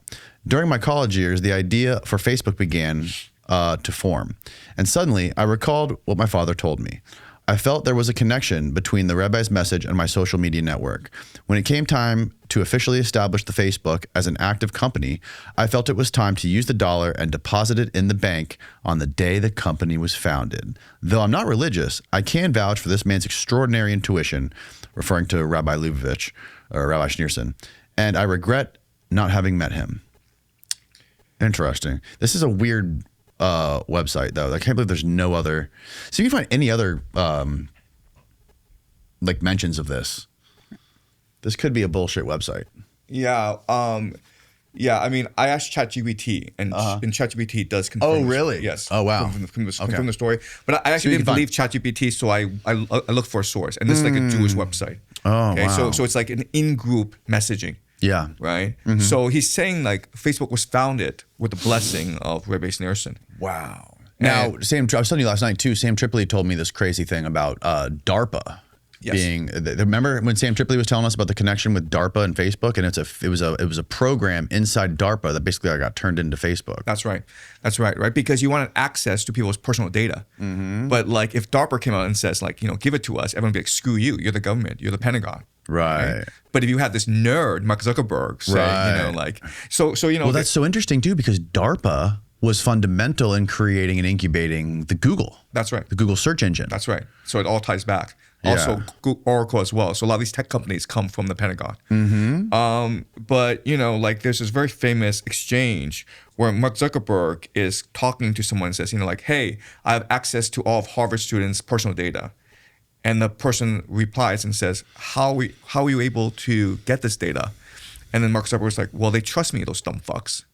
During my college years, the idea for Facebook began to form. And suddenly, I recalled what my father told me. I felt there was a connection between the Rebbe's message and my social media network. When it came time to officially establish the Facebook as an active company, I felt it was time to use the dollar and deposit it in the bank on the day the company was founded. Though I'm not religious, I can vouch for this man's extraordinary intuition, referring to Rabbi Lubavitch, or Rebbe Schneerson, and I regret not having met him. Interesting. This is a weird website, though. I can't believe there's no other. So you can find any other like mentions of this. This could be a bullshit website. Yeah. Yeah. I mean, I asked ChatGPT, and ChatGPT does confirm. Oh, really? Yes. Oh, wow. Confirm the story. But I actually didn't believe ChatGPT, so I looked for a source, and this is like a Jewish website. Oh, okay. wow. So it's like an in-group messaging. Yeah. Right. So he's saying like Facebook was founded with the blessing of Rebbe Schneerson. Wow. Now, I was telling you last night too. Sam Tripoli told me this crazy thing about DARPA. Yes. Being, remember when Sam Tripoli was telling us about the connection with DARPA and Facebook, and it was a program inside DARPA that basically got turned into Facebook. That's right. Right? Because you wanted access to people's personal data. But like if DARPA came out and says like, give it to us, everyone would be like, screw you. You're the government. You're the Pentagon. Right. But if you had this nerd, Mark Zuckerberg, say, Well, that's so interesting too, because DARPA was fundamental in creating and incubating the Google. That's right. The Google search engine. That's right. So it all ties back. Yeah. Also, Oracle as well. So a lot of these tech companies come from the Pentagon. But like there's this very famous exchange where Mark Zuckerberg is talking to someone and says, like, hey, I have access to all of Harvard students' personal data. And the person replies and says, how are you able to get this data? And then Mark Zuckerberg's like, well, they trust me, those dumb fucks.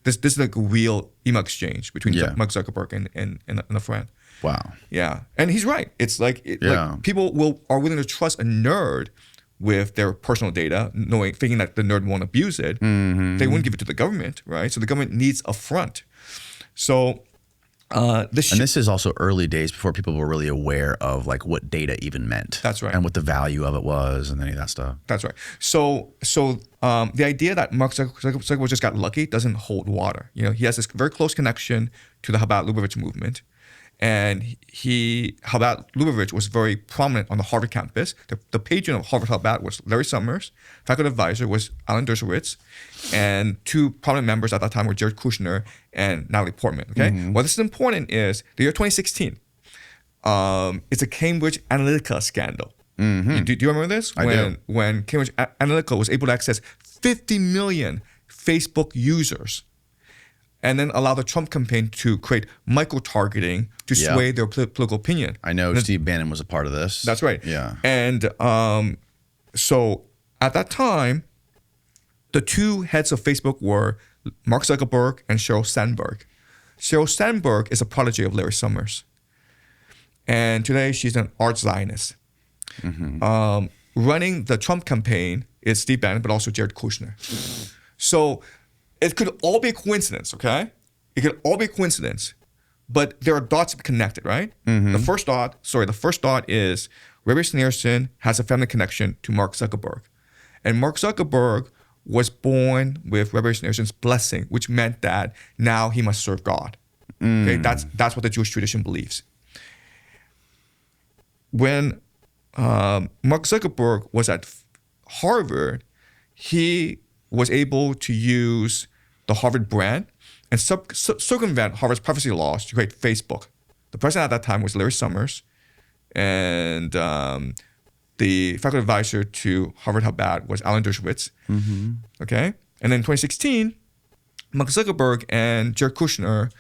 This is like a real email exchange between Mark Zuckerberg and a friend. Wow. Yeah, and he's right. It's like, like people are willing to trust a nerd with their personal data, thinking that the nerd won't abuse it. They wouldn't give it to the government, right? So the government needs a front. So this is also early days before people were really aware of like what data even meant. That's right. And what the value of it was and any of that stuff. That's right. So the idea that Mark Zuckerberg just got lucky doesn't hold water. He has this very close connection to the Chabad-Lubavitch movement. And Chabad-Lubavitch was very prominent on the Harvard campus. The patron of Harvard Chabad was Larry Summers. Faculty advisor was Alan Dershowitz. And 2 prominent members at that time were Jared Kushner and Natalie Portman. Okay. Why this is important is the year 2016. It's a Cambridge Analytica scandal. Do you remember this? I do. When Cambridge Analytica was able to access 50 million Facebook users, and then allow the Trump campaign to create micro-targeting to sway their political opinion. I know Steve Bannon was a part of this. That's right. Yeah. And so at that time, the 2 heads of Facebook were Mark Zuckerberg and Sheryl Sandberg. Sheryl Sandberg is a prodigy of Larry Summers. And today she's an art Zionist. Running the Trump campaign is Steve Bannon, but also Jared Kushner. So it could all be a coincidence, okay? It could all be a coincidence, but there are dots connected, right? The first dot is Rebbe Schneerson has a family connection to Mark Zuckerberg. And Mark Zuckerberg was born with Rebbe Schneerson's blessing, which meant that now he must serve God. Okay, that's what the Jewish tradition believes. When Mark Zuckerberg was at Harvard, he was able to use the Harvard brand and circumvent Harvard's privacy laws to create Facebook. The president at that time was Larry Summers, and the faculty advisor to Harvard Chabad was Alan Dershowitz. Okay, and then in 2016, Mark Zuckerberg and Jared Kushner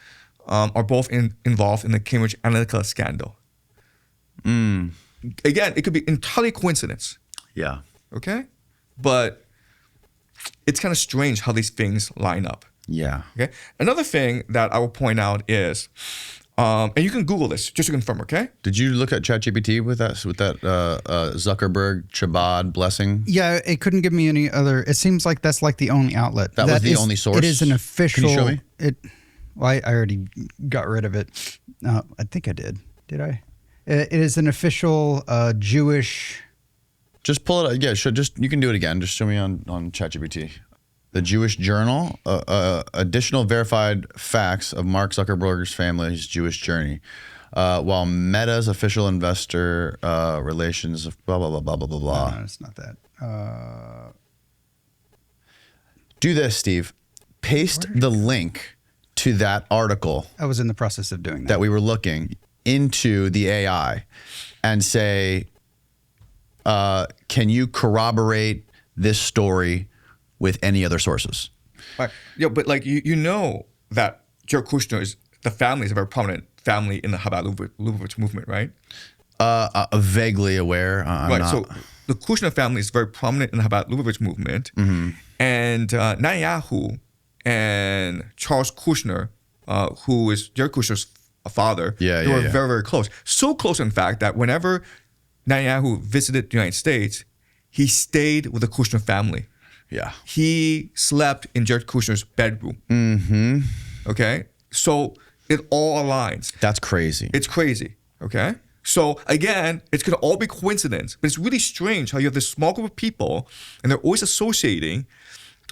are both involved in the Cambridge Analytica scandal. Again, it could be entirely coincidence. Yeah. Okay, but it's kind of strange how these things line up. Yeah. Okay. Another thing that I will point out is, and you can Google this just to confirm. Okay. Did you look at ChatGPT with that Zuckerberg Chabad blessing? Yeah, it couldn't give me any other. It seems like that's like the only outlet. That was the only source? It is an official. Can you show me? I already got rid of it. I think I did. Did I? It is an official Jewish. Just pull it up. Yeah, just you can do it again. Just show me on ChatGPT. The Jewish Journal, additional verified facts of Mark Zuckerberg's family's Jewish journey. While Meta's official investor relations, blah, blah, blah, blah, blah, blah, blah. No, it's not that. Do this, Steve. Paste the link to that article I was in the process of doing that. that we were looking into the AI and say, can you corroborate this story with any other sources? Right. Yeah, but like you know that Jared Kushner the family is a very prominent family in the Chabad-Lubavitch movement, right? Vaguely aware. Right. Not. So the Kushner family is very prominent in the Chabad-Lubavitch movement, and Netanyahu and Charles Kushner, who is Jared Kushner's father, they were very, very close. So close, in fact, that whenever Netanyahu visited the United States, he stayed with the Kushner family. Yeah. He slept in Jared Kushner's bedroom. Okay? So it all aligns. That's crazy. It's crazy. Okay? So again, it's going to all be coincidence. But it's really strange how you have this small group of people and they're always associating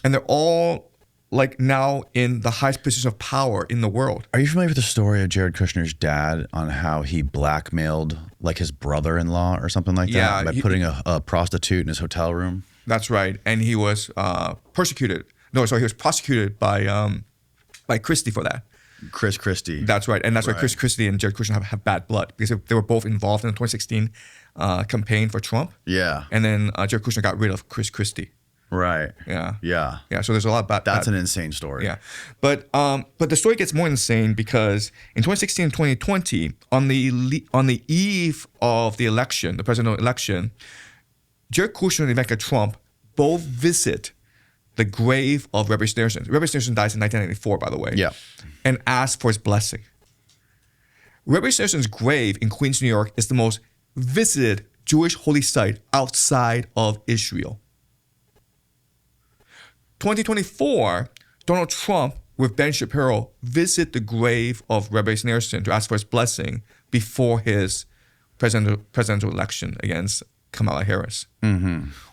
and they're all like now in the highest position of power in the world. Are you familiar with the story of Jared Kushner's dad on how he blackmailed like his brother-in-law or something like that by putting a prostitute in his hotel room? That's right. And he was persecuted. No, sorry, he was prosecuted by Christie for that. Chris Christie. That's right. And that's why Chris Christie and Jared Kushner have bad blood because they were both involved in the 2016 campaign for Trump. Yeah. And then Jared Kushner got rid of Chris Christie. Right. Yeah. Yeah. Yeah. So there's a lot about That's that. an insane story. Yeah. But the story gets more insane because in 2016 and 2020, on the eve of the election, the presidential election, Jared Kushner and Ivanka Trump both visit the grave of Rebbe Schneerson. Rebbe Schneerson dies in 1994, by the way. Yeah. And asks for his blessing. Rebbe Schneerson's grave in Queens, New York is the most visited Jewish holy site outside of Israel. 2024, Donald Trump with Ben Shapiro visit the grave of Rebbe Schneerson to ask for his blessing before his presidential election against Kamala Harris.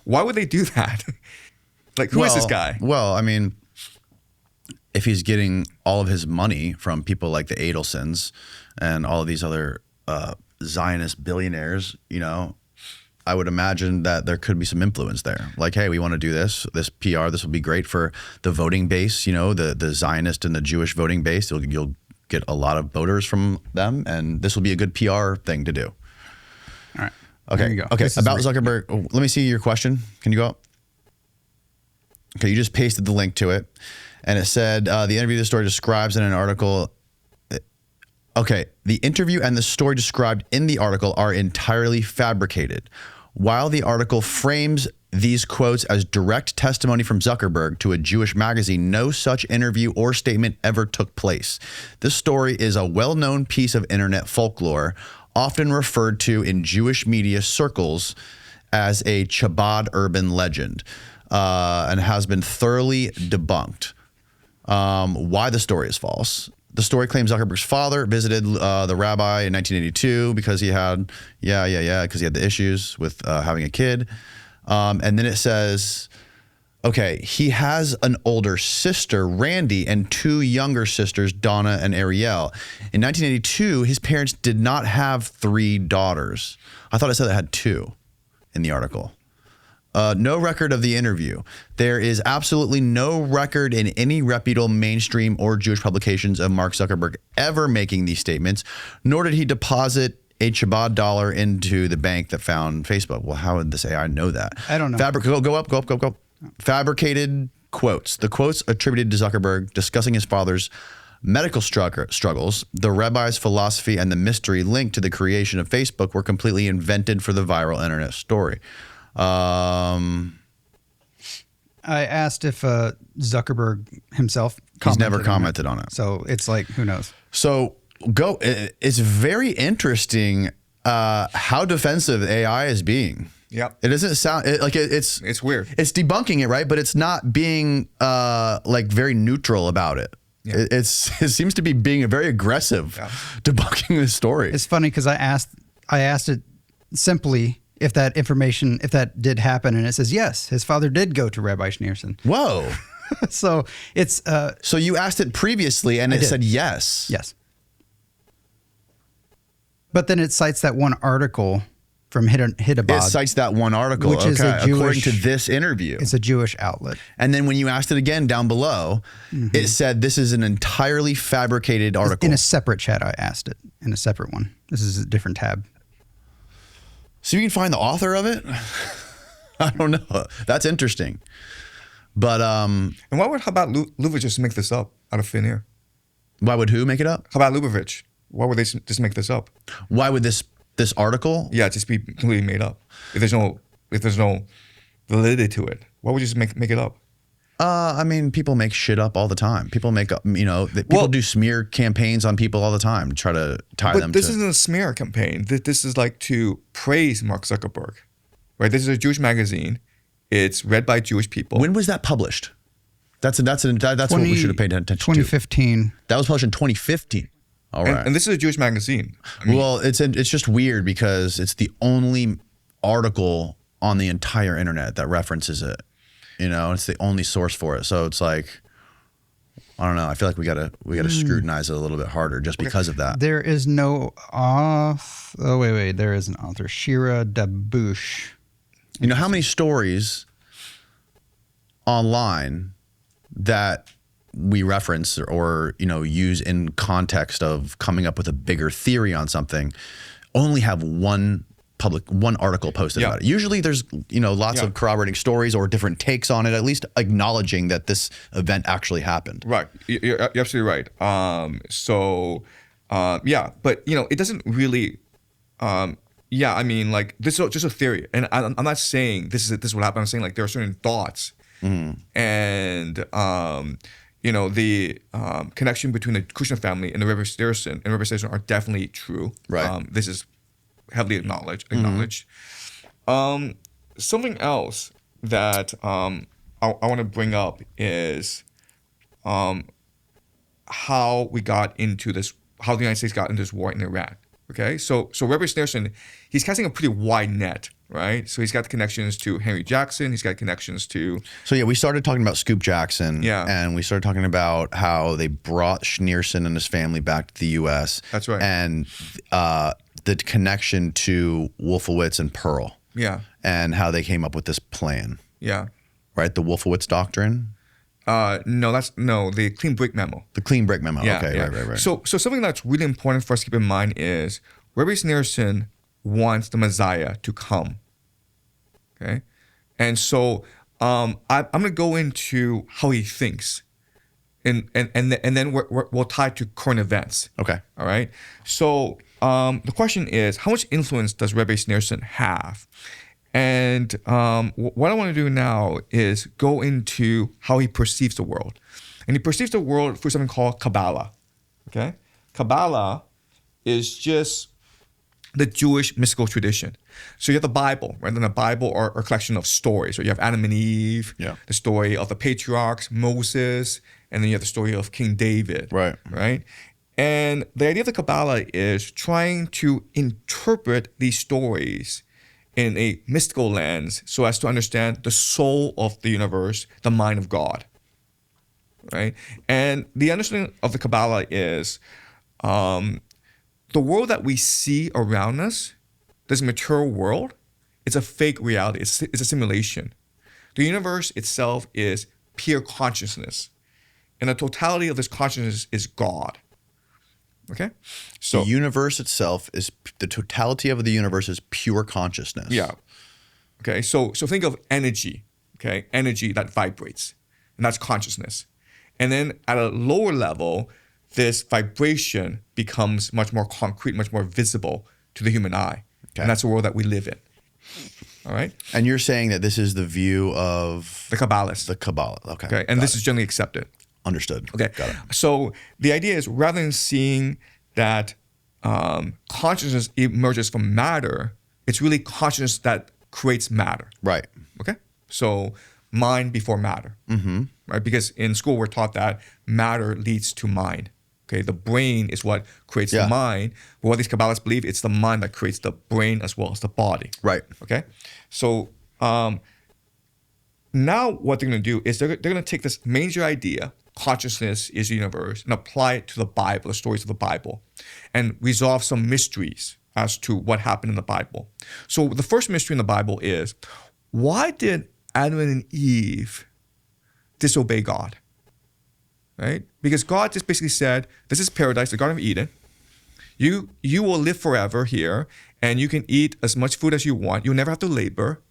Why would they do that? Like, who is this guy? Well, I mean, if he's getting all of his money from people like the Adelsons and all of these other Zionist billionaires, you know, I would imagine that there could be some influence there. Like, hey, we want to do this PR. This will be great for the voting base, you know, the Zionist and the Jewish voting base. You'll get a lot of voters from them, and this will be a good PR thing to do. All right. Okay. There you go. Okay. This is About right. Zuckerberg. Oh, let me see your question. Can you go up? Okay. You just pasted the link to it, and it said the interview the story describes in an article. Okay. The interview and the story described in the article are entirely fabricated. While the article frames these quotes as direct testimony from Zuckerberg to a Jewish magazine, no such interview or statement ever took place. This story is a well-known piece of internet folklore. often referred to in Jewish media circles as a Chabad urban legend, and has been thoroughly debunked. Why the story is false. The story claims Zuckerberg's father visited the rabbi in 1982 because he had, because he had the issues with having a kid. And then it says, okay, he has an older sister, Randy, and 2 younger sisters, Donna and Ariel. In 1982, his parents did not have 3 daughters. I thought it said they had 2 in the article. No record of the interview. There is absolutely no record in any reputable mainstream or Jewish publications of Mark Zuckerberg ever making these statements, nor did he deposit a Chabad dollar into the bank that found Facebook. Well, how would this AI know that? I don't know. Go up. Fabricated quotes. The quotes attributed to Zuckerberg discussing his father's medical struggles, the rabbi's philosophy, and the mystery linked to the creation of Facebook were completely invented for the viral internet story. I asked if Zuckerberg himself commented. He's never commented on it. So it's like, who knows? So it's very interesting how defensive AI is being. Yep. It doesn't sound it's weird. It's debunking it, right? But it's not being like very neutral about it. Yeah. It seems to be being very aggressive, debunking the story. It's funny because I asked it simply if that did happen, and it says yes, his father did go to Rebbe Schneerson. Whoa. So it's so you asked it previously, and it said yes. Yes. But then it cites that one article from Hidabad. It cites that one article, which is a Jewish, according to this interview. It's a Jewish outlet. And then when you asked it again down below, it said this is an entirely fabricated article. In a separate chat, I asked it. In a separate one. This is a different tab. So you can find the author of it? I don't know. That's interesting. But and why would Chabad-Lubavitch just make this up out of thin air? Why would who make it up? Chabad-Lubavitch. Why would they just make this up? Why would this article? Yeah, just be completely made up. If there's no validity to it, why would you just make it up? I mean, people make shit up all the time. People make up, people do smear campaigns on people all the time to try to tie them to. But this isn't a smear campaign. This is like to praise Mark Zuckerberg, right? This is a Jewish magazine. It's read by Jewish people. When was that published? That's what we should have paid attention to. 2015. That was published in 2015. All right. And this is a Jewish magazine. Well, it's just weird because it's the only article on the entire internet that references it. It's the only source for it. So it's like, I don't know. I feel like we gotta scrutinize it a little bit harder just because of that. There is no author. Oh wait. There is an author, Shira Dabush. You know how many stories online that we reference or use in context of coming up with a bigger theory on something only have one article posted about it. Usually there's lots of corroborating stories or different takes on it, at least acknowledging that this event actually happened. Right. You're absolutely right. But it doesn't really I mean, like, this is just a theory, and I'm not saying this is what happened. I'm saying, like, there are certain thoughts and the connection between the Kushner family and the Rebbe Schneerson are definitely true. Right. This is heavily acknowledged. Something else that I want to bring up is how we got into this, how the United States got into this war in Iraq. Okay, so Rebbe Schneerson, he's casting a pretty wide net, right? So he's got connections to Henry Jackson. He's got connections to. So yeah, we started talking about Scoop Jackson. Yeah. And we started talking about how they brought Schneerson and his family back to the U.S. That's right. And the connection to Wolfowitz and Pearl. Yeah. And how they came up with this plan. Yeah. Right, the Wolfowitz doctrine. The Clean Break Memo. The Clean Break Memo. Yeah, Okay, yeah. right. So something that's really important for us to keep in mind is Rebbe Schneerson wants the Messiah to come. Okay, and so I'm going to go into how he thinks, and then we'll tie to current events. Okay. All right. So the question is, how much influence does Rebbe Schneerson have? And what I want to do now is go into how he perceives the world. And he perceives the world through something called Kabbalah. Okay? Kabbalah is just the Jewish mystical tradition. So you have the Bible, right? And the Bible are a collection of stories. So you have Adam and Eve, the story of the patriarchs, Moses, and then you have the story of King David. Right? And the idea of the Kabbalah is trying to interpret these stories in a mystical lens so as to understand the soul of the universe, the mind of God. Right? And the understanding of the Kabbalah is the world that we see around us, this material world, it's a fake reality. It's a simulation. The universe itself is pure consciousness. And the totality of this consciousness is God. Okay? So the universe itself is, the totality of the universe is pure consciousness. Yeah. Okay, so think of energy, okay? Energy that vibrates, and that's consciousness. And then at a lower level, this vibration becomes much more concrete, much more visible to the human eye. Okay. And that's the world that we live in. All right? And you're saying that this is the view of the Kabbalists. The Kabbalah. Okay. And this is generally accepted. Understood. Okay. Got it. So the idea is, rather than seeing that consciousness emerges from matter, it's really consciousness that creates matter. Right. Okay? So mind before matter. Right? Because in school we're taught that matter leads to mind. Okay, the brain is what creates the mind. But what these Kabbalists believe, it's the mind that creates the brain as well as the body. Right. Okay, so now what they're going to do is they're going to take this major idea, consciousness is the universe, and apply it to the Bible, the stories of the Bible, and resolve some mysteries as to what happened in the Bible. So the first mystery in the Bible is, why did Adam and Eve disobey God? Right? Because God just basically said, this is paradise, the Garden of Eden. You will live forever here, and you can eat as much food as you want. You'll never have to labor.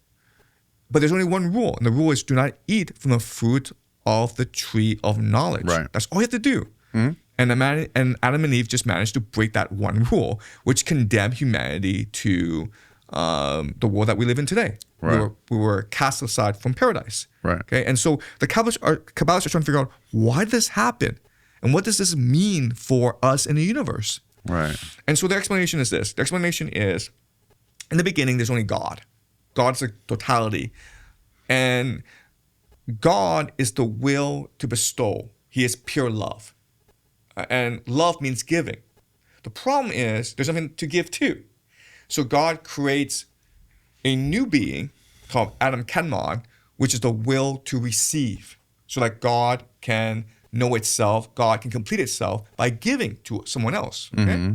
But there's only one rule, and the rule is do not eat from the fruit of the tree of knowledge. Right. That's all you have to do. And Adam and Eve just managed to break that one rule, which condemned humanity to the world that we live in today. Right. We were cast aside from paradise. Right. Okay. And so the Kabbalists are trying to figure out, why did this happen? And what does this mean for us in the universe? Right. And so their explanation is this. The explanation is, in the beginning, there's only God. God's a totality. And God is the will to bestow. He is pure love. And love means giving. The problem is there's something to give to. So God creates a new being called Adam Kenmon, which is the will to receive, so that God can know itself, God can complete itself by giving to someone else. Okay?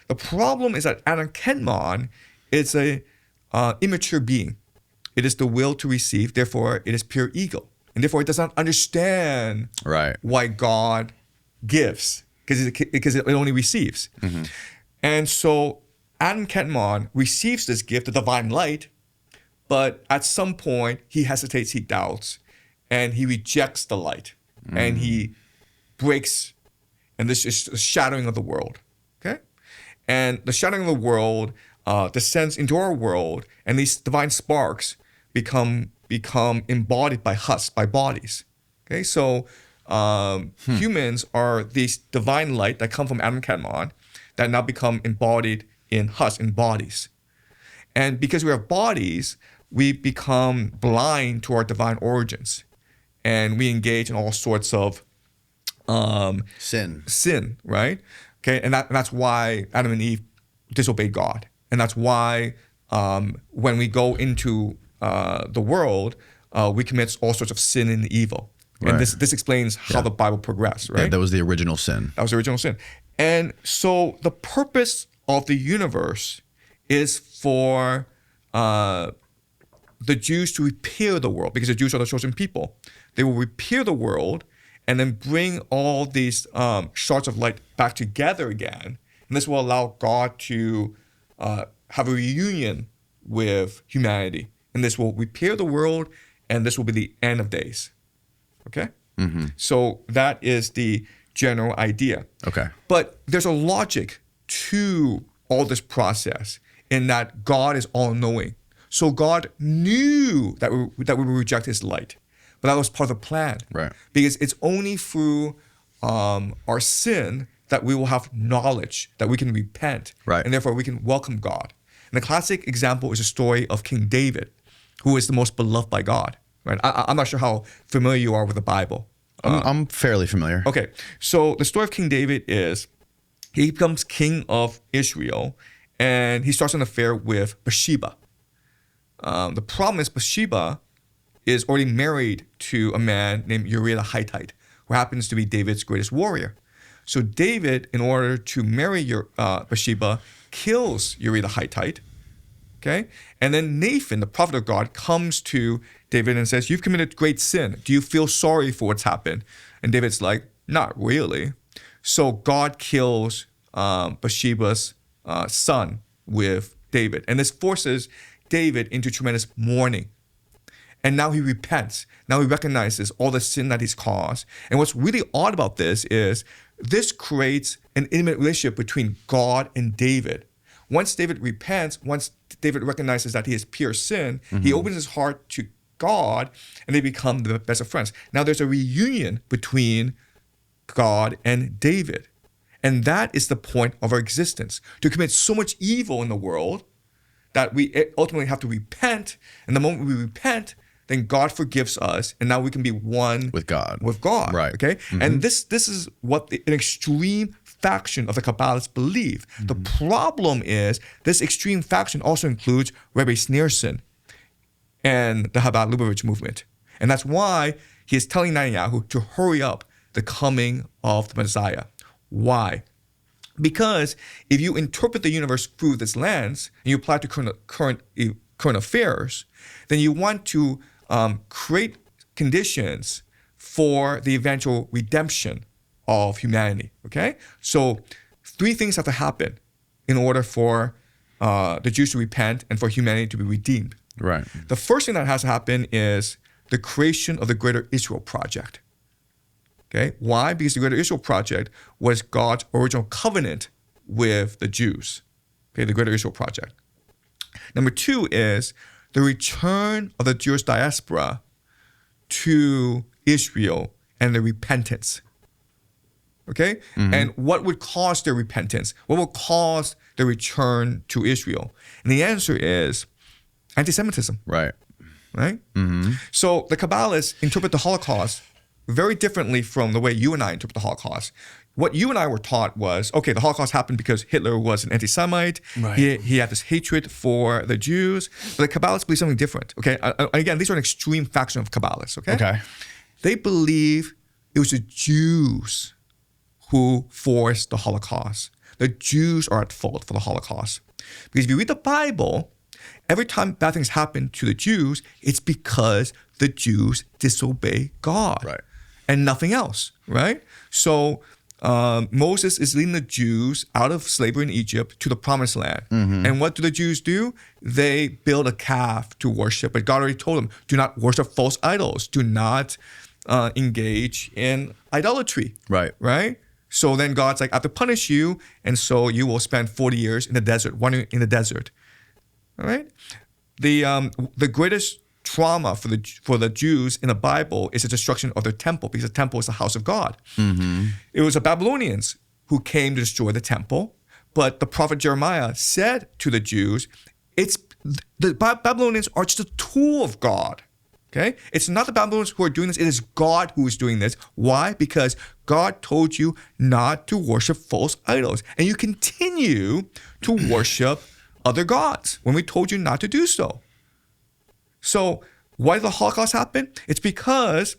The problem is that Adam Kenmon is a immature being. It is the will to receive, therefore it is pure ego. And therefore it does not understand why God gives, because it only receives. And so Adam Kenmon receives this gift, the divine light, but at some point he hesitates, he doubts, and he rejects the light, and he breaks, and this is the shattering of the world. Okay, and the shattering of the world descends into our world, and these divine sparks become embodied by us, by bodies. Okay, so humans are these divine light that come from Adam Kenmon that now become embodied in us, in bodies. And because we have bodies, we become blind to our divine origins, and we engage in all sorts of sin, right? Okay, and that's why Adam and Eve disobeyed God, and that's why when we go into the world, we commit all sorts of sin and evil. And this explains how the Bible progressed, right? Yeah, that was the original sin. That was the original sin. And so the purpose of the universe is for the Jews to repair the world, because the Jews are the chosen people. They will repair the world and then bring all these shards of light back together again. And this will allow God to have a reunion with humanity. And this will repair the world, and this will be the end of days. Okay? So that is the general idea. Okay. But there's a logic to all this process in that God is all-knowing. So God knew that we would reject his light. But that was part of the plan. Right. Because it's only through our sin that we will have knowledge, that we can repent, Right. and therefore we can welcome God. And the classic example is the story of King David, who is the most beloved by God. Right? I'm not sure how familiar you are with the Bible. I'm fairly familiar. Okay, so the story of King David is he becomes king of Israel, and he starts an affair with Bathsheba. The problem is Bathsheba is already married to a man named Uriah the Hittite, who happens to be David's greatest warrior. So David, in order to marry Bathsheba, kills Uriah the Hittite. Okay, and then Nathan, the prophet of God, comes to David and says, "You've committed great sin. Do you feel sorry for what's happened?" And David's like, "Not really." So God kills Bathsheba's son with David, and this forces David into tremendous mourning. And now he repents. Now he recognizes all the sin that he's caused. And what's really odd about this is this creates an intimate relationship between God and David. Once David repents, once David recognizes that he has pure sin, he opens his heart to God, and they become the best of friends. Now there's a reunion between God and David. And that is the point of our existence, to commit so much evil in the world that we ultimately have to repent. And the moment we repent, then God forgives us, and now we can be one With God. Right. Okay. And this is what an extreme faction of the Kabbalists believe. The problem is this extreme faction also includes Rebbe Schneerson and the Chabad-Lubavitch movement. And that's why he is telling Netanyahu to hurry up the coming of the Messiah. Why? Because if you interpret the universe through this lens and you apply it to current affairs, then you want to create conditions for the eventual redemption of humanity. Okay? So 3 things have to happen in order for the Jews to repent and for humanity to be redeemed. Right. The first thing that has to happen is the creation of the Greater Israel Project. Okay? Why? Because the Greater Israel Project was God's original covenant with the Jews. Okay, the Greater Israel Project. Number 2 is the return of the Jewish diaspora to Israel and the repentance. Okay? And what would cause their repentance? What will cause the return to Israel? And the answer is anti-Semitism. Right. Right? So the Kabbalists interpret the Holocaust very differently from the way you and I interpret the Holocaust. What you and I were taught was, okay, the Holocaust happened because Hitler was an anti-Semite. Right. He had this hatred for the Jews. But the Kabbalists believe something different. Okay, again, these are an extreme faction of Kabbalists. Okay. They believe it was the Jews who forced the Holocaust. The Jews are at fault for the Holocaust. Because if you read the Bible, every time bad things happen to the Jews, it's because the Jews disobey God. Right. And nothing else, right? So Moses is leading the Jews out of slavery in Egypt to the promised land. And what do the Jews do? They build a calf to worship. But God already told them, do not worship false idols. Do not engage in idolatry. Right. Right? So then God's like, I have to punish you. And so you will spend 40 years in the desert, wandering in the desert. All right? The greatest trauma for the Jews in the Bible is the destruction of their temple, because the temple is the house of God. It was the Babylonians who came to destroy the temple, but the prophet Jeremiah said to the Jews, the Babylonians are just a tool of God. Okay? It's not the Babylonians who are doing this, it is God who is doing this. Why? Because God told you not to worship false idols, and you continue to worship other gods when we told you not to do so. So why did the Holocaust happen? It's because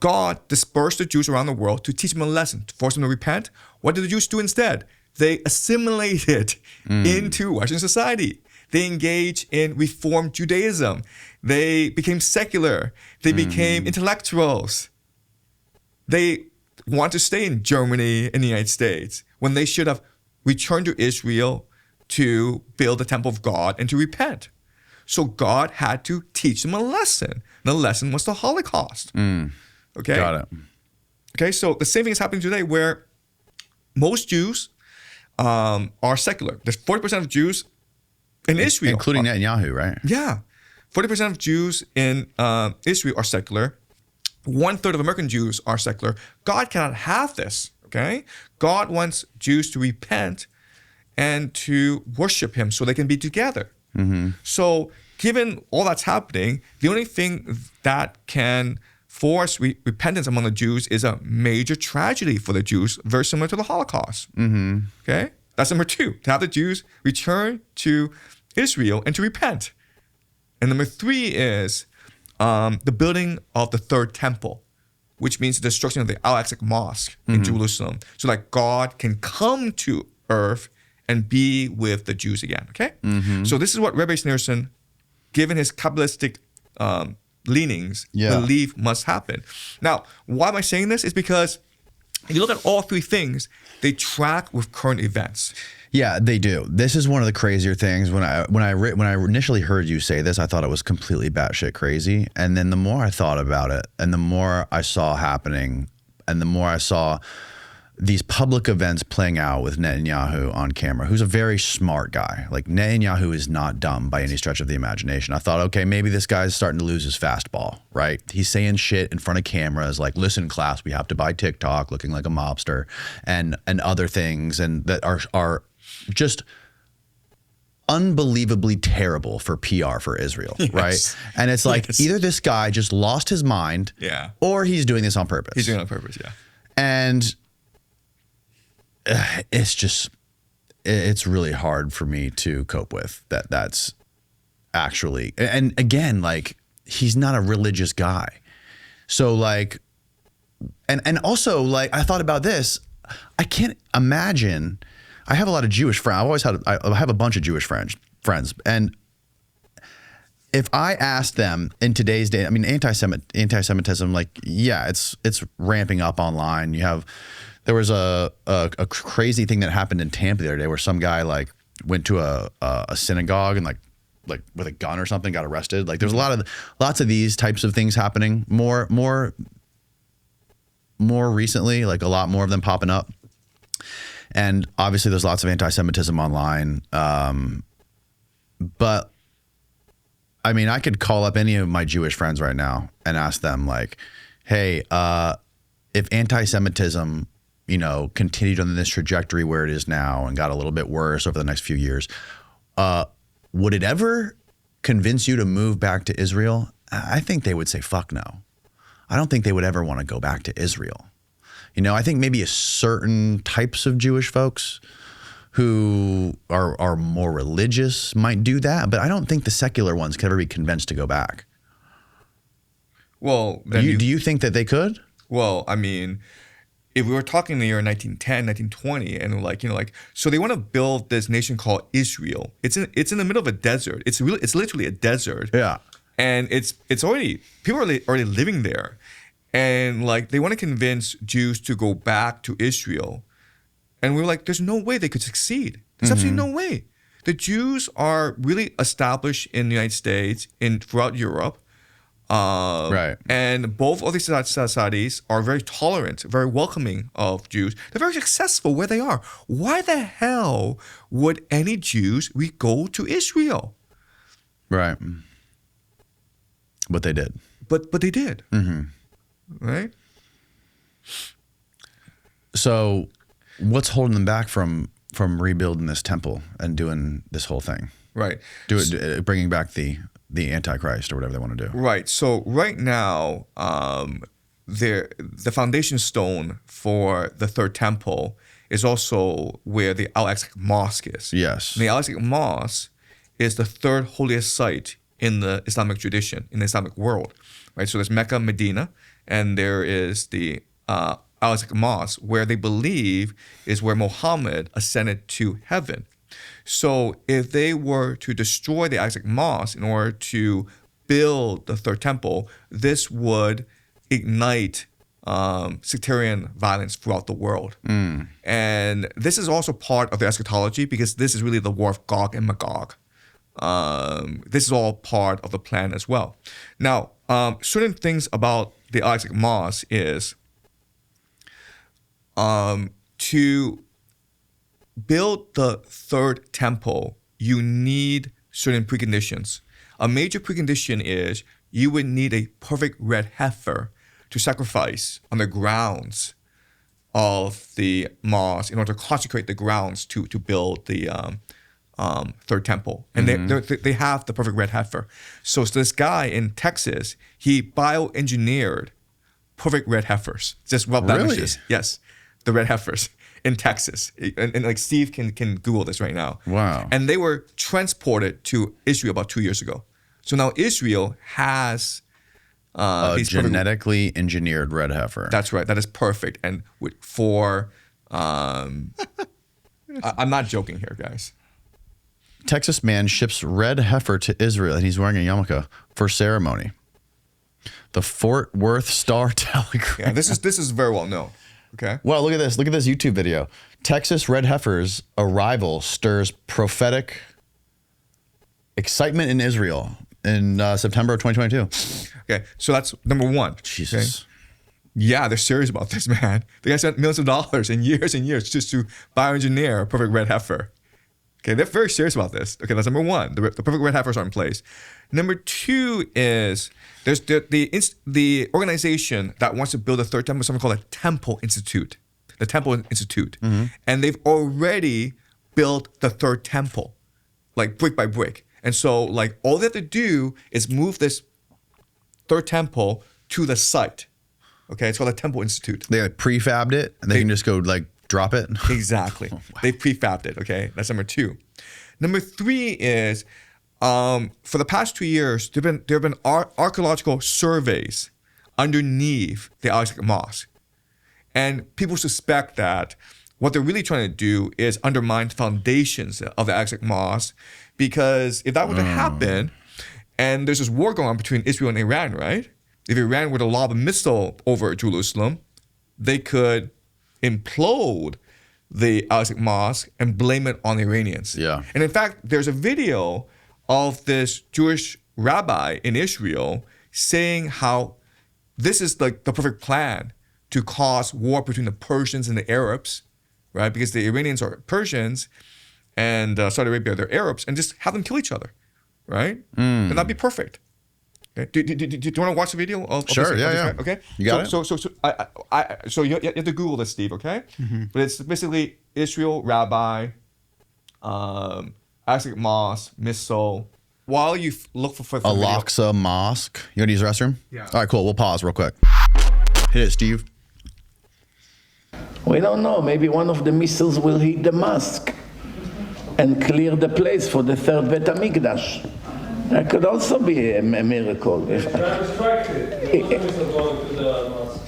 God dispersed the Jews around the world to teach them a lesson, to force them to repent. What did the Jews do instead? They assimilated into Western society. They engaged in Reform Judaism. They became secular. They became intellectuals. They want to stay in Germany and the United States when they should have returned to Israel to build the temple of God and to repent. So God had to teach them a lesson. The lesson was the Holocaust. Okay? Got it. Okay, so the same thing is happening today where most Jews are secular. There's 40% of Jews in Israel. Including Netanyahu, right? Yeah. 40% of Jews in Israel are secular. 1/3 of American Jews are secular. God cannot have this. Okay? God wants Jews to repent and to worship him so they can be together. So given all that's happening, the only thing that can force repentance among the Jews is a major tragedy for the Jews, very similar to the Holocaust. Okay? That's number 2, to have the Jews return to Israel and to repent. And number 3 is the building of the third temple, which means the destruction of the Al-Aqsa Mosque in Jerusalem, so that God can come to earth and be with the Jews again. Okay? So this is what Rebbe Schneerson, given his Kabbalistic leanings, believe must happen. Now, why am I saying this? Is because if you look at all 3 things, they track with current events. Yeah, they do. This is one of the crazier things. When I initially heard you say this, I thought it was completely batshit crazy. And then the more I thought about it, and the more I saw happening, and the more I saw these public events playing out with Netanyahu on camera, who's a very smart guy. Like, Netanyahu is not dumb by any stretch of the imagination. I thought, okay, maybe this guy's starting to lose his fastball, right? He's saying shit in front of cameras like, listen, class, we have to buy TikTok, looking like a mobster, and other things, and that are just unbelievably terrible for PR for Israel, right? And it's like, either this guy just lost his mind, or he's doing this on purpose. He's doing it on purpose, yeah. And it's really hard for me to cope with that. That's actually, and again, like, he's not a religious guy. So like, and also, like, I thought about this. I can't imagine. I have a lot of Jewish friends. I have a bunch of Jewish friends, and if I asked them in today's day, I mean, anti-Semitism, like, yeah, it's ramping up online. There was a crazy thing that happened in Tampa the other day where some guy like went to a synagogue and like with a gun or something got arrested. Like, there's lots of these types of things happening more recently, like a lot more of them popping up. And obviously there's lots of anti-Semitism online. But I mean, I could call up any of my Jewish friends right now and ask them like, hey, if anti-Semitism, continued on this trajectory where it is now and got a little bit worse over the next few years, would it ever convince you to move back to Israel? I think they would say, fuck no. I don't think they would ever want to go back to Israel. I think maybe a certain types of Jewish folks who are more religious might do that, but I don't think the secular ones could ever be convinced to go back. Well, do you think that they could? Well, I mean, if we were talking in the year 1910, 1920, and so they want to build this nation called Israel. It's in the middle of a desert. It's literally a desert. Yeah. And people are already living there. And like, they want to convince Jews to go back to Israel. And we were like, there's no way they could succeed. There's absolutely no way. The Jews are really established in the United States, throughout Europe. Right. And both of these societies are very tolerant, very welcoming of Jews. They're very successful where they are. Why the hell would any Jews go to Israel? Right. But they did. But they did. Right? So what's holding them back from rebuilding this temple and doing this whole thing? Right. Bringing back the Antichrist or whatever they want to do. Right. So right now, the foundation stone for the third temple is also where the Al-Aqsa Mosque is. Yes. And the Al-Aqsa Mosque is the third holiest site in the Islamic tradition, in the Islamic world. Right. So there's Mecca, Medina, and there is the Al-Aqsa Mosque, where they believe is where Muhammad ascended to heaven. So if they were to destroy the Al-Aqsa Mosque in order to build the third temple, this would ignite sectarian violence throughout the world. And this is also part of the eschatology, because this is really the war of Gog and Magog. This is all part of the plan as well. Now, certain things about the Al-Aqsa Mosque is to build the third temple, you need certain preconditions. A major precondition is you would need a perfect red heifer to sacrifice on the grounds of the mosque in order to consecrate the grounds to build the third temple. And they have the perfect red heifer. So this guy in Texas, he bioengineered perfect red heifers. Just well blemishes. Really? Yes, the red heifers in Texas. And like Steve can Google this right now. Wow. And they were transported to Israel about 2 years ago. So now Israel has these genetically engineered red heifer. That's right. That is perfect. And I'm not joking here, guys. Texas man ships red heifer to Israel, and he's wearing a yarmulke for ceremony. The Fort Worth Star Telegram. Yeah, this is very well known. Okay. Well, look at this. Look at this YouTube video. Texas red heifer's arrival stirs prophetic excitement in Israel in September of 2022. Okay, so that's number one. Jesus. Okay? Yeah, they're serious about this, man. The guy spent millions of dollars and years just to bioengineer a perfect red heifer. Okay, they're very serious about this. Okay, that's number one. The perfect red heifers are in place. Number two is there's the organization that wants to build a third temple, something called the Temple Institute. The Temple Institute. And they've already built the third temple, like brick by brick. And so like all they have to do is move this third temple to the site. Okay, it's called the Temple Institute. They like prefabbed it, and they can just go like drop it. Exactly. Wow. They prefabbed it. Okay, that's number two. Number three is for the past 2 years, there have been archaeological surveys underneath the Al-Aqsa Mosque, and people suspect that what they're really trying to do is undermine the foundations of the Al-Aqsa Mosque, because if that were to happen, and there's this war going on between Israel and Iran, right? If Iran were to lob a missile over Jerusalem, they could implode the Al-Aqsa Mosque and blame it on the Iranians. Yeah. And in fact, there's a video of this Jewish rabbi in Israel saying how this is like the perfect plan to cause war between the Persians and the Arabs, right? Because the Iranians are Persians and Saudi Arabia, they're Arabs, and just have them kill each other, right? And that'd be perfect. Okay. Do you want to watch the video? Sure, this, yeah. Okay. You got it. So you have to Google this, Steve. Okay. But it's basically Israel rabbi, Al-Aqsa Mosque, missile. While you look for the Al-Aqsa Mosque. You want to use the restroom? Yeah. All right, cool. We'll pause real quick. Hit it, Steve. We don't know. Maybe one of the missiles will hit the mosque and clear the place for the third Bet HaMikdash. That could also be a miracle. If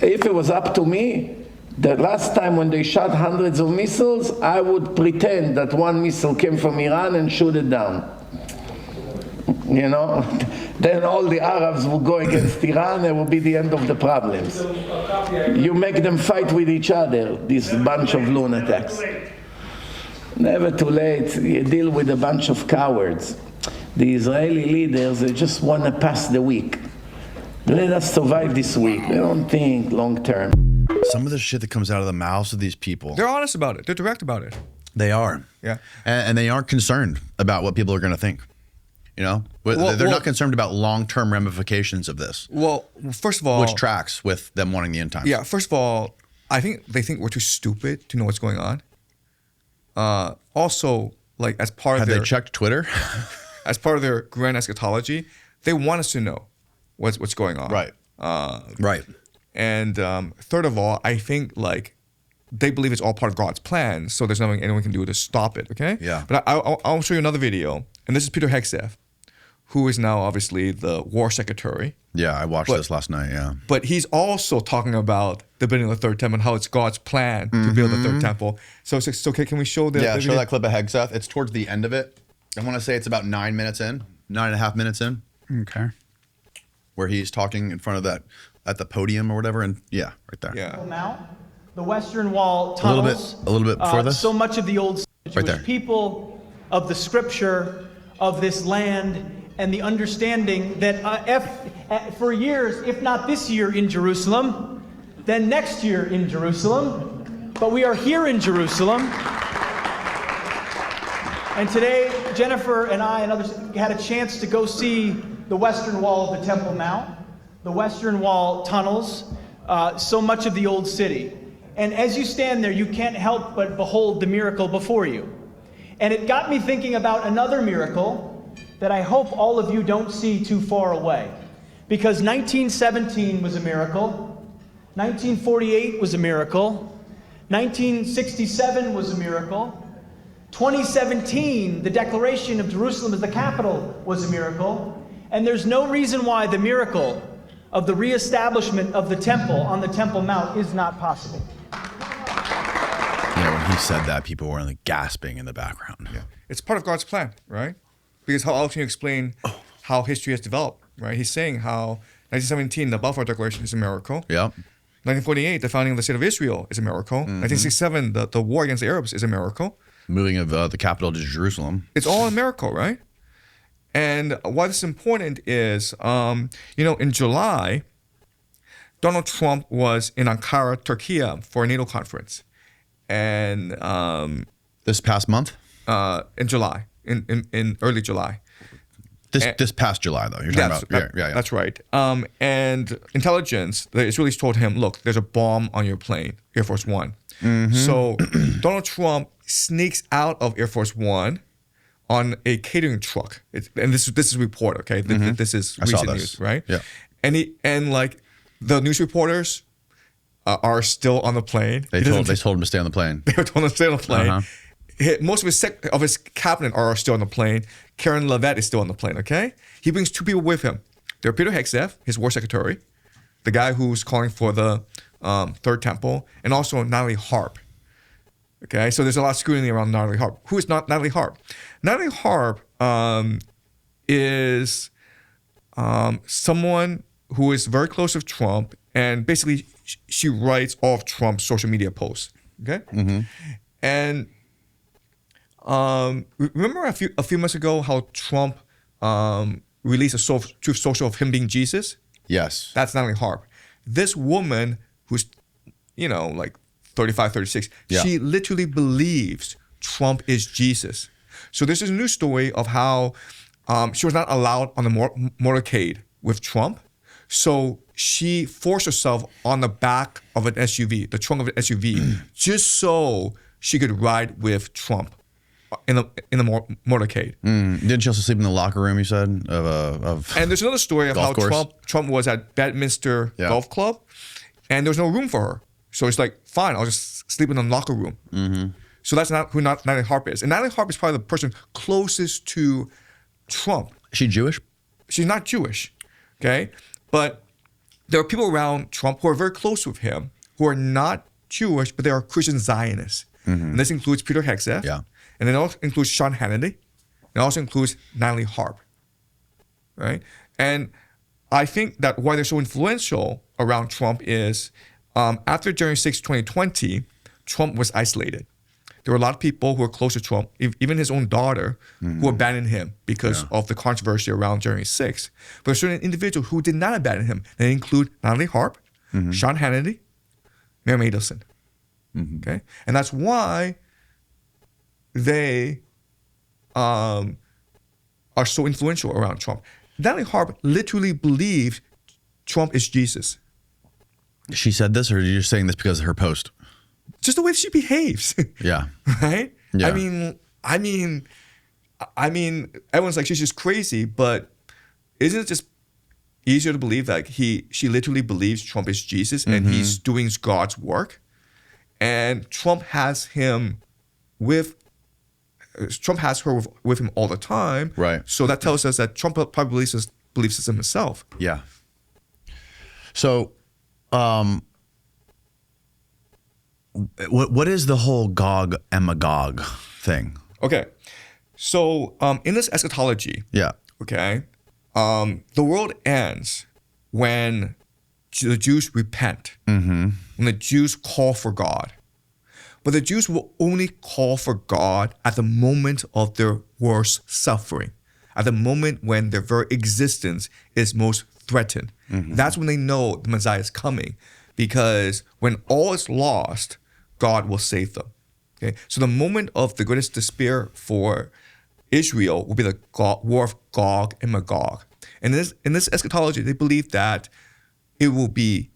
it was up to me, the last time when they shot hundreds of missiles, I would pretend that one missile came from Iran and shoot it down. You know, then all the Arabs will go against Iran, and it will be the end of the problems. You make them fight with each other, this bunch of lunatics. Never too late. You deal with a bunch of cowards. The Israeli leaders, they just want to pass the week. Let us survive this week. They don't think long term. Some of the shit that comes out of the mouths of these people. They're honest about it. They're direct about it. They are. Yeah. And they aren't concerned about what people are going to think. You know? They're not concerned about long-term ramifications of this. Well, first of all... Which tracks with them wanting the end times. Yeah, first of all, I think they think we're too stupid to know what's going on. Also, like as part of their... Have they checked Twitter? As part of their grand eschatology, they want us to know what's going on. Right. Right. And third of all, I think like they believe it's all part of God's plan, so there's nothing anyone can do to stop it. Okay. Yeah. But I'll show you another video, and this is Peter Hegseth, who is now obviously the war secretary. Yeah, I watched this last night. Yeah. But he's also talking about the building of the third temple and how it's God's plan to build the third temple. So can we show the? Yeah, the show video? that clip of Hegseth. It's towards the end of it. I want to say it's about 9.5 minutes in. Okay. Where he's talking in front of that at the podium or whatever, and yeah, right there. Yeah. Mount, the Western Wall tunnels. A little bit before this. So much of the old Jewish Right there. people, of the scripture, of this land, and the understanding that for years, if not this year in Jerusalem, then next year in Jerusalem, but we are here in Jerusalem. And today, Jennifer and I and others had a chance to go see the Western Wall of the Temple Mount, the Western Wall tunnels, so much of the old city. And as you stand there, you can't help but behold the miracle before you. And it got me thinking about another miracle that I hope all of you don't see too far away. Because 1917 was a miracle, 1948 was a miracle, 1967 was a miracle, 2017, the declaration of Jerusalem as the capital was a miracle, and there's no reason why the miracle of the reestablishment of the temple on the Temple Mount is not possible. Yeah, when he said that, people were like gasping in the background. Yeah. It's part of God's plan, right? Because how else can you explain how history has developed, right? He's saying how 1917, the Balfour Declaration is a miracle. Yep. 1948, the founding of the State of Israel is a miracle. 1967, the war against the Arabs is a miracle. Moving of the capital to Jerusalem. It's all a miracle, right? And why this is important is, in July, Donald Trump was in Ankara, Turkey for a NATO conference. And This past month? in July, in early July. This past July, though. You're talking about. Yeah. That's right. And intelligence, the Israelis told him, look, there's a bomb on your plane, Air Force One. So Donald Trump sneaks out of Air Force One on a catering truck. And this is a report, okay? This is recent news, right? Yeah. And the news reporters are still on the plane. They told him to stay on the plane. They were told him to stay on the plane. Most of his cabinet are still on the plane. Karen Levitt is still on the plane, okay? He brings two people with him. They're Peter Hegseth, his war secretary, the guy who's calling for the Third Temple, and also Natalie Harp. Okay, so there's a lot of scrutiny around Natalie Harp. Who is not Natalie Harp? Natalie Harp is someone who is very close with Trump, and basically she writes all of Trump's social media posts. Okay, and remember a few months ago how Trump released a truth social of him being Jesus? Yes. That's Natalie Harp. This woman who's, like 35, 36, she literally believes Trump is Jesus. So this is a news story of how she was not allowed on the motorcade with Trump. So she forced herself on the back of an SUV, the trunk of an SUV, just so she could ride with Trump in the motorcade. Didn't she also sleep in the locker room, you said? Of And there's another story of how course? Trump was at Bedminster Golf Club, and there was no room for her. So it's like, fine, I'll just sleep in the locker room. So that's not who Natalie Harp is. And Natalie Harp is probably the person closest to Trump. Is she Jewish? She's not Jewish, okay? But there are people around Trump who are very close with him who are not Jewish, but they are Christian Zionists. And this includes Peter Hegseth. Yeah. And it also includes Sean Hannity. It also includes Natalie Harp, right? And I think that why they're so influential around Trump is after January 6, 2020, Trump was isolated. There were a lot of people who were close to Trump, even his own daughter, who abandoned him because of the controversy around January 6th. But there are certain individuals who did not abandon him. They include Natalie Harp, Sean Hannity, Miriam Adelson. Okay? And that's why they are so influential around Trump. Natalie Harp literally believed Trump is Jesus. She said this, or are you just saying this because of her post? Just the way she behaves. Yeah. Right? Yeah. I mean, everyone's like, she's just crazy, but isn't it just easier to believe that she literally believes Trump is Jesus and he's doing God's work? And Trump has her with him all the time. Right. So that tells us that Trump probably believes this himself. Yeah. So, what is the whole Gog and Magog thing? Okay. So in this eschatology, okay, the world ends when the Jews repent, when the Jews call for God. But the Jews will only call for God at the moment of their worst suffering, at the moment when their very existence is most threatened. That's when they know the Messiah is coming, because when all is lost, God will save them. Okay, so the moment of the greatest despair for Israel will be the war of Gog and Magog. And in this eschatology, they believe that it will be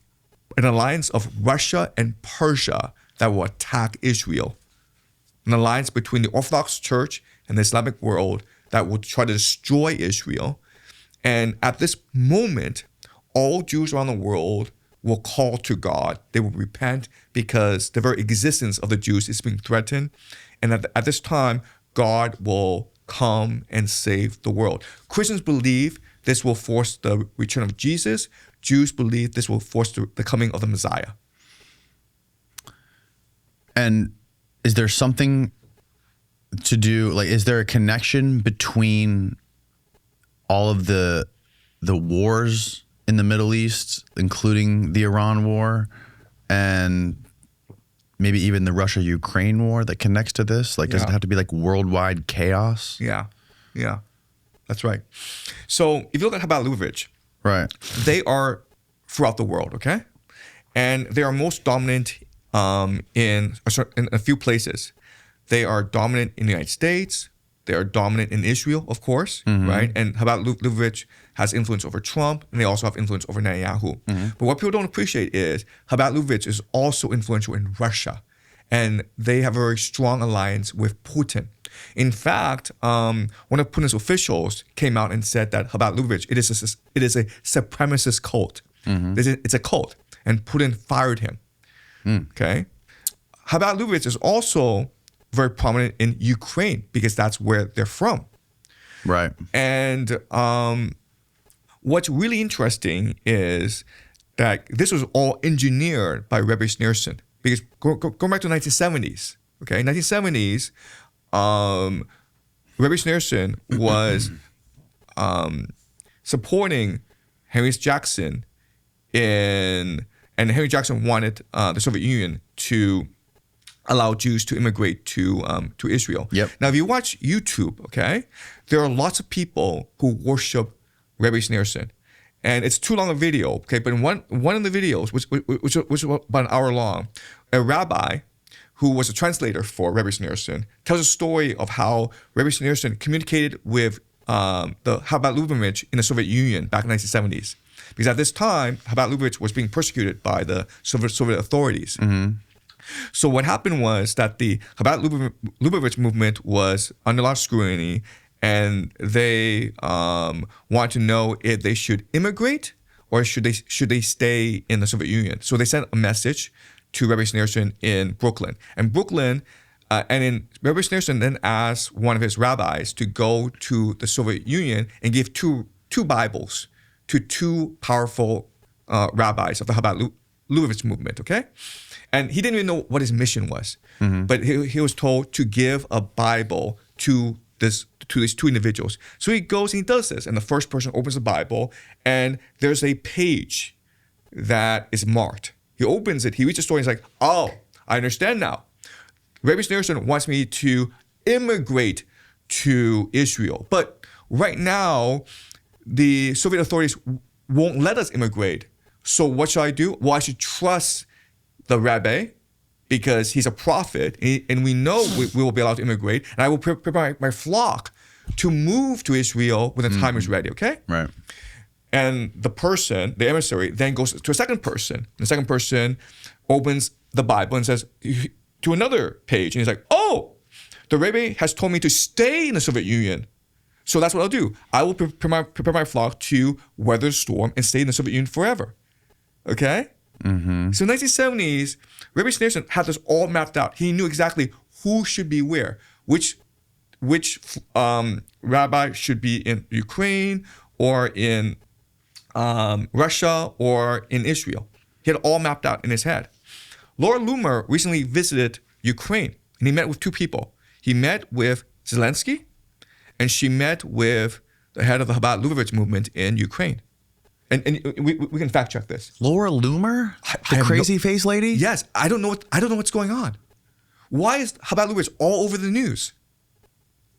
an alliance of Russia and Persia that will attack Israel. An alliance between the Orthodox Church and the Islamic world that will try to destroy Israel. And at this moment, all Jews around the world will call to God. They will repent because the very existence of the Jews is being threatened. And at this time, God will come and save the world. Christians believe this will force the return of Jesus. Jews believe this will force the coming of the Messiah. And is there something to do, like, is there a connection between all of the wars in the Middle East, including the Iran war, and maybe even the Russia-Ukraine war that connects to this? Like, does it have to be like worldwide chaos? Yeah, that's right. So if you look at Chabad-Lubavitch, Right. they are throughout the world, okay? And they are most dominant in a few places. They are dominant in the United States. They are dominant in Israel, of course, right? And Chabad-Lubavitch has influence over Trump, and they also have influence over Netanyahu. But what people don't appreciate is Chabad-Lubavitch is also influential in Russia, and they have a very strong alliance with Putin. In fact, one of Putin's officials came out and said that Chabad-Lubavitch, it is a supremacist cult. It's a cult, and Putin fired him. Okay, Chabad-Lubavitch is also very prominent in Ukraine because that's where they're from. Right. And what's really interesting is that this was all engineered by Rebbe Schneerson. Because going back to the 1970s, okay, 1970s, Rebbe Schneerson was supporting Henry Jackson and Henry Jackson wanted the Soviet Union to allow Jews to immigrate to Israel. Yep. Now, if you watch YouTube, okay, there are lots of people who worship Rebbe Schneerson. And it's too long a video, okay, but in one of the videos, which was about an hour long, a rabbi who was a translator for Rebbe Schneerson tells a story of how Rebbe Schneerson communicated with the Chabad-Lubavitch in the Soviet Union back in the 1970s. Because at this time, Chabad-Lubavitch was being persecuted by the Soviet authorities. So what happened was that the Chabad-Lubavitch movement was under a lot of scrutiny, and they wanted to know if they should immigrate or should they stay in the Soviet Union. So they sent a message to Rebbe Schneerson in Brooklyn. And Rebbe Schneerson then asked one of his rabbis to go to the Soviet Union and give two Bibles to two powerful rabbis of the Chabad-Lubavitch movement, okay? And he didn't even know what his mission was. But he was told to give a Bible to these two individuals. So he goes and he does this. And the first person opens the Bible, and there's a page that is marked. He opens it, he reads the story, and he's like, oh, I understand now. Rebbe Schneerson wants me to immigrate to Israel. But right now, the Soviet authorities won't let us immigrate. So what should I do? Well, I should trust the rabbi because he's a prophet, and we know we will be allowed to immigrate. And I will prepare my flock to move to Israel when the time is ready, okay? Right. And the person, the emissary, then goes to a second person. The second person opens the Bible and says to another page, and he's like, oh, the Rebbe has told me to stay in the Soviet Union. So that's what I'll do. I will prepare my flock to weather the storm and stay in the Soviet Union forever. Okay? So in the 1970s, Rebbe Schneerson had this all mapped out. He knew exactly who should be where, which rabbi should be in Ukraine or in Russia or in Israel. He had it all mapped out in his head. Lord Loomer recently visited Ukraine, and he met with two people. He met with Zelensky, and she met with the head of the Chabad-Lubavitch movement in Ukraine. And we can fact check this. Laura Loomer, the crazy face lady. Yes, I don't know what's going on. Why is Chabad-Lubavitch all over the news?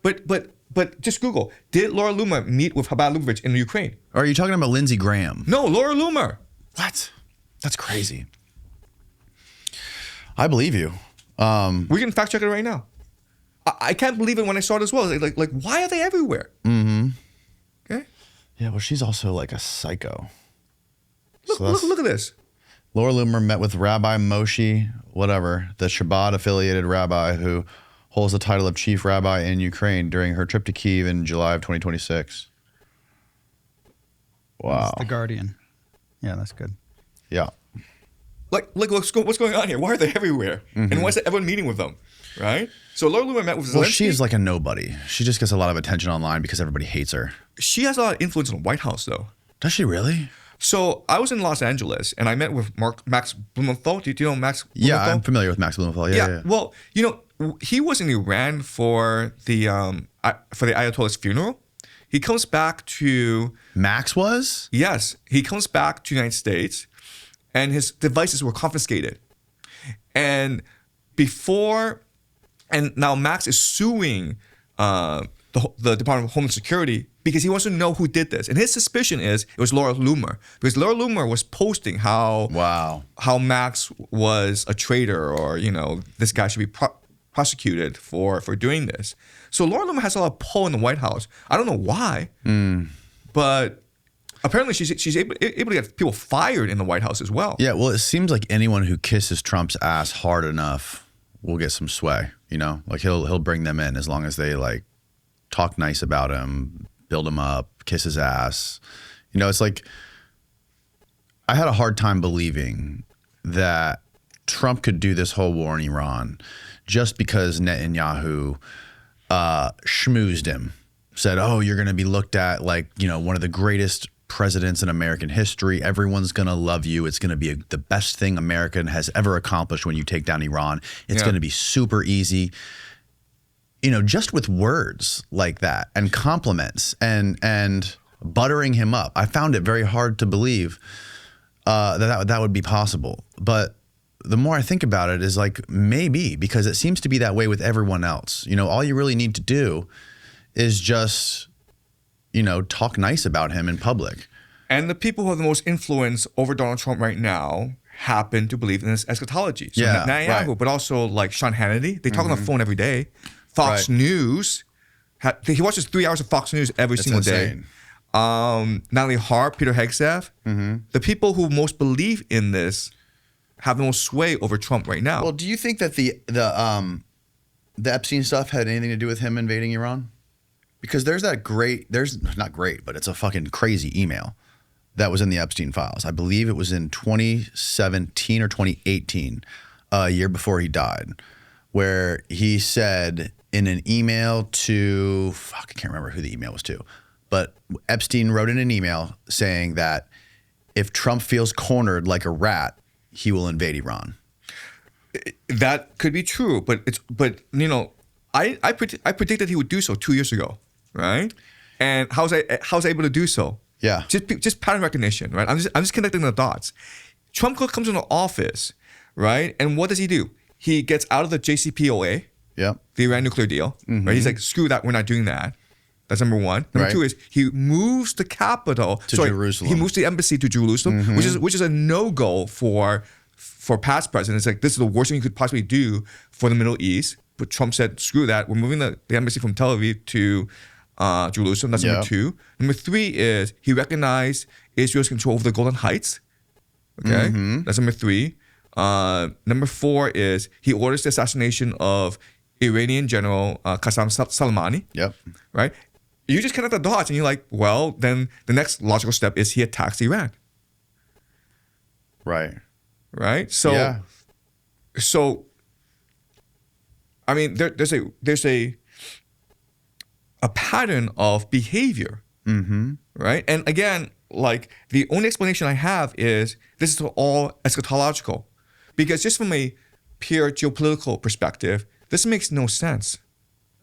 But just Google. Did Laura Loomer meet with Chabad-Lubavitch in Ukraine? Or are you talking about Lindsey Graham? No, Laura Loomer. What? That's crazy. I believe you. We can fact check it right now. I can't believe it when I saw it as well. Like why are they everywhere? Okay. Yeah, well, she's also like a psycho. Look at this. Laura Loomer met with Rabbi Moshe, whatever, the Chabad-affiliated rabbi who holds the title of chief rabbi in Ukraine during her trip to Kyiv in July of 2026. Wow. It's the Guardian. Yeah, that's good. Yeah. Like what's going on here? Why are they everywhere? And why is everyone meeting with them? Right? So Laura Loomer met with Zelensky. Well, she's like a nobody. She just gets a lot of attention online because everybody hates her. She has a lot of influence in the White House, though. Does she really? So I was in Los Angeles, and I met with Max Blumenthal. Do you know Max Blumenthal? Yeah, I'm familiar with Max Blumenthal. Yeah. Well, he was in Iran for the Ayatollah's funeral. He comes back to... Max was? Yes. He comes back to the United States, and his devices were confiscated. And now Max is suing the Department of Homeland Security because he wants to know who did this. And his suspicion is it was Laura Loomer. Because Laura Loomer was posting how Max was a traitor, or, this guy should be prosecuted for doing this. So Laura Loomer has a lot of pull in the White House. I don't know why, but apparently she's able to get people fired in the White House as well. Yeah, well, it seems like anyone who kisses Trump's ass hard enough will get some sway, Like he'll bring them in as long as they talk nice about him, build him up, kiss his ass. It's like I had a hard time believing that Trump could do this whole war in Iran just because Netanyahu schmoozed him, said, oh, you're going to be looked at like, one of the greatest presidents in American history. Everyone's going to love you. It's going to be the best thing America has ever accomplished when you take down Iran. It's going to be super easy. Just with words like that and compliments and buttering him up. I found it very hard to believe that would be possible. But the more I think about it is maybe, because it seems to be that way with everyone else. All you really need to do is just, talk nice about him in public. And the people who have the most influence over Donald Trump right now happen to believe in this eschatology. So Netanyahu, but also Sean Hannity, they talk on the phone every day. Fox News, he watches 3 hours of Fox News every single day. Natalie Harp, Peter Hegseth, the people who most believe in this have the most sway over Trump right now. Well, do you think that the Epstein stuff had anything to do with him invading Iran? Because there's not great, but it's a fucking crazy email that was in the Epstein files. I believe it was in 2017 or 2018, a year before he died, where he said in an email to, I can't remember who the email was to, but Epstein wrote in an email saying that if Trump feels cornered like a rat, he will invade Iran. That could be true, but I predicted he would do so 2 years ago, right? And how's I able to do so? Yeah, just pattern recognition, right? I'm just connecting the dots. Trump comes into office, right? And what does he do? He gets out of the JCPOA, the Iran nuclear deal, right? He's like, screw that, we're not doing that. That's number one. Number two is he moves the capital to Jerusalem. He moves the embassy to Jerusalem, which is a no-go for past presidents. Like, this is the worst thing you could possibly do for the Middle East. But Trump said, screw that. We're moving the embassy from Tel Aviv to Jerusalem. That's number two. Number three is he recognized Israel's control over the Golan Heights. Okay, that's number three. Number four is he orders the assassination of Iranian General Qasem Soleimani. Yep. Right? You just connect the dots and you're like, well, then the next logical step is he attacks Iran. Right. Right? So, I mean, there's a pattern of behavior. Right? And again, the only explanation I have is this is all eschatological. Because just from a pure geopolitical perspective, this makes no sense.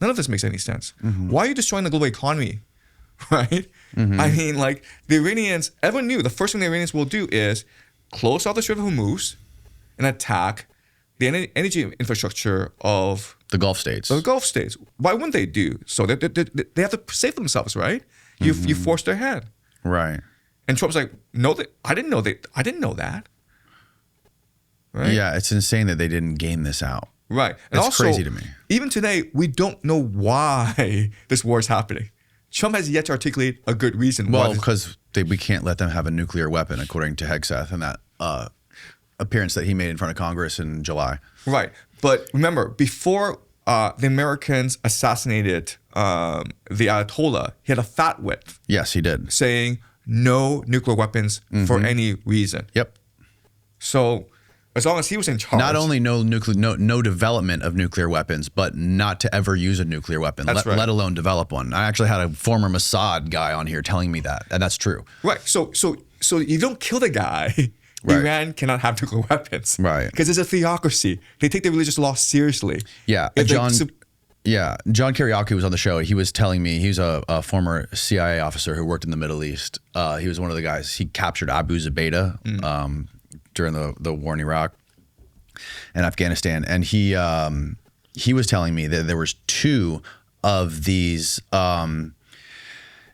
None of this makes any sense. Why are you destroying the global economy? Right? I mean, the Iranians, everyone knew the first thing the Iranians will do is close off the Strait of Hormuz and attack the energy infrastructure of the Gulf states. Why wouldn't they do so? They have to save themselves, right? You force their hand. Right. And Trump's like, no, I didn't know that. Right? Yeah, it's insane that they didn't game this out. Right. And it's also, crazy to me. Even today, we don't know why this war is happening. Trump has yet to articulate a good reason. Well, because we can't let them have a nuclear weapon, according to Hegseth and that appearance that he made in front of Congress in July. Right. But remember, before the Americans assassinated the Ayatollah, he had a fatwa Yes, he did. saying no nuclear weapons for any reason. Yep. So as long as he was in charge. Not only no development of nuclear weapons, but not to ever use a nuclear weapon, That's right. let alone develop one. I actually had a former Mossad guy on here telling me that, and that's true. Right. So you don't kill the guy. Right. Iran cannot have nuclear weapons. Right. Because it's a theocracy. They take the religious law seriously. Yeah. John Kiriakou was on the show. He was telling me, he's a former CIA officer who worked in the Middle East. He was one of the guys, he captured Abu Zubaydah during the war in Iraq and Afghanistan. And he was telling me that there was 2 of these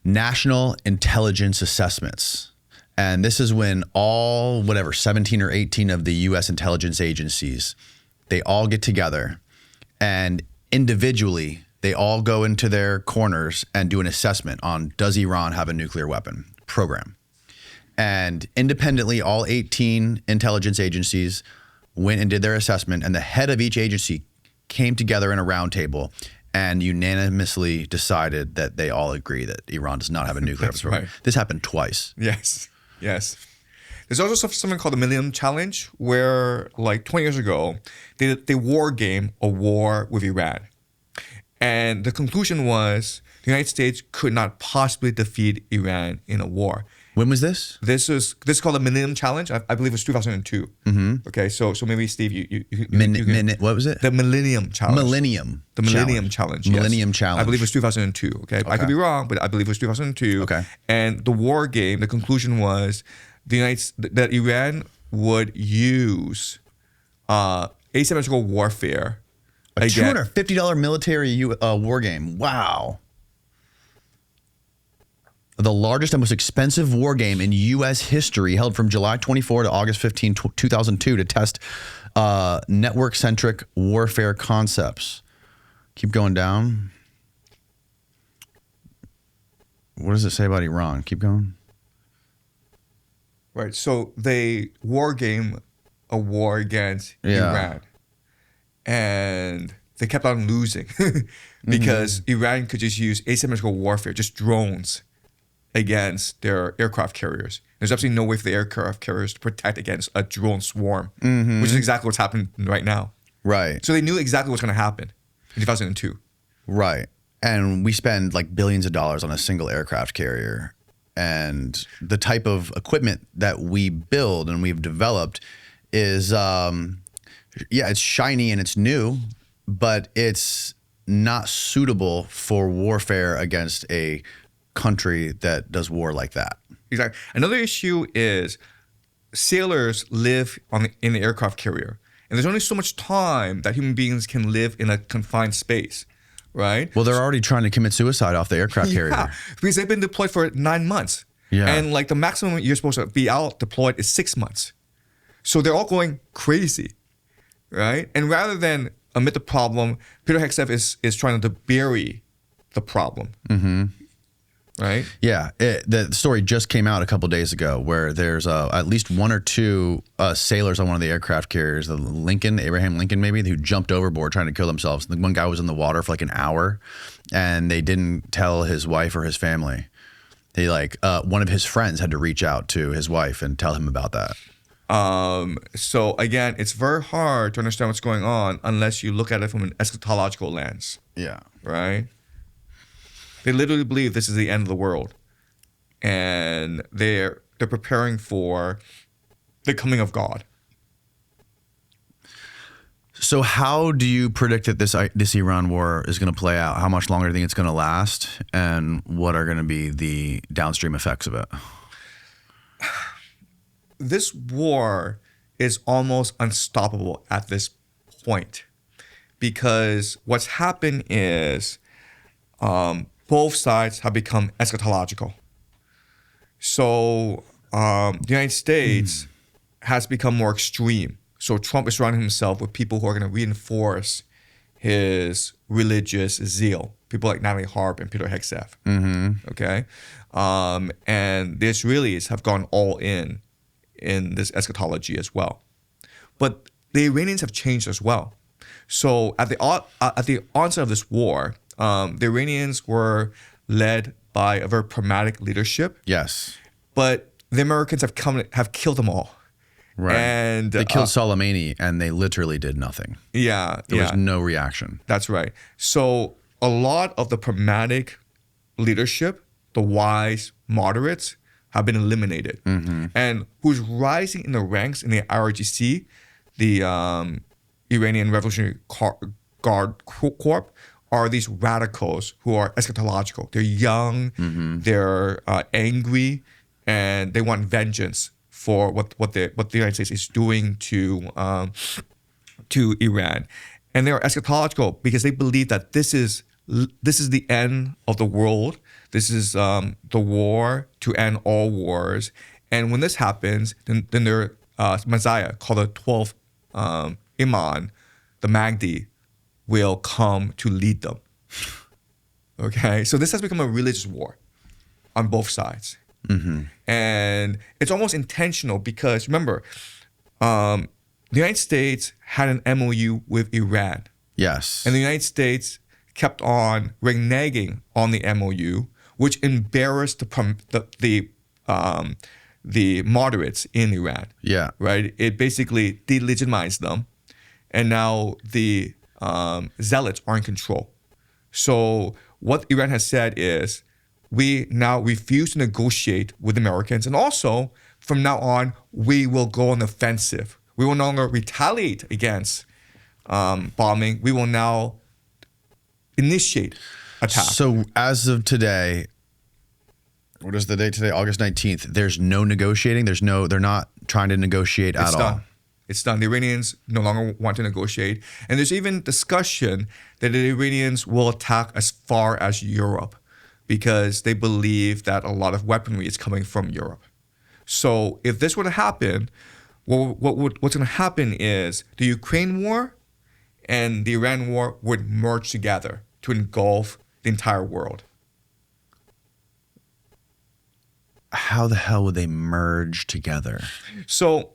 national intelligence assessments. And this is when all, 17 or 18 of the U.S. intelligence agencies, they all get together and individually, they all go into their corners and do an assessment on, does Iran have a nuclear weapon program? And independently, all 18 intelligence agencies went and did their assessment, and the head of each agency came together in a round table and unanimously decided that they all agree that Iran does not have a nuclear weapons program. Right. This happened twice. Yes. There's also something called the Millennium Challenge, where like 20 years ago, they war game a war with Iran. And the conclusion was the United States could not possibly defeat Iran in a war. When was this? This is called the Millennium Challenge. I believe it was 2002. Okay, so maybe Steve, you what was it? The Millennium Challenge. The Millennium Challenge. Millennium Yes. Challenge. I believe it was 2002. Okay, I could be wrong, but I believe it was 2002. Okay. And the war game, the conclusion was that Iran would use asymmetrical warfare. A $250 military war game. Wow. The largest and most expensive war game in U.S. history, held from July 24 to August 15, 2002 to test network-centric warfare concepts. Keep going down. What does it say about Iran? Keep going. Right. So they war game a war against Iran. And they kept on losing because Iran could just use asymmetrical warfare, just drones, against their aircraft carriers. There's absolutely no way for the aircraft carriers to protect against a drone swarm, which is exactly what's happening right now. Right. So they knew exactly what's going to happen in 2002. Right. And we spend like billions of dollars on a single aircraft carrier. And the type of equipment that we build and we've developed is, it's shiny and it's new, but it's not suitable for warfare against a country that does war like that. Exactly. Another issue is sailors live in the aircraft carrier, and there's only so much time that human beings can live in a confined space, right? Well, they're already trying to commit suicide off the aircraft carrier. Because they've been deployed for 9 months. Yeah. And like the maximum you're supposed to be out deployed is 6 months. So they're all going crazy, right? And rather than admit the problem, Peter Hegseth is trying to bury the problem. Right? Yeah. The story just came out a couple days ago where there's at least 1 or 2 sailors on one of the aircraft carriers, the Abraham Lincoln maybe, who jumped overboard trying to kill themselves. The one guy was in the water for like an hour and they didn't tell his wife or his family. They one of his friends had to reach out to his wife and tell him about that. So again, it's very hard to understand what's going on unless you look at it from an eschatological lens. Yeah. Right? They literally believe this is the end of the world, and they're preparing for the coming of God. So how do you predict that this Iran war is going to play out? How much longer do you think it's going to last, and what are going to be the downstream effects of it? This war is almost unstoppable at this point because what's happened is both sides have become eschatological. So the United States has become more extreme. So Trump is surrounding himself with people who are going to reinforce his religious zeal. People like Natalie Harp and Peter Hegseth. Okay? And the Israelis have gone all in this eschatology as well. But the Iranians have changed as well. So at the onset of this war, the Iranians were led by a very pragmatic leadership. Yes. But the Americans have killed them all. Right. And they killed Soleimani and they literally did nothing. Yeah. There was no reaction. That's right. So a lot of the pragmatic leadership, the wise moderates, have been eliminated. And who's rising in the ranks in the IRGC, the Iranian Revolutionary Guard Corps, are these radicals who are eschatological. They're young, they're angry, and they want vengeance for what the United States is doing to Iran. And they're eschatological because they believe that this is the end of the world. This is the war to end all wars. And when this happens, then their Messiah, called the 12th Imam, the Mahdi, will come to lead them. Okay? So this has become a religious war on both sides. And it's almost intentional because, remember, the United States had an MOU with Iran. Yes. And the United States kept on reneging on the MOU, which embarrassed the moderates in Iran. Yeah. Right? It basically delegitimized them. And now the zealots are in control. So what Iran has said is, we now refuse to negotiate with Americans. And also, from now on, we will go on the offensive. We will no longer retaliate against bombing. We will now initiate attack. So as of today, what is the date today? August 19th. There's no negotiating. They're not trying to negotiate at all. It's done. The Iranians no longer want to negotiate. And there's even discussion that the Iranians will attack as far as Europe, because they believe that a lot of weaponry is coming from Europe. So if this were to happen, what's going to happen is the Ukraine war and the Iran war would merge together to engulf the entire world. How the hell would they merge together? So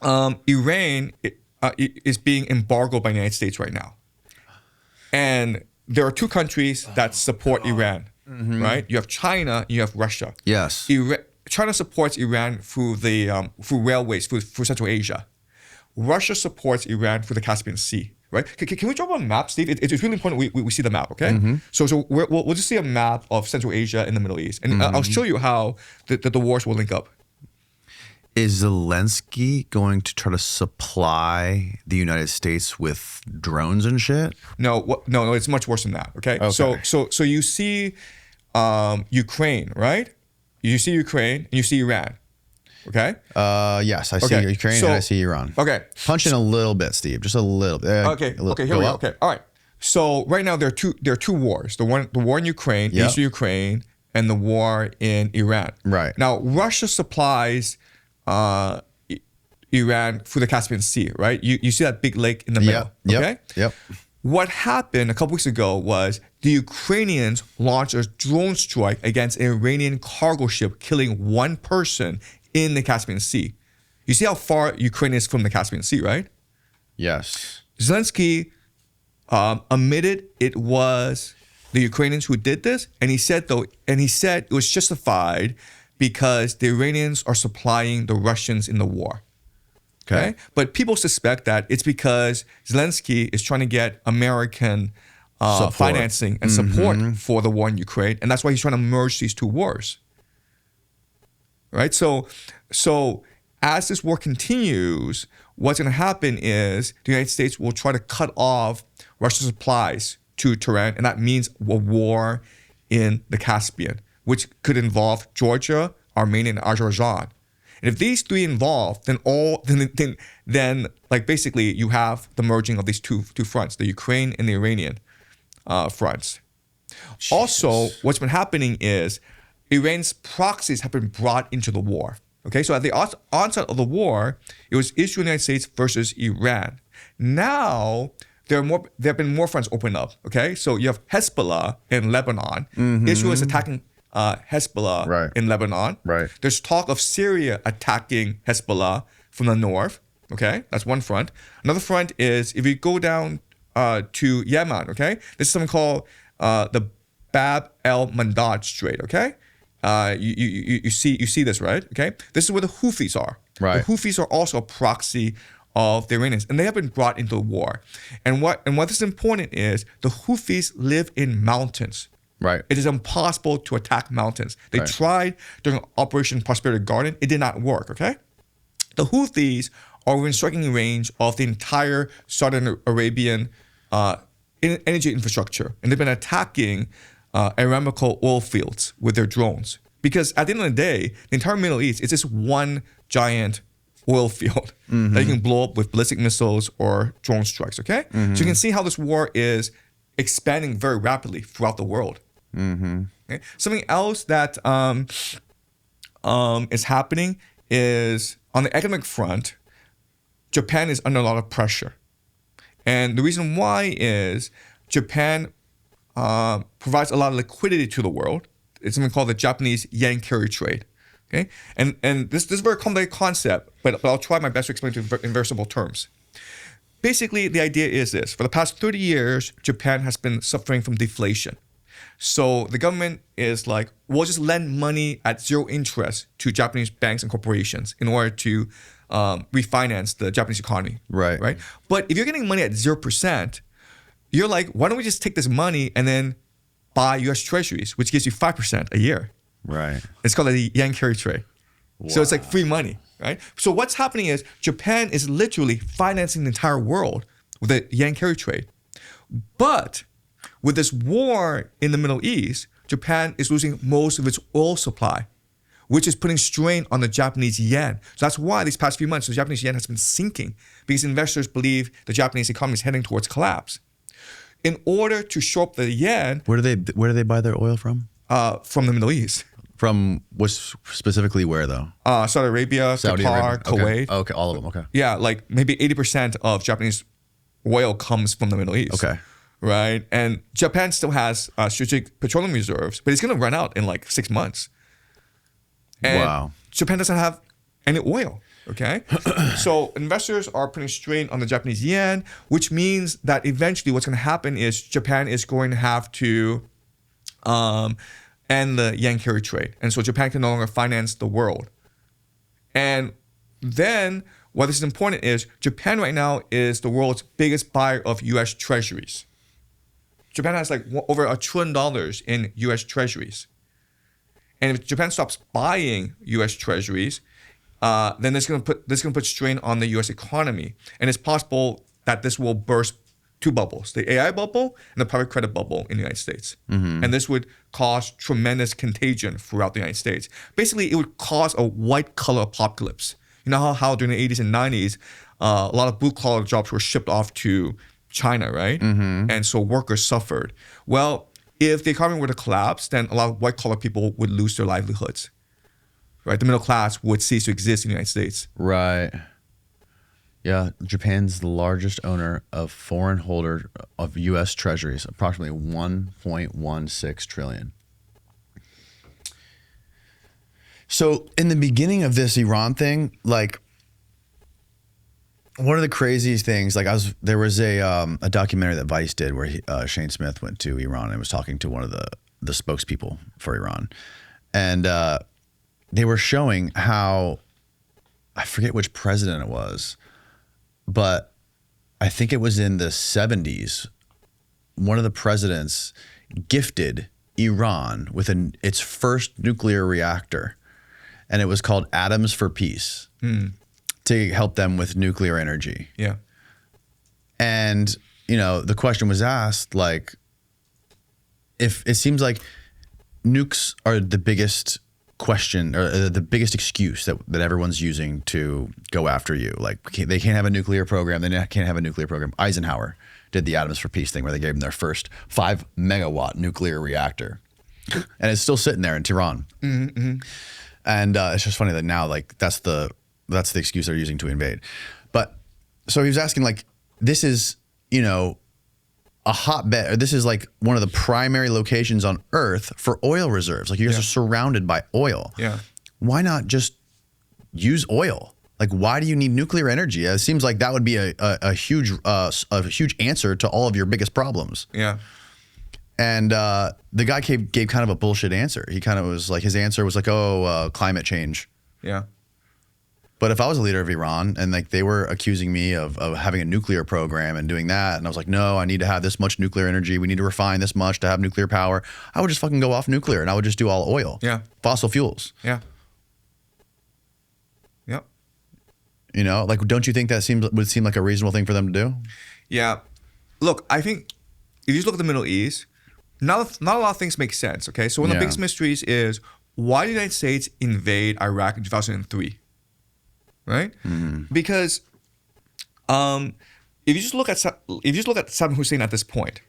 Iran is being embargoed by the United States right now. And there are two countries that support Iran. Right? You have China, you have Russia. Yes. China supports Iran through through railways, through Central Asia. Russia supports Iran through the Caspian Sea. Right? Can we draw up a map, Steve? It's really important we see the map, okay? So we'll just see a map of Central Asia and the Middle East. And I'll show you how the wars will link up. Is Zelensky going to try to supply the United States with drones and shit? No, it's much worse than that, okay? So you see Ukraine, right? You see Ukraine and you see Iran, okay? Yes, I see Ukraine and I see Iran. Okay. Punch in a little bit, Steve, just a little bit. Okay, here we go. Okay, all right. So right now there are two wars: the war in Ukraine, east of Ukraine, and the war in Iran. Right. Now Russia supplies Iran through the Caspian Sea, right? You see that big lake in the middle, okay? Yep. What happened a couple weeks ago was the Ukrainians launched a drone strike against an Iranian cargo ship, killing one person in the Caspian Sea. You see how far Ukraine is from the Caspian Sea, right? Yes. Zelensky admitted it was the Ukrainians who did this, and he said it was justified because the Iranians are supplying the Russians in the war. Okay? But people suspect that it's because Zelensky is trying to get American financing and support for the war in Ukraine, and that's why he's trying to merge these two wars. Right? So as this war continues, what's going to happen is the United States will try to cut off Russian supplies to Tehran, and that means a war in the Caspian, which could involve Georgia, Armenia, and Azerbaijan. And if these three involve, then like basically you have the merging of these two fronts, the Ukraine and the Iranian fronts. Jesus. Also, what's been happening is Iran's proxies have been brought into the war. Okay, so at the onset of the war, it was Israel, United States versus Iran. Now there have been more fronts open up. Okay, so you have Hezbollah in Lebanon. Israel is attacking Hezbollah in Lebanon. Right. There's talk of Syria attacking Hezbollah from the north. Okay, that's one front. Another front is if you go down to Yemen. Okay, this is something called the Bab el-Mandab Strait. Okay, you see this, right? Okay, this is where the Houthis are. Right. The Houthis are also a proxy of the Iranians, and they have been brought into the war. And what is important is the Houthis live in mountains. Right. It is impossible to attack mountains. They tried during Operation Prosperity Garden. It did not work. Okay, the Houthis are within striking range of the entire Saudi Arabian energy infrastructure, and they've been attacking Aramco oil fields with their drones. Because at the end of the day, the entire Middle East is just one giant oil field that you can blow up with ballistic missiles or drone strikes, okay? So you can see how this war is expanding very rapidly throughout the world. Okay? Something else that is happening is on the economic front, Japan is under a lot of pressure. And the reason why is Japan provides a lot of liquidity to the world. It's something called the Japanese yen carry trade. Okay, and this is a very complex concept, but I'll try my best to explain it in very simple terms. Basically, the idea is this: for the past 30 years, Japan has been suffering from deflation. So the government is like, we'll just lend money at zero interest to Japanese banks and corporations in order to refinance the Japanese economy. Right. But if you're getting money at 0%, you're like, why don't we just take this money and then buy U.S. Treasuries, which gives you 5% a year. Right. It's called the yen carry trade. Wow. So it's like free money, right? So what's happening is Japan is literally financing the entire world with the yen carry trade. But with this war in the Middle East, Japan is losing most of its oil supply, which is putting strain on the Japanese yen. So that's why these past few months, the Japanese yen has been sinking because investors believe the Japanese economy is heading towards collapse. In order to shore up the yen, Where do they buy their oil from? From the Middle East. From what's specifically where though? Saudi Arabia, Qatar, Kuwait. Okay, all of them. Okay. Yeah, like maybe 80% of Japanese oil comes from the Middle East. Okay. Right? And Japan still has strategic petroleum reserves, but it's going to run out in like 6 months. And wow. Japan doesn't have any oil. Okay. So investors are putting strain on the Japanese yen, which means that eventually what's going to happen is Japan is going to have to end the yen carry trade. And so Japan can no longer finance the world. And then what is important is Japan right now is the world's biggest buyer of U.S. treasuries. Japan has like over $1 trillion in U.S. treasuries. And if Japan stops buying U.S. treasuries, then this is going to put strain on the U.S. economy, and it's possible that this will burst two bubbles: the AI bubble and the private credit bubble in the United States. And this would cause tremendous contagion throughout the United States. Basically, it would cause a white-collar apocalypse. You know how during the 80s and 90s, a lot of blue-collar jobs were shipped off to China, right? And so workers suffered. Well, if the economy were to collapse, then a lot of white-collar people would lose their livelihoods. Right, the middle class would cease to exist in the United States. Right. Yeah, Japan's the largest owner of foreign holder of U.S. treasuries, approximately 1.16 trillion. So in the beginning of this Iran thing, like one of the craziest things, like there was a documentary that Vice did where Shane Smith went to Iran and was talking to one of the spokespeople for Iran, and they were showing how, I forget which president it was, but I think it was in the 70s, one of the presidents gifted Iran with its first nuclear reactor, and it was called Atoms for Peace to help them with nuclear energy. Yeah. And, the question was asked, like, if it seems like nukes are the biggest question or the biggest excuse that everyone's using to go after you. Like they can't have a nuclear program. They can't have a nuclear program. Eisenhower did the Atoms for Peace thing where they gave them their first 5 megawatt nuclear reactor, and it's still sitting there in Tehran. And it's just funny that now like that's the excuse they're using to invade. But so he was asking, like, this is a hotbed, or this is like one of the primary locations on Earth for oil reserves. Like you guys are surrounded by oil. Yeah. Why not just use oil Like, why do you need nuclear energy? It seems like that would be a huge answer to all of your biggest problems. Yeah. And the guy gave kind of a bullshit answer. He kind of was like, his answer was like, climate change. Yeah. But if I was a leader of Iran and like they were accusing me of having a nuclear program and doing that, and I was like, no, I need to have this much nuclear energy. We need to refine this much to have nuclear power. I would just fucking go off nuclear and I would just do all oil. Yeah. Fossil fuels. Yeah. Yep. You know, like, don't you think that would seem like a reasonable thing for them to do? Yeah. Look, I think if you just look at the Middle East, not a lot of things make sense, okay? So one of the biggest mysteries is, why did the United States invade Iraq in 2003? Right? Mm-hmm. Because if you just look at Saddam Hussein at this point,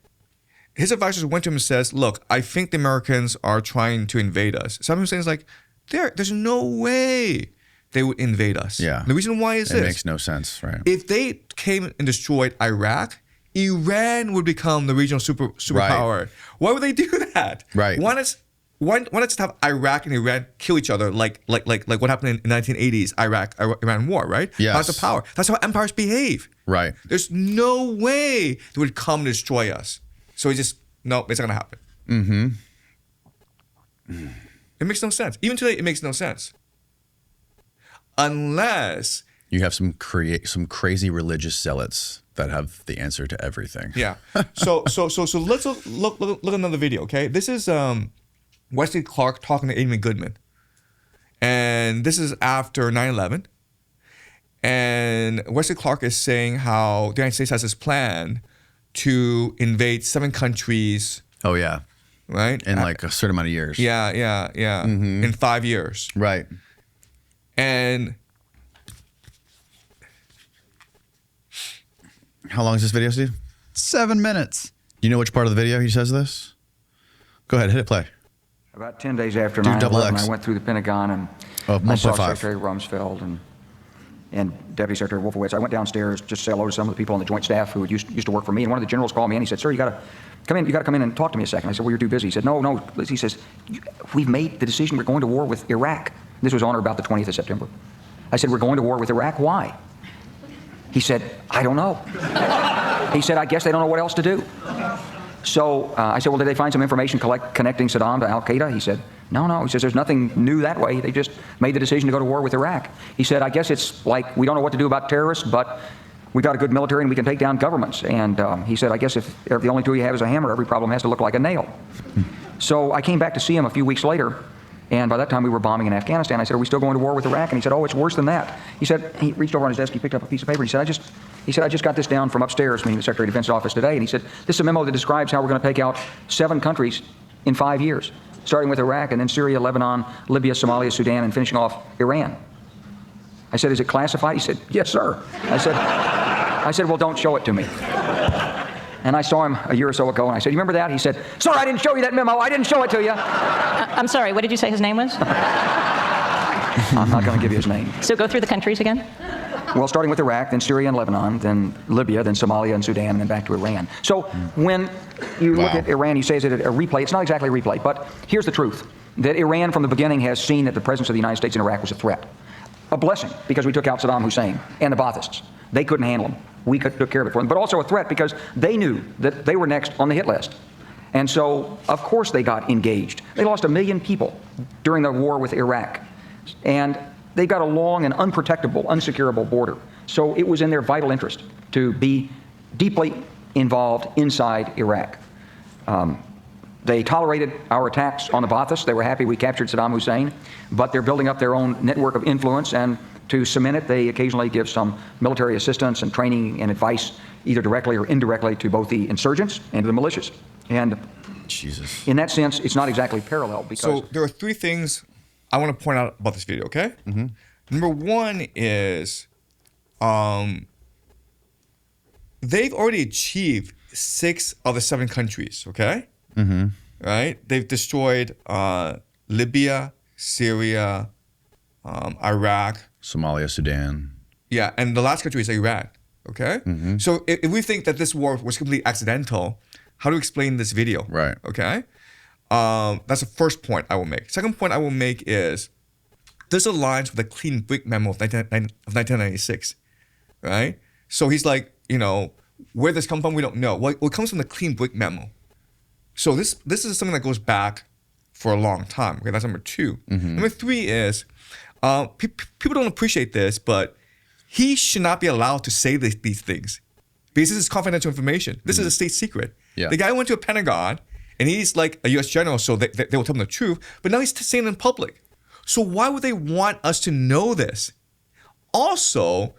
his advisors went to him and says, look, I think the Americans are trying to invade us. Saddam Hussein's like, there's no way they would invade us. Yeah. The reason why is this. It makes no sense, right? If they came and destroyed Iraq, Iran would become the regional superpower. Right. Why would they do that? Right. Why not just have Iraq and Iran kill each other like what happened in 1980s Iraq-Iran war, right? Yes. That's the power. That's how empires behave. Right. There's no way they would come and destroy us. So it's not gonna happen. Mm-hmm. It makes no sense. Even today, it makes no sense. Unless you have some crazy religious zealots that have the answer to everything. Yeah. So let's look at another video, okay? This is Wesley Clark talking to Amy Goodman. And this is after 9/11. And Wesley Clark is saying how the United States has this plan to invade 7 countries. Oh, yeah. Right? In like a certain amount of years. Yeah. Mm-hmm. In 5 years. Right. And how long is this video, Steve? 7 minutes. Do you know which part of the video he says this? Go ahead, hit it play. About 10 days after 9/11, I went through the Pentagon and I saw Secretary Rumsfeld and Deputy Secretary Wolfowitz. I went downstairs just to say hello to some of the people on the Joint Staff who used to work for me. And one of the generals called me and he said, "Sir, you got to come in. You got to come in and talk to me a second." I said, "Well, you're too busy." He said, "No." He says, "We've made the decision. We're going to war with Iraq." This was on or about the 20th of September. I said, "We're going to war with Iraq. Why?" He said, "I don't know." He said, "I guess they don't know what else to do." So I said, "Well, did they find some information connecting Saddam to Al-Qaeda?" He said, No. He says, "There's nothing new that way. They just made the decision to go to war with Iraq." He said, "I guess it's like we don't know what to do about terrorists, but we got a good military and we can take down governments." And he said, "I guess if the only tool you have is a hammer, every problem has to look like a nail." So I came back to see him a few weeks later. And by that time, we were bombing in Afghanistan. I said, "Are we still going to war with Iraq?" And he said, "Oh, it's worse than that." He said, he reached over on his desk, he picked up a piece of paper. He said, I just got this down from upstairs, meaning the Secretary of Defense office today. And he said, "This is a memo that describes how we're going to take out 7 countries in 5 years, starting with Iraq and then Syria, Lebanon, Libya, Somalia, Sudan, and finishing off Iran." I said, "Is it classified?" He said, "Yes, sir." I said, "Well, don't show it to me." And I saw him a year or so ago, and I said, "You remember that?" He said, "Sir, I didn't show you that memo. I didn't show it to you." I'm sorry, what did you say his name was? I'm not going to give you his name. So go through the countries again. Well, starting with Iraq, then Syria and Lebanon, then Libya, then Somalia and Sudan, and then back to Iran. So when you look at Iran, you say, is it a replay? It's not exactly a replay, but here's the truth. That Iran from the beginning has seen that the presence of the United States in Iraq was a threat. A blessing, because we took out Saddam Hussein and the Baathists. They couldn't handle them. We took care of it for them. But also a threat because they knew that they were next on the hit list. And so, of course, they got engaged. They lost 1 million people during the war with Iraq. And they've got a long and unprotectable, unsecurable border. So it was in their vital interest to be deeply involved inside Iraq. They tolerated our attacks on the Baathists. They were happy we captured Saddam Hussein. But they're building up their own network of influence. And to cement it, they occasionally give some military assistance and training and advice, either directly or indirectly, to both the insurgents and to the militias. And Jesus. In that sense, it's not exactly parallel. Because so there are 3 things I want to point out about this video, okay? Mm-hmm. Number 1 is they've already achieved 6 of the 7 countries, okay? Mm-hmm. Right? They've destroyed Libya, Syria, Iraq, Somalia, Sudan. Yeah, and the last country is Iran, okay? Mm-hmm. So if we think that this war was completely accidental, how to explain this video? Right. Okay? That's the first point I will make. Second point I will make is this aligns with the Clean Brick Memo of 1996, right? So he's like, where this come from, we don't know. Well, it comes from the Clean Brick Memo. So this is something that goes back for a long time. Okay, that's number 2. Number 3 is people don't appreciate this, but he should not be allowed to say these things because this is confidential information. This is a state secret. Yeah. The guy went to a Pentagon and he's like a U.S. general, so they will tell him the truth. But now he's saying it in public. So why would they want us to know this? Also,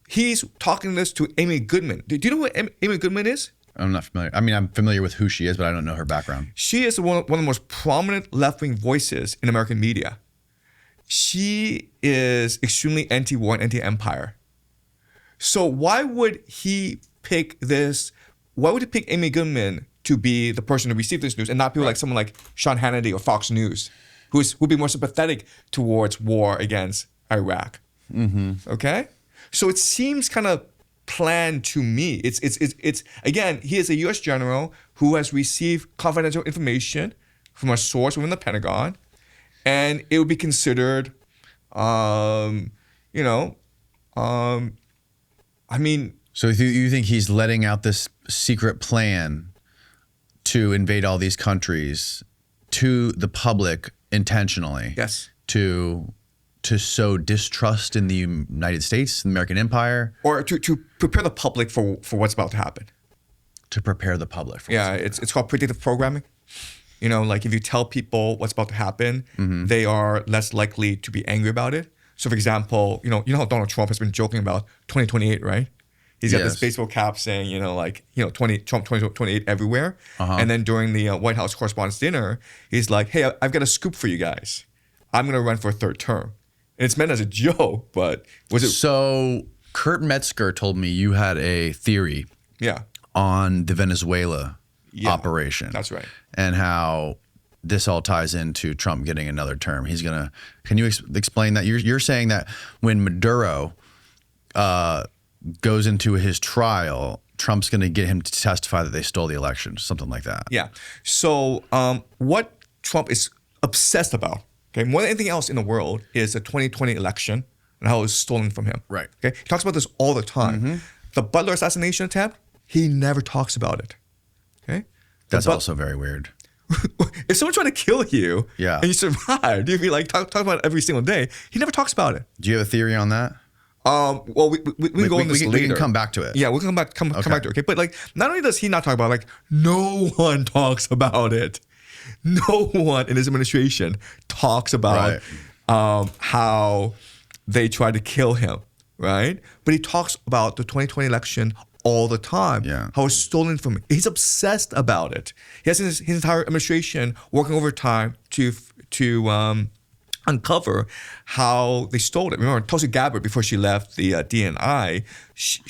he's talking this to Amy Goodman. Do you know what Amy Goodman is? I'm not familiar. I mean, I'm familiar with who she is, but I don't know her background. She is one of the most prominent left-wing voices in American media. She is extremely anti-war and anti-empire. So why would he pick this? Why would he pick Amy Goodman to be the person to receive this news and not people like someone like Sean Hannity or Fox News, who'd be more sympathetic towards war against Iraq? Okay? So it seems kind of planned to me. It's again, he is a U.S. general who has received confidential information from a source within the Pentagon, and it would be considered, I mean. So you think he's letting out this secret plan to invade all these countries to the public intentionally? Yes. To sow distrust in the United States, the American empire? Or to prepare the public for what's about to happen. To prepare the public for it's called predictive programming. Like if you tell people what's about to happen, they are less likely to be angry about it. So for example, you know how Donald Trump has been joking about 2028, right? He's got this baseball cap saying, Trump 2028 everywhere. And then during the White House Correspondents' Dinner, he's like, hey, I've got a scoop for you guys. I'm going to run for a 3rd term. And it's meant as a joke, but was it? So Kurt Metzger told me you had a theory on the Venezuela operation. That's right. And how this all ties into Trump getting another term. Can you explain that? You're saying that when Maduro goes into his trial, Trump's going to get him to testify that they stole the election, something like that. Yeah. So what Trump is obsessed about, okay, more than anything else in the world, is the 2020 election and how it was stolen from him. Right. Okay. He talks about this all the time. The Butler assassination attempt, he never talks about it. Okay. That's also very weird. If someone tried to kill you and you survived, you'd be like, talk about it every single day. He never talks about it. Do you have a theory on that? Well, we can go on this later. We can come back to it. Yeah, we'll come back to it. Okay, but like, not only does he not talk about it, like, no one talks about it. No one in his administration talks about how they tried to kill him, right? But he talks about the 2020 election all the time. Yeah. How it's stolen from him. He's obsessed about it. He has his entire administration working overtime to uncover how they stole it. Remember, Tulsi Gabbard, before she left the DNI,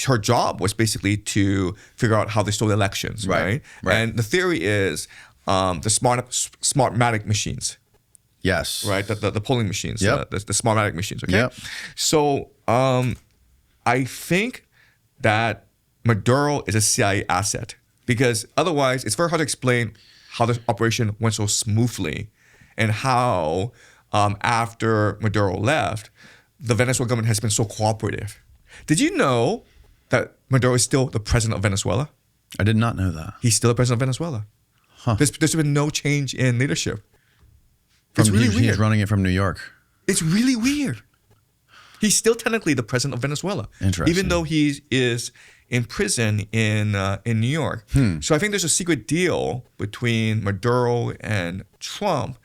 her job was basically to figure out how they stole the elections, right? And the theory is the Smartmatic machines. Yes. Right? The polling machines. Yep. The Smartmatic machines, okay? Yep. So I think that Maduro is a CIA asset because otherwise it's very hard to explain how this operation went so smoothly and how after Maduro left, the Venezuelan government has been so cooperative. Did you know that Maduro is still the president of Venezuela? I did not know that. He's still the president of Venezuela. Huh. There's been no change in leadership. It's really weird. He's running it from New York. It's really weird. He's still technically the president of Venezuela. Interesting. Even though he is in prison in New York. So I think there's a secret deal between Maduro and Trump.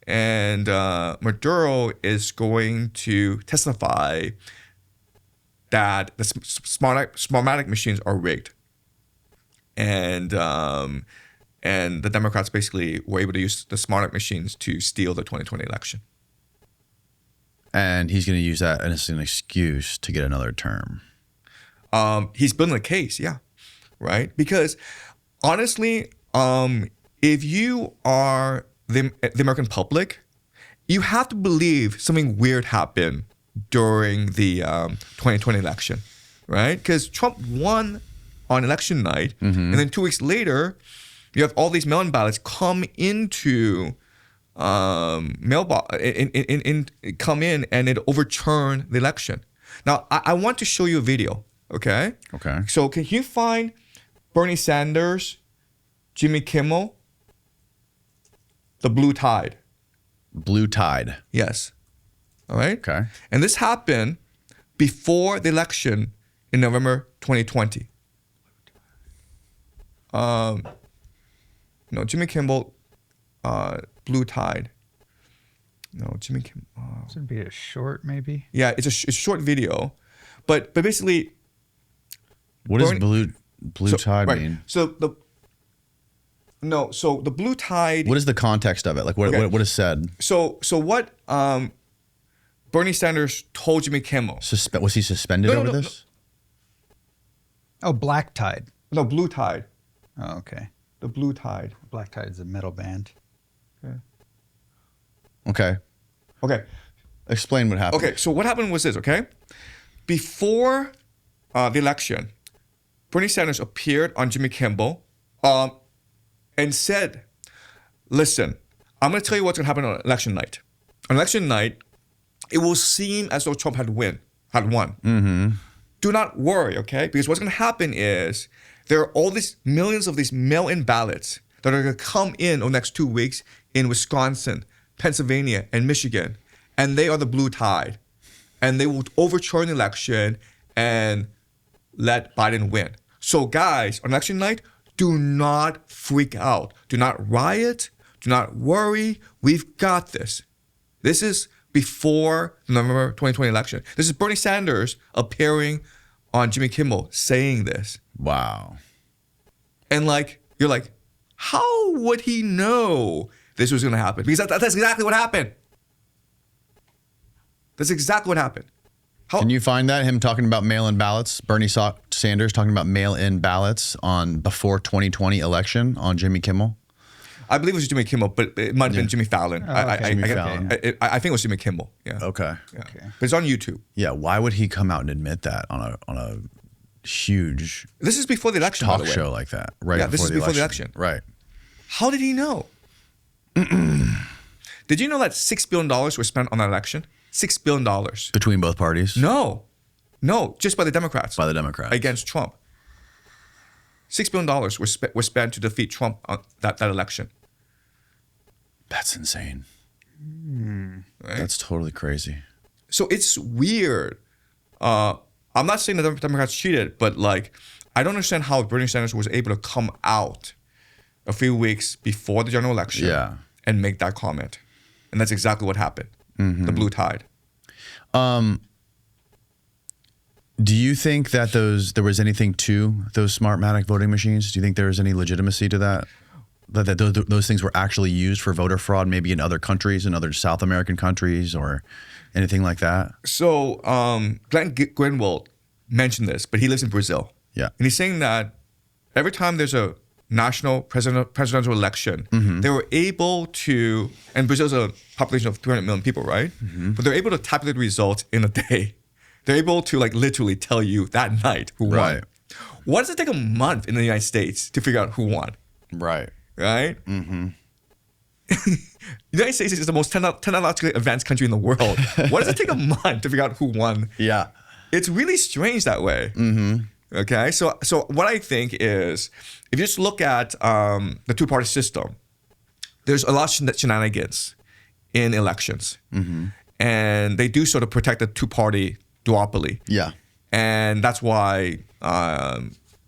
And Maduro is going to testify that the Smartmatic machines are rigged. And the Democrats basically were able to use the Smartmatic machines to steal the 2020 election. And he's going to use that as an excuse to get another term. He's building a case, right? Because honestly, if you are the American public, you have to believe something weird happened during the 2020 election, right? Because Trump won on election night, and then 2 weeks later, you have all these mail-in ballots come into mailbox come in and it overturned the election. Now, I want to show you a video, okay? Okay. So can you find Bernie Sanders, Jimmy Kimmel, the blue tide? Blue tide. Yes. All right? Okay. And this happened before the election in November 2020. No, Jimmy Kimmel, blue tide. No, Jimmy Kimmel. This would be a short, maybe. Yeah, it's a short video, but basically, what does blue tide mean? So the blue tide. What is the context of it? Like what is said? So what Bernie Sanders told Jimmy Kimmel. Was he suspended over this? Oh, black tide. No, blue tide. Oh, okay. The blue tide. Black tide is a metal band. Okay. Explain what happened. Okay, so what happened was this, okay? Before the election, Bernie Sanders appeared on Jimmy Kimmel and said, listen, I'm going to tell you what's going to happen on election night. On election night, it will seem as though Trump had won. Mm-hmm. Do not worry, okay? Because what's going to happen is there are all these millions of these mail-in ballots that are going to come in over the next 2 weeks in Wisconsin, Pennsylvania, and Michigan. And they are the blue tide. And they will overturn the election and let Biden win. So guys, on election night, do not freak out. Do not riot. Do not worry. We've got this. This is before the November 2020 election. This is Bernie Sanders appearing on Jimmy Kimmel saying this. Wow. And you're like, how would he know this was going to happen? Because that's exactly what happened. That's exactly what happened. Can you find that? Him talking about mail-in ballots? Bernie Sanders talking about mail-in ballots on before 2020 election on Jimmy Kimmel? I believe it was Jimmy Kimmel, but it might have been Jimmy Fallon. Jimmy Fallon. I think it was Jimmy Kimmel. Yeah. Okay. Yeah. But it's on YouTube. Yeah. Why would he come out and admit that on a huge This is before the election talk show like that? Right. Yeah. This is before the election. Right. How did he know? Did you know that $6 billion were spent on that election? $6 billion. Between both parties? No, just by the Democrats. By the Democrats. Against Trump. $6 billion were spent to defeat Trump on that election. That's insane. Right? That's totally crazy. So it's weird. I'm not saying that the Democrats cheated, but I don't understand how Bernie Sanders was able to come out a few weeks before the general election and make that comment. And that's exactly what happened. Mm-hmm. The blue tide. Do you think that there was anything to those Smartmatic voting machines? Do you think there was any legitimacy to that? That those things were actually used for voter fraud, maybe in other countries, in other South American countries, or anything like that? So Glenn Greenwald mentioned this, but he lives in Brazil. Yeah, and he's saying that every time there's a national presidential election, they were able to, and Brazil's a population of 300 million people, right? Mm-hmm. But they're able to tabulate the results in a day. They're able to literally tell you that night who won. Why does it take a month in the United States to figure out who won? Right. Mm-hmm. The United States is the most technologically advanced country in the world. Why does it take a month to figure out who won? Yeah. It's really strange that way. Mm-hmm. Okay, so what I think is, if you just look at the two-party system, there's a lot of shenanigans in elections. Mm-hmm. And they do sort of protect the two-party duopoly. Yeah. And that's why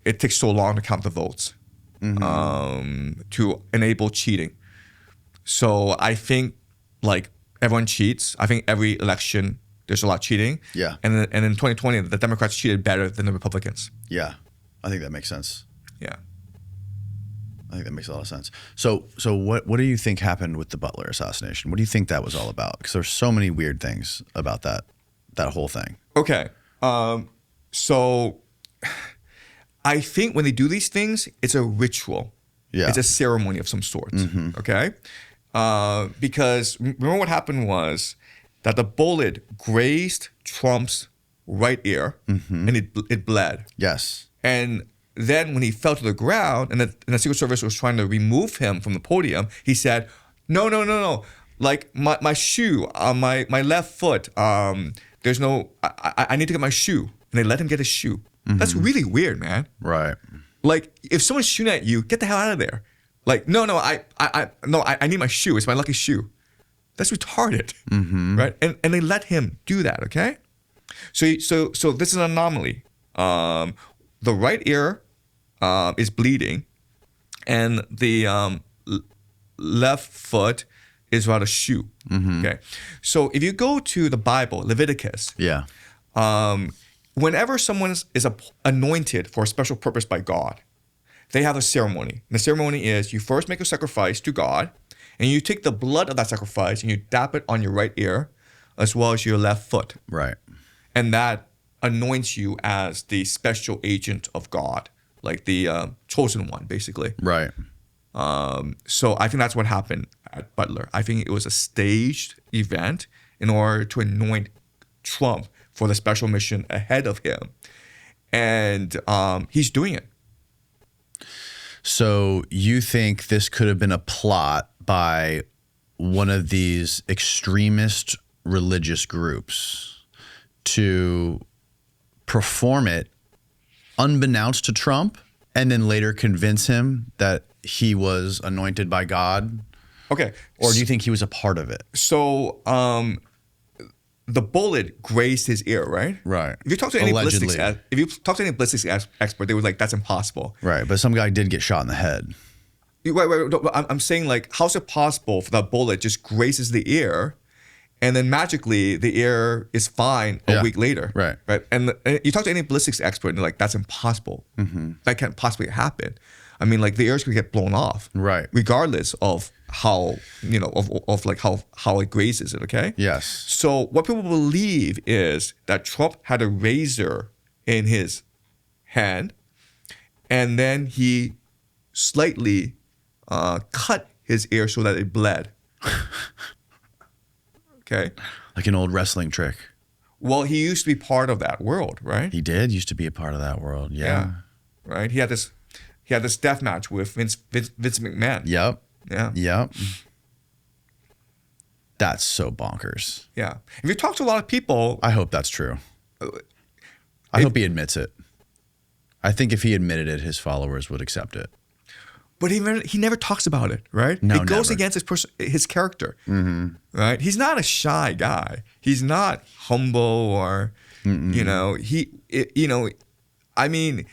it takes so long to count the votes, to enable cheating. So I think everyone cheats. I think every election there's a lot of cheating. Yeah. And in 2020, the Democrats cheated better than the Republicans. Yeah. I think that makes sense. Yeah. I think that makes a lot of sense. So what do you think happened with the Butler assassination? What do you think that was all about? Because there's so many weird things about that whole thing. Okay. So I think when they do these things, it's a ritual. Yeah. It's a ceremony of some sort. Mm-hmm. Okay. Because remember what happened was that the bullet grazed Trump's right ear, and it bled. Yes. And then when he fell to the ground and the Secret Service was trying to remove him from the podium, he said, no, like my shoe, my left foot, there's no, I need to get my shoe. And they let him get his shoe. Mm-hmm. That's really weird, man. Right. Like, if someone's shooting at you, get the hell out of there. Like, no, I need my shoe. It's my lucky shoe. That's retarded, right? And they let him do that, okay? So this is an anomaly. The right ear is bleeding, and the left foot is without a shoe. Okay, so if you go to the Bible, Leviticus, whenever someone is anointed for a special purpose by God, they have a ceremony. And the ceremony is you first make a sacrifice to God, and you take the blood of that sacrifice and you dab it on your right ear as well as your left foot. Right. And that anoints you as the special agent of God, like the chosen one, basically. Right. So I think that's what happened at Butler. I think it was a staged event in order to anoint Trump for the special mission ahead of him. And he's doing it. So you think this could have been a plot by one of these extremist religious groups to perform it unbeknownst to Trump and then later convince him that he was anointed by God? Okay. Or do you think he was a part of it? So the bullet grazed his ear, right? Right. If you talk to any ballistics expert, they were like, that's impossible. Right. But some guy did get shot in the head. Right. I'm saying, like, how's it possible for that bullet just grazes the ear and then magically the ear is fine a week later? Right. Right. And you talk to any ballistics expert and they're like, that's impossible. That can't possibly happen. I mean, like, the ear is going to get blown off. Right. Regardless of how, of like how it grazes it, okay? Yes. So what people believe is that Trump had a razor in his hand and then he slightly cut his ear so that it bled. Okay? Like an old wrestling trick. Well, he used to be part of that world, right? He did used to be a part of that world. Yeah. Right? He had this death match with Vince McMahon. Yep. Yeah. Yep. That's so bonkers. Yeah. If you talk to a lot of people, I hope that's true. I hope he admits it. I think if he admitted it, his followers would accept it. But he never talks about it, right? No, it goes never. against his character, right? He's not a shy guy. He's not humble or, I mean,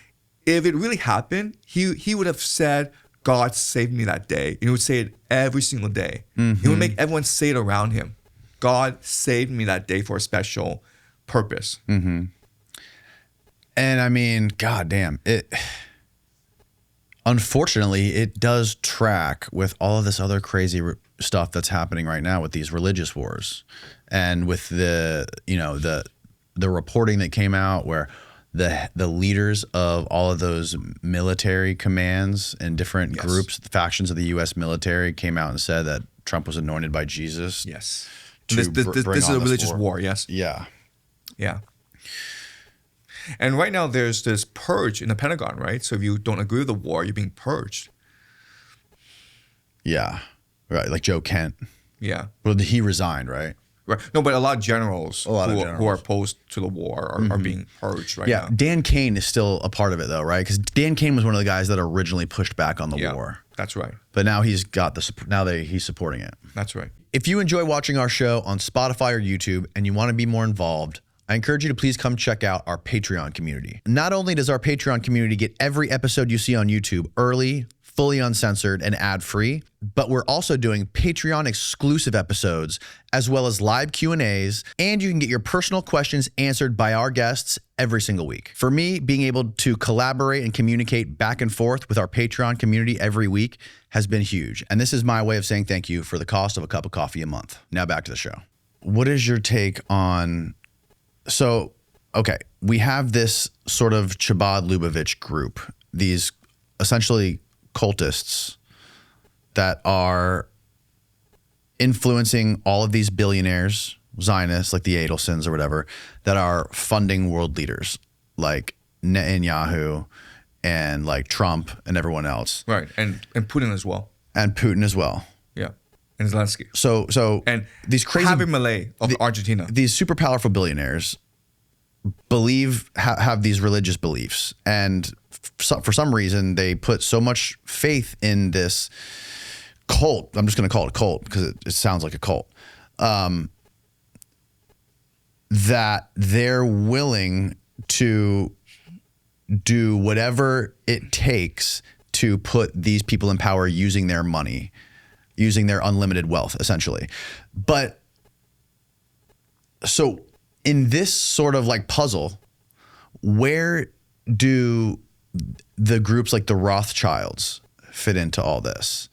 if it really happened, he would have said, God saved me that day. And he would say it every single day. He would make everyone say it around him. God saved me that day for a special purpose. And I mean, goddamn, unfortunately, it does track with all of this other crazy stuff that's happening right now with these religious wars, and with the reporting that came out where the leaders of all of those military commands and different groups, factions of the U.S. military, came out and said that Trump was anointed by Jesus. Yes, this is a religious war. Yes. Yeah. Yeah. And right now there's this purge in the Pentagon, right? So if you don't agree with the war, you're being purged. Yeah. Right. Like Joe Kent. Yeah. Well, he resigned, right? Right. No, but a lot of generals who are opposed to the war are being purged right now. Yeah. Dan Cain is still a part of it though, right? Because Dan Cain was one of the guys that originally pushed back on the war. That's right. But now he's got he's supporting it. That's right. If you enjoy watching our show on Spotify or YouTube and you want to be more involved, I encourage you to please come check out our Patreon community. Not only does our Patreon community get every episode you see on YouTube early, fully uncensored, and ad-free, but we're also doing Patreon exclusive episodes as well as live Q&As, and you can get your personal questions answered by our guests every single week. For me, being able to collaborate and communicate back and forth with our Patreon community every week has been huge, and this is my way of saying thank you for the cost of a cup of coffee a month. Now back to the show. What is your take on... So, okay, we have this sort of Chabad-Lubavitch group, these essentially cultists that are influencing all of these billionaires, Zionists, like the Adelsons or whatever, that are funding world leaders like Netanyahu and like Trump and everyone else. Right, and Putin as well. And Putin as well. Yeah. and Zelensky. So and these crazy Javier Milei of Argentina. These super powerful billionaires have these religious beliefs, and for some reason they put so much faith in this cult. I'm just going to call it a cult because it sounds like a cult. That they're willing to do whatever it takes to put these people in power using their money, using their unlimited wealth, essentially. But so in this sort of like puzzle, where do the groups like the Rothschilds fit into all this?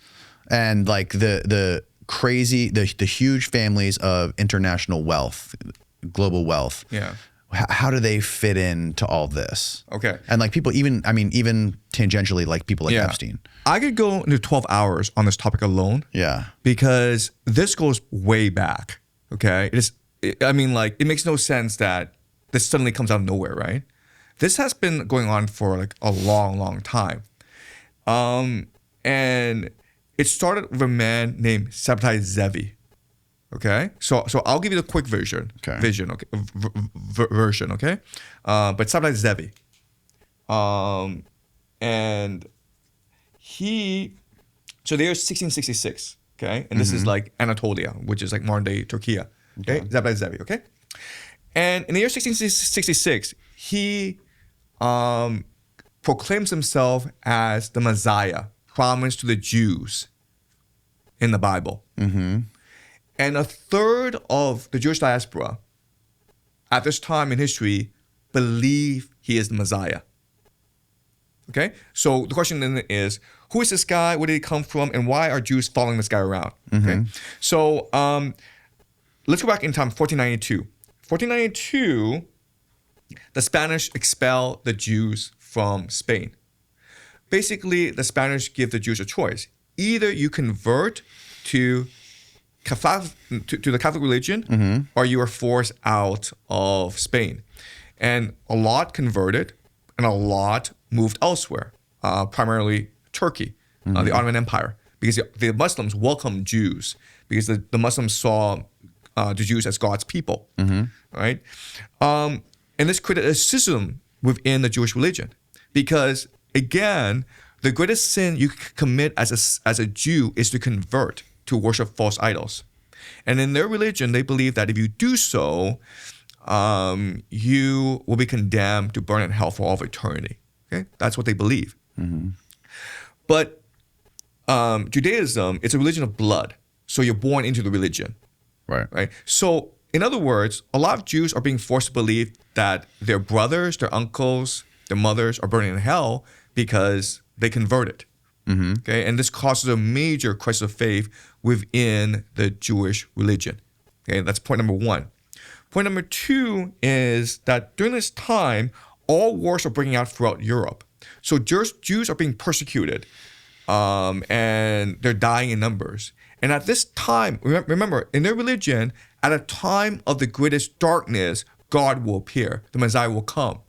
And like the crazy, the huge families of international wealth, global wealth. Yeah. How do they fit into all this? Okay. And like people, even tangentially, like people like Epstein. I could go into 12 hours on this topic alone. Yeah. Because this goes way back. Okay. It makes no sense that this suddenly comes out of nowhere, right? This has been going on for like a long, long time. And it started with a man named Sabtai Zevi. Okay, so I'll give you the quick version. Okay. Version. Okay. But Sabtai Zevi. And so the year 1666. Okay, and this is like Anatolia, which is like modern day Turkey. Okay, Sabtai Zevi. Okay, and in the year 1666, he proclaims himself as the Messiah promised to the Jews in the Bible. Mm-hmm. And a third of the Jewish diaspora at this time in history believe he is the Messiah. Okay? So the question then is, who is this guy? Where did he come from? And why are Jews following this guy around? Mm-hmm. Okay? So let's go back in time, 1492. 1492, the Spanish expel the Jews from Spain. Basically, the Spanish give the Jews a choice. Either you convert to the Catholic religion, or you are forced out of Spain. And a lot converted, and a lot moved elsewhere, primarily Turkey, the Ottoman Empire, because the Muslims welcomed Jews, because the Muslims saw the Jews as God's people, right? And this created a schism within the Jewish religion, because again, the greatest sin you can commit as a Jew is to convert to worship false idols. And in their religion, they believe that if you do so, you will be condemned to burn in hell for all of eternity. Okay, that's what they believe. Mm-hmm. But Judaism, it's a religion of blood. So you're born into the religion. Right. So in other words, a lot of Jews are being forced to believe that their brothers, their uncles, their mothers are burning in hell because they converted. Mm-hmm. Okay, and this causes a major crisis of faith within the Jewish religion. Okay, that's point number one. Point number two is that during this time, all wars are breaking out throughout Europe. So Jews are being persecuted, and they're dying in numbers. And at this time, remember, in their religion, at a time of the greatest darkness, God will appear. The Messiah will come.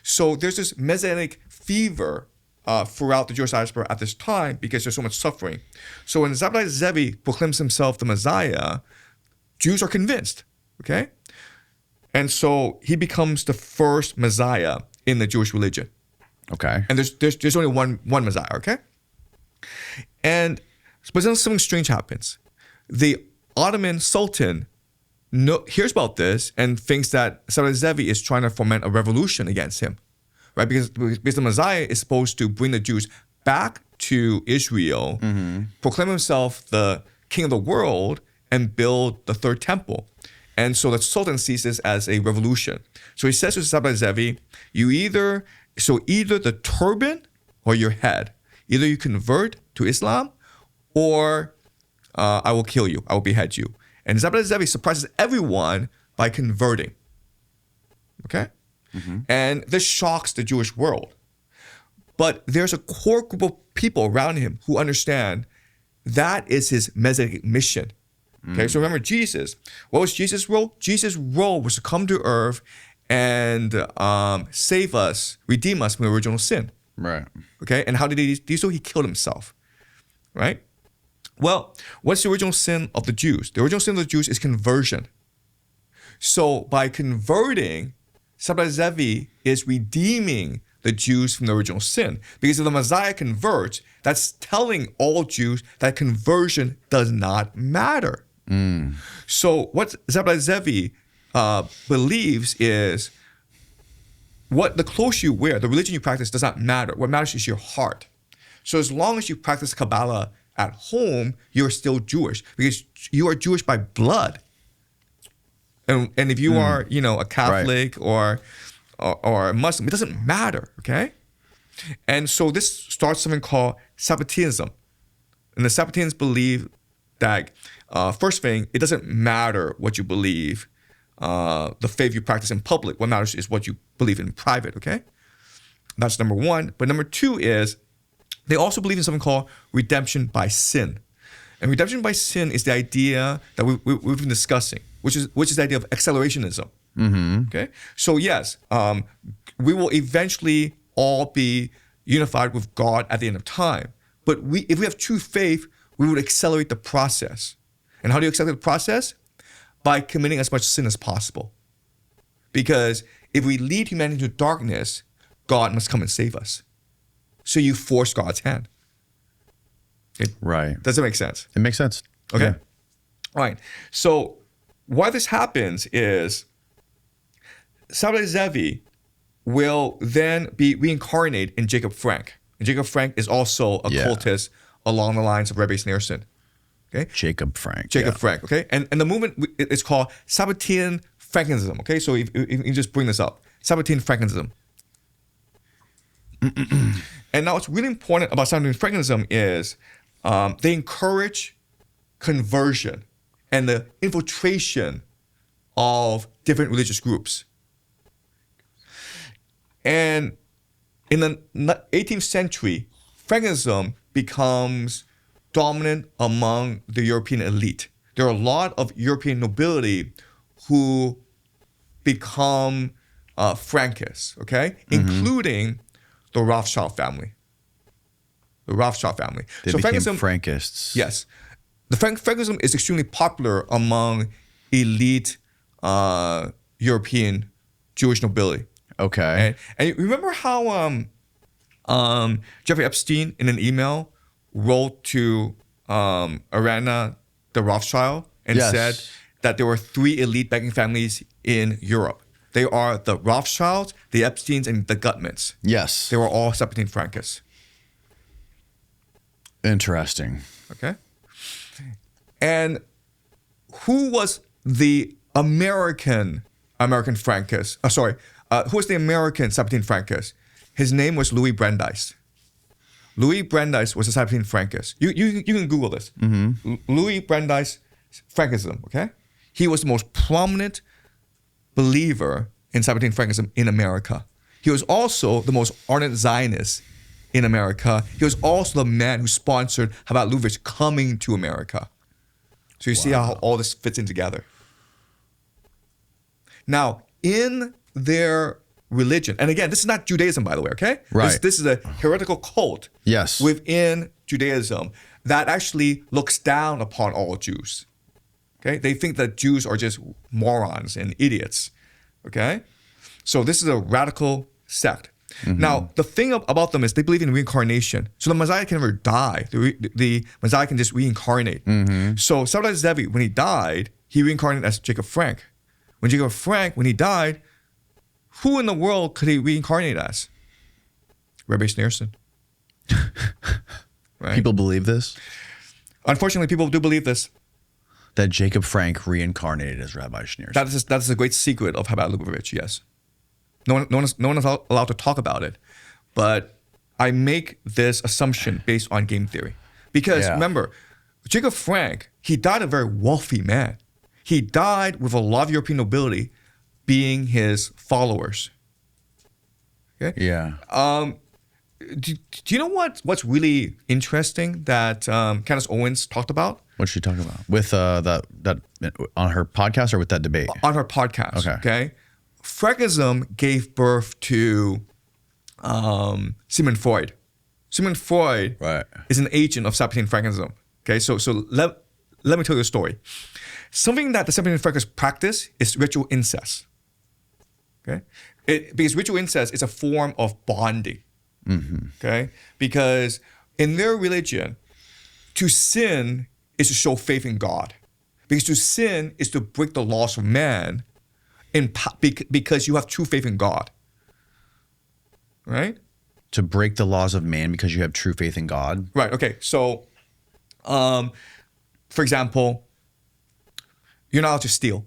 So there's this messianic fever throughout the Jewish diaspora at this time because there's so much suffering. So when Sabtai Zevi proclaims himself the Messiah, Jews are convinced, okay? And so he becomes the first Messiah in the Jewish religion. Okay. And there's only one Messiah, okay? But then something strange happens. The Ottoman Sultan hears about this and thinks that Sabtai Zevi is trying to foment a revolution against him. Right, because the Messiah is supposed to bring the Jews back to Israel, proclaim himself the king of the world, and build the third temple. And so the Sultan sees this as a revolution. So he says to Sabtai Zevi, either the turban or your head. Either you convert to Islam, or I will kill you. I will behead you. And Sabtai Zevi surprises everyone by converting. Okay? Mm-hmm. And this shocks the Jewish world. But there's a core group of people around him who understand that is his messianic mission. Okay, so remember Jesus. What was Jesus' role? Jesus' role was to come to earth and save us, redeem us from the original sin. Right. Okay, and how did he do so? He killed himself. Right? Well, what's the original sin of the Jews? The original sin of the Jews is conversion. So by converting, Shabbat Zevi is redeeming the Jews from the original sin. Because if the Messiah converts, that's telling all Jews that conversion does not matter. So what Shabbat Zevi believes is what the clothes you wear, the religion you practice does not matter. What matters is your heart. So as long as you practice Kabbalah at home, you're still Jewish because you are Jewish by blood. And if you are, a Catholic or a Muslim, it doesn't matter, okay? And so this starts something called Sabbateism. And the Sabbateans believe that, first thing, it doesn't matter what you believe, the faith you practice in public. What matters is what you believe in private, okay? That's number one. But number two is they also believe in something called redemption by sin. And redemption by sin is the idea that we've been discussing, which is the idea of accelerationism. Okay? So yes, we will eventually all be unified with God at the end of time. But if we have true faith, we would accelerate the process. And how do you accelerate the process? By committing as much sin as possible. Because if we lead humanity into darkness, God must come and save us. So you force God's hand. Right. Does it make sense? It makes sense. Okay. Yeah. Right. So why this happens is Shabbat Zevi will then be reincarnated in Jacob Frank. And Jacob Frank is also a cultist along the lines of Rebbe Schneerson. Okay. Jacob Frank. Frank. Okay. And the movement is called Sabbatean Frankinism. Okay. So if you just bring this up, Sabbatean Frankinism. And now what's really important about Sabbatean Frankinism is they encourage conversion and the infiltration of different religious groups. And in the 18th century, Frankinism becomes dominant among the European elite. There are a lot of European nobility who become Frankists, okay? Including the Rothschild family. They became Frankists. Yes. The Frankism is extremely popular among elite European Jewish nobility. Okay. And remember how Jeffrey Epstein in an email wrote to Ariana the Rothschild and said that there were 3 elite banking families in Europe. They are the Rothschilds, the Epsteins, and the Gutmans. Yes. They were all Sabbatean Frankists. Interesting. Okay. And who was the American Frankist? Who was the American Sabbatean Frankist? His name was Louis Brandeis. Louis Brandeis was a Sabbatean Frankist. You can Google this. Louis Brandeis Frankism, okay? He was the most prominent believer in Sabbatean Frankism in America. He was also the most ardent Zionist in America. He was also the man who sponsored Chabad-Lubavitch coming to America. So you see how all this fits in together. Now, in their religion, and again, this is not Judaism, by the way, okay? Right. This is a heretical cult within Judaism that actually looks down upon all Jews. Okay? They think that Jews are just morons and idiots. Okay? So this is a radical sect. Now, the thing about them is they believe in reincarnation. So the Messiah can never die. The Messiah can just reincarnate. So Shabbat Zevi, when he died, he reincarnated as Jacob Frank. When Jacob Frank, when he died, who in the world could he reincarnate as? Rebbe Schneerson. Right? People believe this? Unfortunately, people do believe this. That Jacob Frank reincarnated as Rabbi Schneerson. That is a great secret of Chabad-Lubavitch, yes. No one is allowed to talk about it. But I make this assumption based on game theory. Because remember, Jacob Frank, he died a very wealthy man. He died with a lot of European nobility being his followers. Okay? Yeah. Do you know what's really interesting that Candace Owens talked about? What's she talking about? With that on her podcast or with that debate? On her podcast. Okay. Frankism gave birth to Sigmund Freud. Sigmund Freud is an agent of Sabbatean Frankism. Okay, so let me tell you a story. Something that the 17th Frankers practice is ritual incest. Okay, because ritual incest is a form of bonding. Okay, because in their religion, to sin is to show faith in God. Because to sin is to break the laws of man because you have true faith in God. Right? To break the laws of man because you have true faith in God? Right, okay. So, for example, you're not allowed to steal.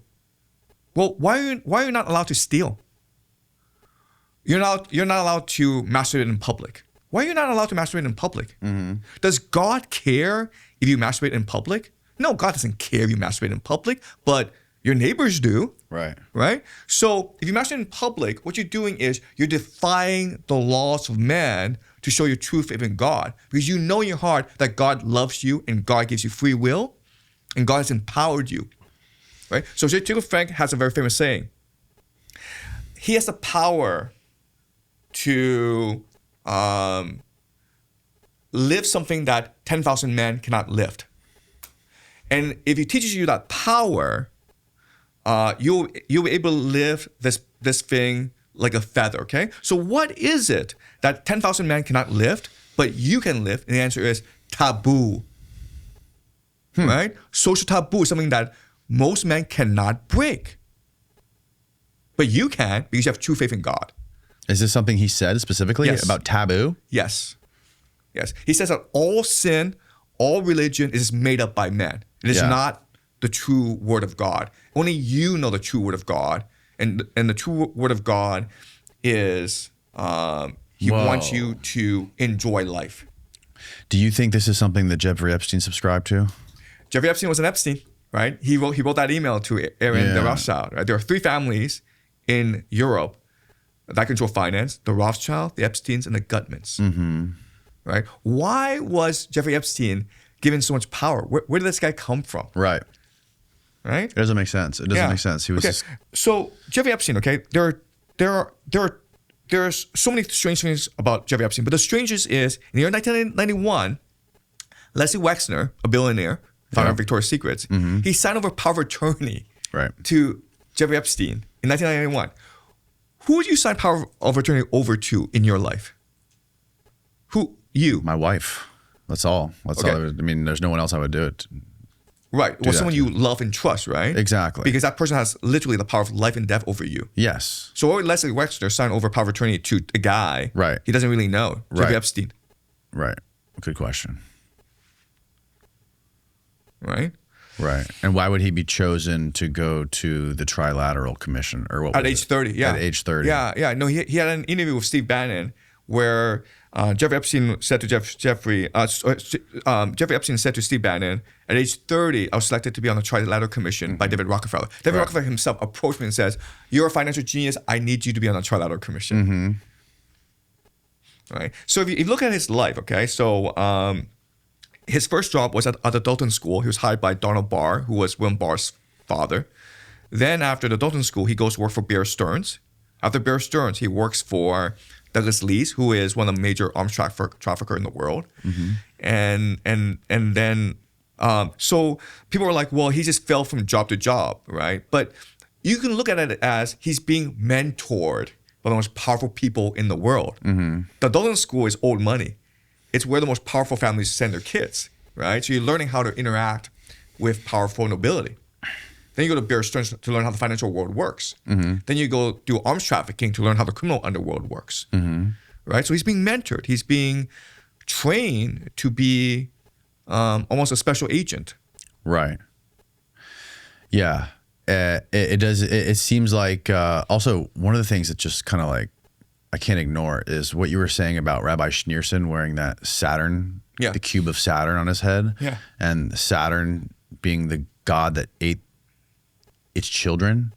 Well, why are you not allowed to steal? You're not allowed to masturbate in public. Why are you not allowed to masturbate in public? Does God care if you masturbate in public? No, God doesn't care if you masturbate in public, but your neighbors do. Right. Right? So if you masturbate in public, what you're doing is you're defying the laws of man to show your true faith in God. Because you know in your heart that God loves you and God gives you free will and God has empowered you. Right? So Jacob Frank has a very famous saying. He has the power to live something that 10,000 men cannot lift. And if he teaches you that power, you'll be able to live this thing like a feather, okay? So what is it that 10,000 men cannot lift, but you can lift? And the answer is taboo, right? Social taboo is something that most men cannot break. But you can because you have true faith in God. Is this something he said specifically about taboo? Yes. Yes. He says that all sin, all religion is made up by man. It is not the true word of God. Only you know the true word of God. And the true word of God is he wants you to enjoy life. Do you think this is something that Jeffrey Epstein subscribed to? Jeffrey Epstein was an Epstein, right? He wrote that email to Aaron the Rothschild. Right? There are 3 families in Europe that control finance: the Rothschilds, the Epsteins, and the Gutmans. Right? Why was Jeffrey Epstein given so much power? Where did this guy come from? Right. Right? It doesn't make sense. It doesn't make sense. He was just... So Jeffrey Epstein, okay, there's so many strange things about Jeffrey Epstein, but the strangest is in the year 1991, Leslie Wexner, a billionaire, founder of Victoria's Secrets, he signed over power of attorney to Jeffrey Epstein in 1991. Who would you sign power of attorney over to in your life? Who? You. My wife. That's all. That's all. I mean, there's no one else I would do it. Right. Well, someone you love and trust, right? Exactly. Because that person has literally the power of life and death over you. Yes. So why would Leslie Wexner sign over power of attorney to a guy he doesn't really know, Jeffrey Epstein? Right. Good question. Right? Right. And why would he be chosen to go to the Trilateral Commission? Or what? At age 30, yeah. At age 30. Yeah. No, he had an interview with Steve Bannon where Jeffrey Epstein said to Jeffrey Epstein said to Steve Bannon, at age 30, I was selected to be on the Trilateral Commission by David Rockefeller. David Rockefeller himself approached me and says, "You're a financial genius. I need you to be on the Trilateral Commission." Right. So if you look at his life, okay, so his first job was at the Dalton School. He was hired by Donald Barr, who was William Barr's father. Then after the Dalton School, he goes to work for Bear Stearns. After Bear Stearns, he works for Douglas Leese, who is one of the major arms trafficker in the world. And then, so people were like, well, he just fell from job to job, right? But you can look at it as he's being mentored by the most powerful people in the world. The Dalton School is old money. It's where the most powerful families send their kids, right? So you're learning how to interact with powerful nobility. Then you go to Bear Stearns to learn how the financial world works. Then you go do arms trafficking to learn how the criminal underworld works, right? So he's being mentored. He's being trained to be almost a special agent. Right. Yeah. It seems like also one of the things that just kind of like I can't ignore is what you were saying about Rabbi Schneerson wearing that Saturn, the cube of Saturn on his head, and Saturn being the god that ate its children,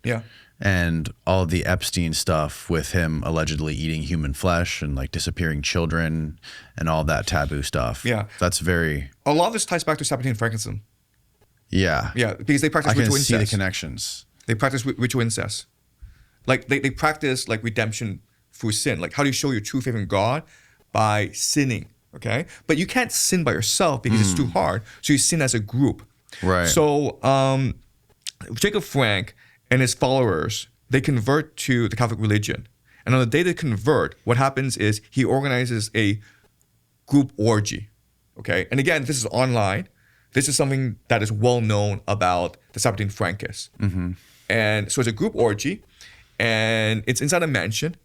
and all of the Epstein stuff with him allegedly eating human flesh and like disappearing children and all that taboo stuff. That's very. A lot of this ties back to Sabbatean Frankincense. Yeah, because they practice ritual incest. I can see the connections. They practice ritual incest, like they practice like redemption through sin. Like how do you show your true faith in God? By sinning, Okay, but you can't sin by yourself because it's too hard. So you sin as a group. Right. So Jacob Frank and his followers, they convert to the Catholic religion. And on the day they convert, what happens is he organizes a group orgy. Okay, and again, this is online. This is something that is well known about the Sabbathine Frankists. And so it's a group orgy, and it's inside a mansion.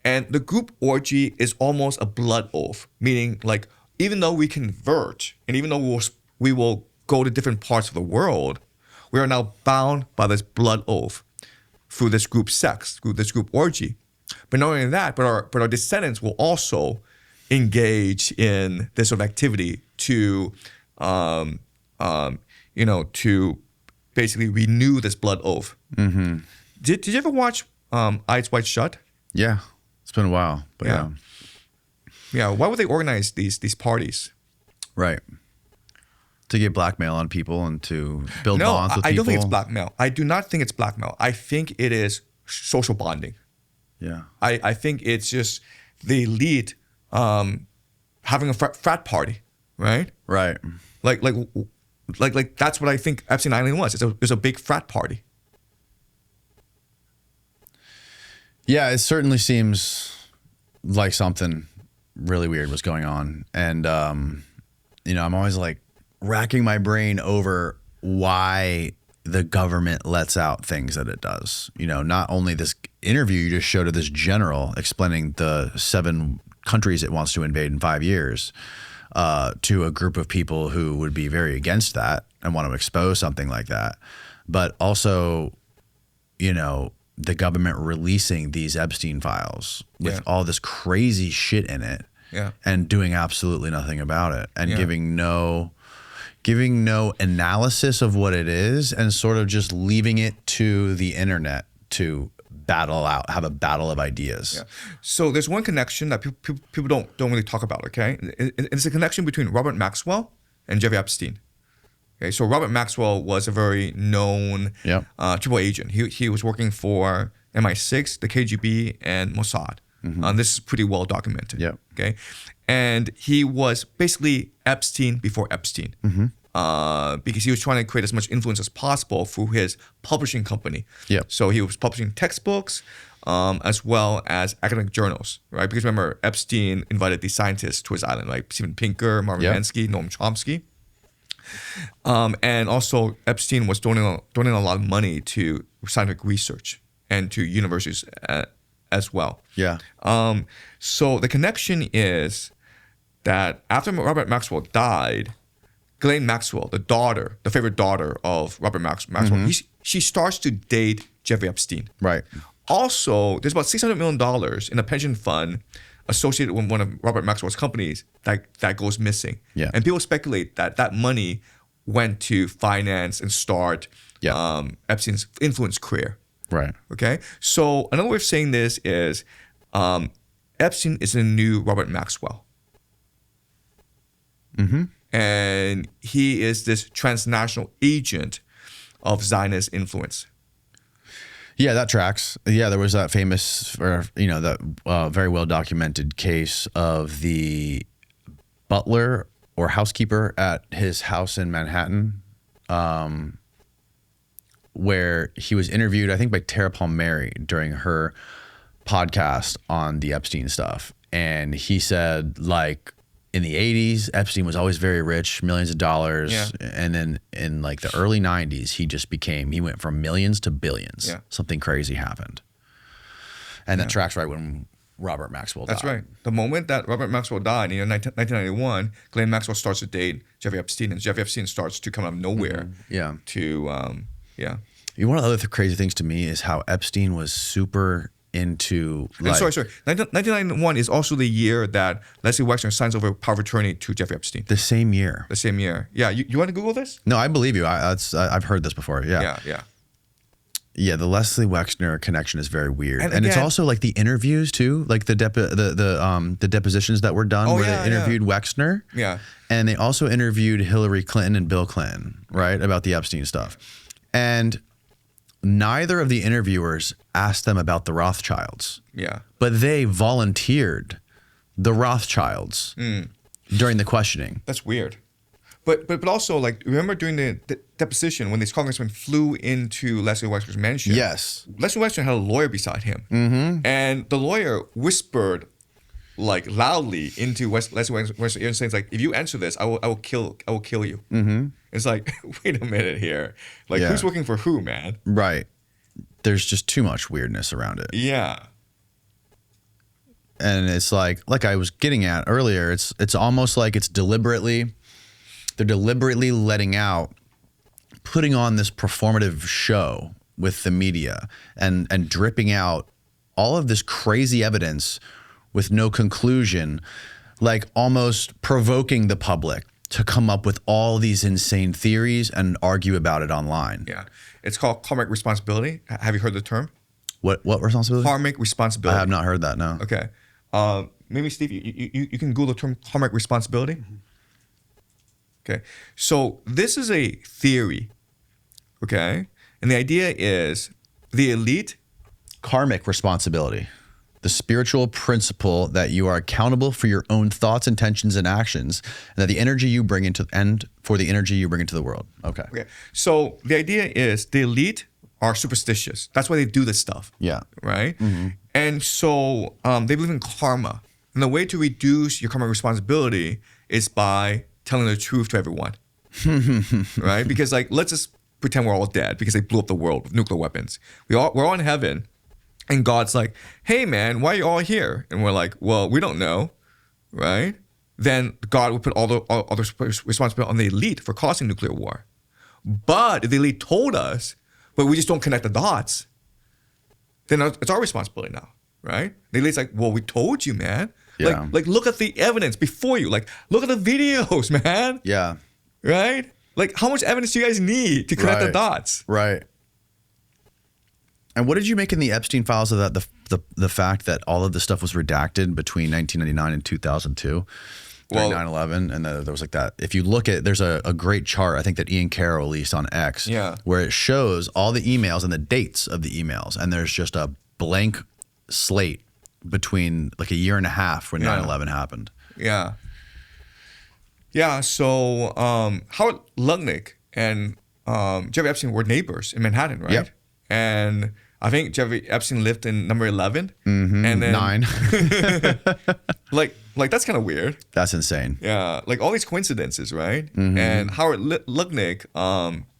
And the group orgy is almost a blood oath, meaning like even though we convert and even though we will go to different parts of the world, we are now bound by this blood oath through this group sex, through this group orgy. But not only that, but our descendants will also engage in this sort of activity to, to basically renew this blood oath. Did you ever watch Eyes Wide Shut? Yeah, it's been a while, but yeah. Yeah, why would they organize these parties? Right. To get blackmail on people and to build bonds with people. I don't think it's blackmail. I do not think it's blackmail. I think it is social bonding. Yeah. I think it's just the elite having a frat party, right? Right. Like that's what I think Epstein Island was. It's a big frat party. Yeah, it certainly seems like something really weird was going on. And, I'm always like racking my brain over why the government lets out things that it does. Not only this interview you just showed of this general explaining the 7 countries it wants to invade in 5 years to a group of people who would be very against that and want to expose something like that. But also, the government releasing these Epstein files with all this crazy shit in it and doing absolutely nothing about it and giving no analysis of what it is and sort of just leaving it to the internet to have a battle of ideas. Yeah. So there's one connection that people don't really talk about, okay? It's a connection between Robert Maxwell and Jeffrey Epstein. Okay, so Robert Maxwell was a very known triple agent. He was working for MI6, the KGB, and Mossad. This is pretty well documented. Yeah. Okay, and he was basically Epstein before Epstein, because he was trying to create as much influence as possible through his publishing company. Yeah. So he was publishing textbooks, as well as academic journals, right? Because remember, Epstein invited these scientists to his island, like Steven Pinker, Marvin Minsky, Noam Chomsky. And also Epstein was donating a lot of money to scientific research and to universities as well. Yeah. So the connection is that after Robert Maxwell died, Ghislaine Maxwell, the favorite daughter of Robert Maxwell, she starts to date Jeffrey Epstein. Right. Also, there's about $600 million in a pension fund associated with one of Robert Maxwell's companies that goes missing. Yeah. And people speculate that money went to finance and start Epstein's influence career. Right. Okay? So another way of saying this is Epstein is a new Robert Maxwell. And he is this transnational agent of Zionist influence. Yeah, that tracks. Yeah, there was that famous, very well documented case of the butler or housekeeper at his house in Manhattan, where he was interviewed, I think, by Tara Palmieri during her podcast on the Epstein stuff. And he said, like, in the 80s, Epstein was always very rich, millions of dollars. Yeah. And then in like the early 90s, he went from millions to billions. Yeah. Something crazy happened. And that tracks right when Robert Maxwell died. That's right. The moment that Robert Maxwell died, 1991, Ghislaine Maxwell starts to date Jeffrey Epstein, and Jeffrey Epstein starts to come out of nowhere. Yeah. To, One of the other crazy things to me is how Epstein was super into like... Sorry. 1991 is also the year that Leslie Wexner signs over power of attorney to Jeffrey Epstein. The same year. Yeah. You want to Google this? No, I believe you. I've heard this before. Yeah. Yeah, the Leslie Wexner connection is very weird, and it's also like the interviews too, like the depositions that were done where they interviewed Wexner. Yeah, and they also interviewed Hillary Clinton and Bill Clinton, right, about the Epstein stuff, and neither of the interviewers asked them about the Rothschilds. Yeah, but they volunteered the Rothschilds during the questioning. That's weird. But also, like, remember during the deposition when these congressmen flew into Leslie Wexner's mansion? Yes. Leslie Wexner had a lawyer beside him. And the lawyer whispered, like, loudly into Leslie Wexner's ear saying, like, if you answer this, I will kill you. It's like, wait a minute here. Like, who's working for who, man? Right. There's just too much weirdness around it. Yeah. And it's like I was getting at earlier, it's almost like they're deliberately letting out, putting on this performative show with the media and dripping out all of this crazy evidence with no conclusion, like almost provoking the public to come up with all these insane theories and argue about it online. Yeah. It's called karmic responsibility. Have you heard the term? What responsibility? Karmic responsibility. I have not heard that, no. Okay. Maybe, Steve, you can Google the term karmic responsibility. Okay. So this is a theory, okay? And the idea is the elite. Karmic responsibility. The spiritual principle that you are accountable for your own thoughts, intentions, and actions, and that the energy you bring into the world. Okay. Okay. So the idea is the elite are superstitious. That's why they do this stuff. Yeah. Right? And so they believe in karma. And the way to reduce your karmic responsibility is by telling the truth to everyone. Right? Because, like, let's just pretend we're all dead because they blew up the world with nuclear weapons. We're all in heaven. And God's like, hey, man, why are you all here? And we're like, well, we don't know. Right? Then God would put all the responsibility on the elite for causing nuclear war. But if the elite told us, but we just don't connect the dots, then it's our responsibility now, right? The elite's like, well, we told you, man. Yeah. Like look at the evidence before you. Like, look at the videos, man. Yeah. Right? Like, how much evidence do you guys need to connect the dots? Right. And what did you make in the Epstein files of that? The fact that all of this stuff was redacted between 1999 and 2002. During 9/11, and there was like that. If you look at, there's a great chart I think that Ian Carroll released on X, where it shows all the emails and the dates of the emails, and there's just a blank slate between like a year and a half when 9/11 happened. Yeah. Yeah. So Howard Lutnick and Jeffrey Epstein were neighbors in Manhattan, right? Yep. And I think Jeffrey Epstein lived in number 11, and then 9. like that's kind of weird. That's insane. Yeah, like all these coincidences, right? And Howard Lutnick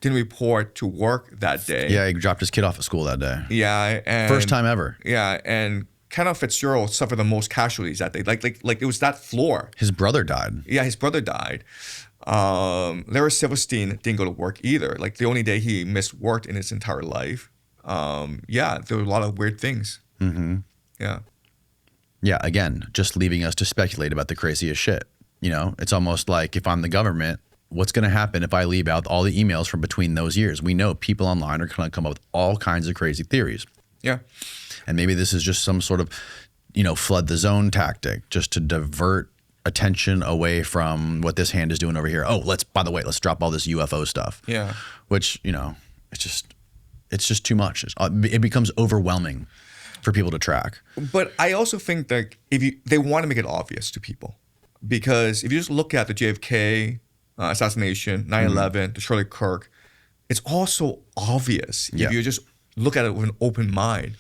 didn't report to work that day. Yeah, he dropped his kid off at school that day. Yeah, and first time ever. Yeah, and Kenneth Fitzgerald suffered the most casualties that day. Like it was that floor. His brother died. Yeah, his brother died. Larry Silverstein didn't go to work either. Like the only day he missed work in his entire life. Yeah, there were a lot of weird things. Yeah. Yeah, again, just leaving us to speculate about the craziest shit. You know, it's almost like if I'm the government, what's going to happen if I leave out all the emails from between those years? We know people online are going to come up with all kinds of crazy theories. Yeah. And maybe this is just some sort of, flood the zone tactic just to divert attention away from what this hand is doing over here. Oh, by the way, let's drop all this UFO stuff. Yeah. Which, it's just too much. It becomes overwhelming for people to track. But I also think that they want to make it obvious to people, because if you just look at the JFK assassination, 9/11, the Charlie Kirk, it's also obvious if you just look at it with an open mind.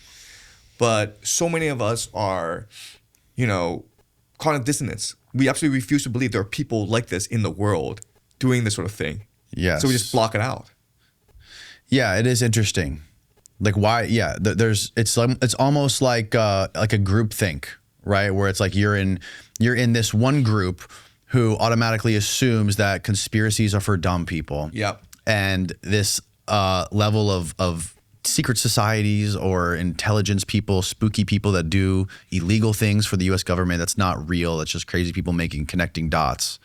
But so many of us are, caught in dissonance. We absolutely refuse to believe there are people like this in the world doing this sort of thing. Yes. So we just block it out. Yeah, it is interesting. Like why? Yeah, it's almost like a group think, right? Where it's like you're in this one group who automatically assumes that conspiracies are for dumb people. Yep. And this level of secret societies or intelligence people, spooky people that do illegal things for the U.S. government, that's not real. It's just crazy people connecting dots.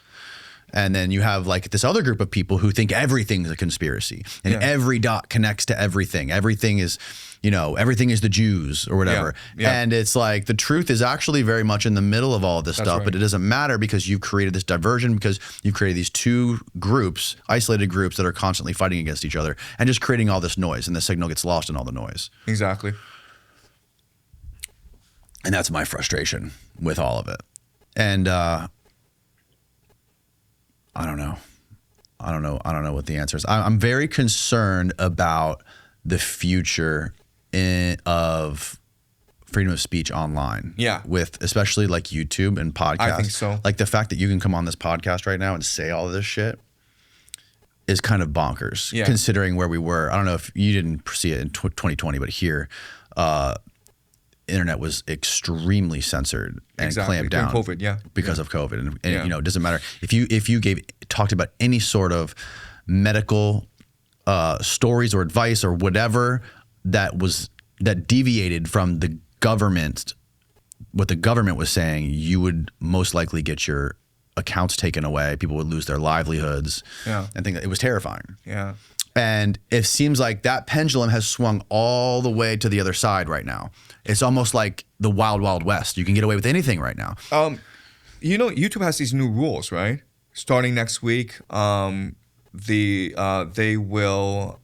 And then you have like this other group of people who think everything's a conspiracy and every dot connects to everything. Everything is, everything is the Jews or whatever. Yeah. And it's like the truth is actually very much in the middle of all of this stuff, right. But it doesn't matter because you've created this diversion, because you've created these two groups, isolated groups that are constantly fighting against each other and just creating all this noise, and the signal gets lost in all the noise. Exactly. And that's my frustration with all of it. And I don't know. I don't know what the answer is. I'm very concerned about the future of freedom of speech online. Yeah. With especially like YouTube and podcasts. I think so. Like the fact that you can come on this podcast right now and say all of this shit is kind of bonkers. Yeah. Considering where we were. I don't know if you didn't see it in 2020, but here, internet was extremely censored and clamped down during COVID, because of COVID. And you know, it doesn't matter if you talked about any sort of medical stories or advice or whatever that deviated from the government, what the government was saying, you would most likely get your accounts taken away. People would lose their livelihoods. Yeah. I think it was terrifying. Yeah. And it seems like that pendulum has swung all the way to the other side right now. It's almost like the wild, wild west. You can get away with anything right now. You know, YouTube has these new rules, right? Starting next week, they will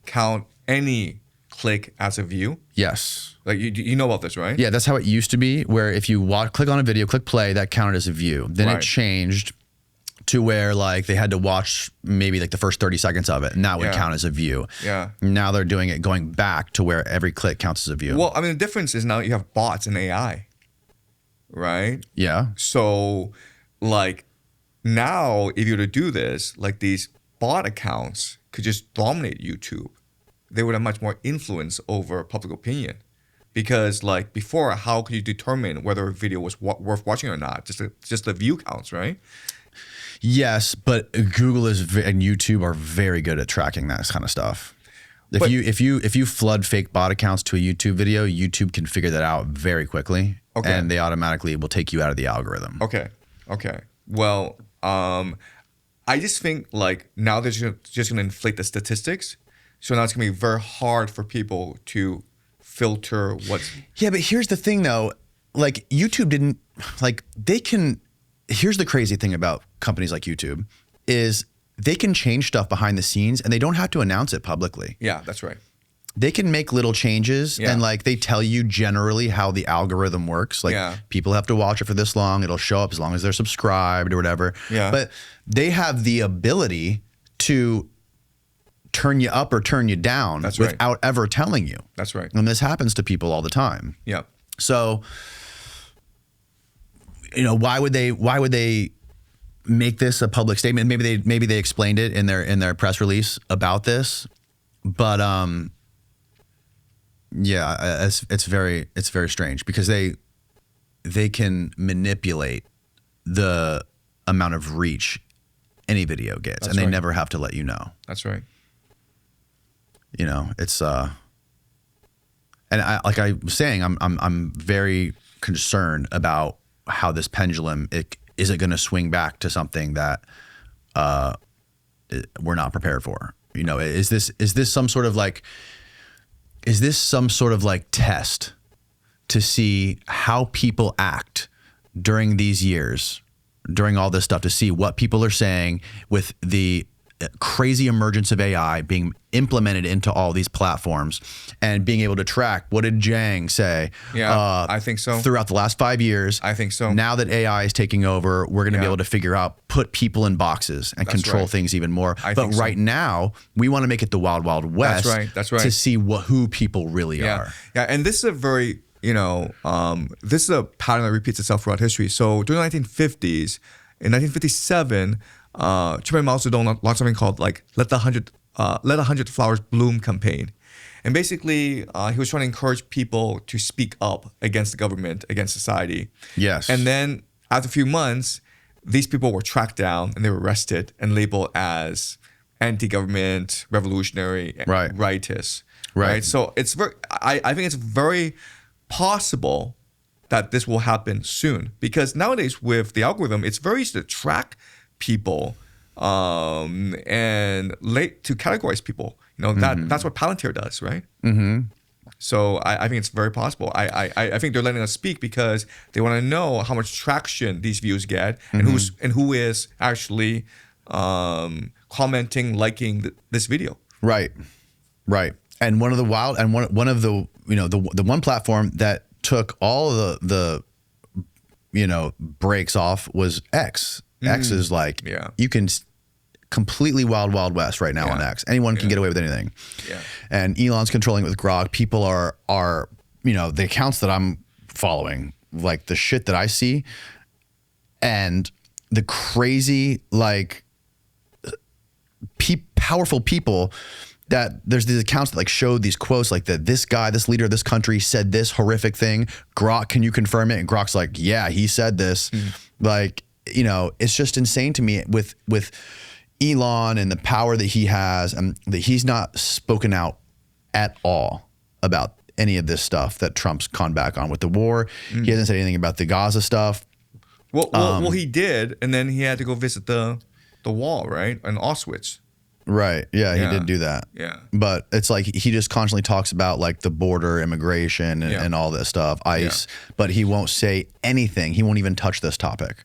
count any click as a view. Yes. Like you know about this, right? Yeah, that's how it used to be, where if you click on a video, click play, that counted as a view. Then it changed to where like they had to watch maybe like the first 30 seconds of it, and that would count as a view. Yeah. Now they're doing it going back to where every click counts as a view. Well, I mean, the difference is now you have bots and AI, right? Yeah. So, like, now if you were to do this, like these bot accounts could just dominate YouTube. They would have much more influence over public opinion. Because like before, how could you determine whether a video was worth watching or not? Just the view counts, right? Yes, but Google and YouTube are very good at tracking that kind of stuff. If you flood fake bot accounts to a YouTube video, YouTube can figure that out very quickly, and they automatically will take you out of the algorithm. Okay. Well, I just think like now they're just gonna inflate the statistics, so now it's gonna be very hard for people to filter what's. Yeah, but here's the thing though, like YouTube didn't like they can. Here's the crazy thing about companies like YouTube is they can change stuff behind the scenes and they don't have to announce it publicly. Yeah, that's right. They can make little changes and like they tell you generally how the algorithm works. Like people have to watch it for this long. It'll show up as long as they're subscribed or whatever. Yeah. But they have the ability to turn you up or turn you down without ever telling you. That's right. And this happens to people all the time. Yeah. So, you know, why would they make this a public statement? Maybe they explained it in their press release about this, but yeah, it's very strange because they can manipulate the amount of reach any video gets, and they never have to let you know. That's right. You know, it's and like I was saying, I'm very concerned about how this pendulum is it going to swing back to something that we're not prepared for. You know, is this some sort of like test to see how people act during these years, during all this stuff, to see what people are saying with the crazy emergence of AI being implemented into all these platforms and being able to track what did Jiang say? Yeah, I think so. Throughout the last 5 years. I think so. Now that AI is taking over, we're going to be able to figure out, put people in boxes and control things even more. But right now, we want to make it the wild, wild west. That's right. To see who people really are. Yeah, and this is a very, this is a pattern that repeats itself throughout history. So during the 1950s, in 1957, Chairman Mao Zedong launched something called like Let 100 Flowers Bloom campaign. And basically, he was trying to encourage people to speak up against the government, against society. Yes. And then after a few months, these people were tracked down and they were arrested and labeled as anti-government, revolutionary, righteous. Right. So it's I think it's very possible that this will happen soon, because nowadays with the algorithm, it's very easy to track people and to categorize people. That's what Palantir does, right? Mm-hmm. So I think it's very possible. I think they're letting us speak because they want to know how much traction these views get and who is actually commenting, liking this video. Right. And one of the the one platform that took all the breaks off was X. X is like, you can completely wild west right now on X. Anyone can get away with anything. Yeah. And Elon's controlling it with Grok. People are the accounts that I'm following, like the shit that I see and the crazy, like powerful people that there's these accounts that like showed these quotes like that this guy, this leader of this country said this horrific thing. Grok, can you confirm it? And Grok's like, yeah, he said this. Like, it's just insane to me with Elon and the power that he has, and that he's not spoken out at all about any of this stuff that Trump's gone back on with the war. He hasn't said anything about the Gaza stuff. Well, he did, and then he had to go visit the wall, right, in Auschwitz. Right. Yeah, he did do that. Yeah. But it's like he just constantly talks about like the border, immigration, and all this stuff, ICE, but he won't say anything. He won't even touch this topic,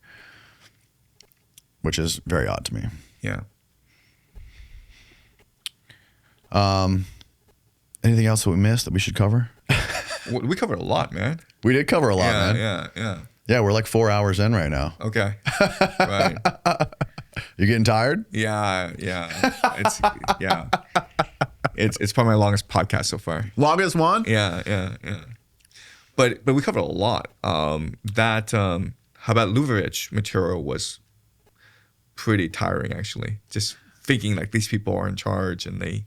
which is very odd to me. Yeah. Anything else that we missed that we should cover? We covered a lot, man. We did cover a lot, man. Yeah. Yeah, we're like 4 hours in right now. Okay. Right. You getting tired? Yeah. It's probably my longest podcast so far. Longest one? Yeah. But we covered a lot. That Chabad-Lubavitch material was pretty tiring, actually. Just thinking like these people are in charge and they,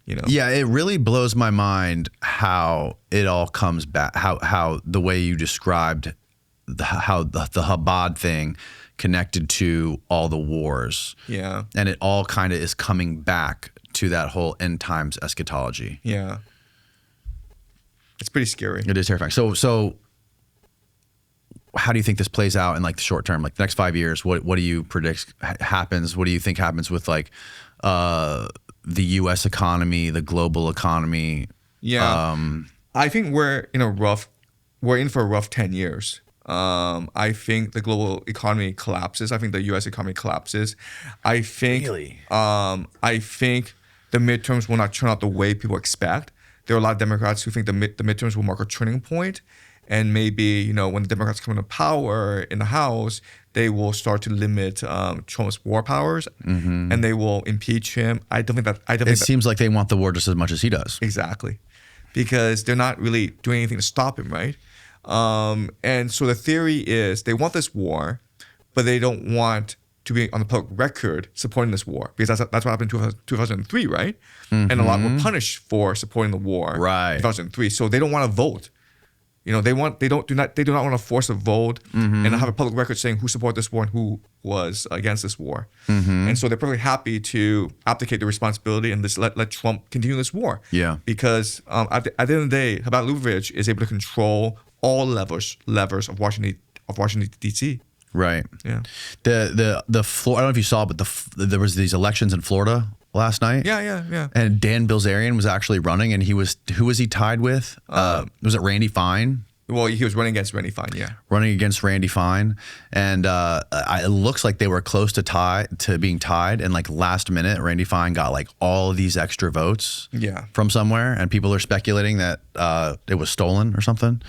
Yeah, it really blows my mind how it all comes back. How the way you described how the Chabad thing connected to all the wars. Yeah. And it all kind of is coming back to that whole end times eschatology. Yeah. It's pretty scary. It is terrifying. So how do you think this plays out in like the short term, like the next 5 years? What do you predict happens? What do you think happens with like the U.S. economy, the global economy? Yeah. I think we're in for a rough 10 years. I think the global economy collapses. I think the U.S. economy collapses. I think I think the midterms will not turn out the way people expect. There are a lot of Democrats who think the midterms will mark a turning point, and maybe when the Democrats come into power in the House, they will start to limit Trump's war powers, and they will impeach him. I don't think that. It seems like they want the war just as much as he does. Exactly, because they're not really doing anything to stop him, right? And so the theory is they want this war, but they don't want to be on the public record supporting this war, because that's what happened in 2003, right? And a lot were punished for supporting the war, right? 2003. So they don't want to vote. They do not want to force a vote and have a public record saying who supported this war and who was against this war. And so they're perfectly happy to abdicate the responsibility and just let Trump continue this war. Yeah. Because at the end of the day, Chabad-Lubavitch is able to control all levers of Washington D.C. Right. Yeah. The I don't know if you saw, but there was these elections in Florida last night. Yeah. And Dan Bilzerian was actually running, and who was he tied with? Was it Randy Fine? Well, he was running against Randy Fine, yeah. Running against Randy Fine, and it looks like they were close to being tied, and like last minute, Randy Fine got like all of these extra votes, from somewhere, and people are speculating that it was stolen or something.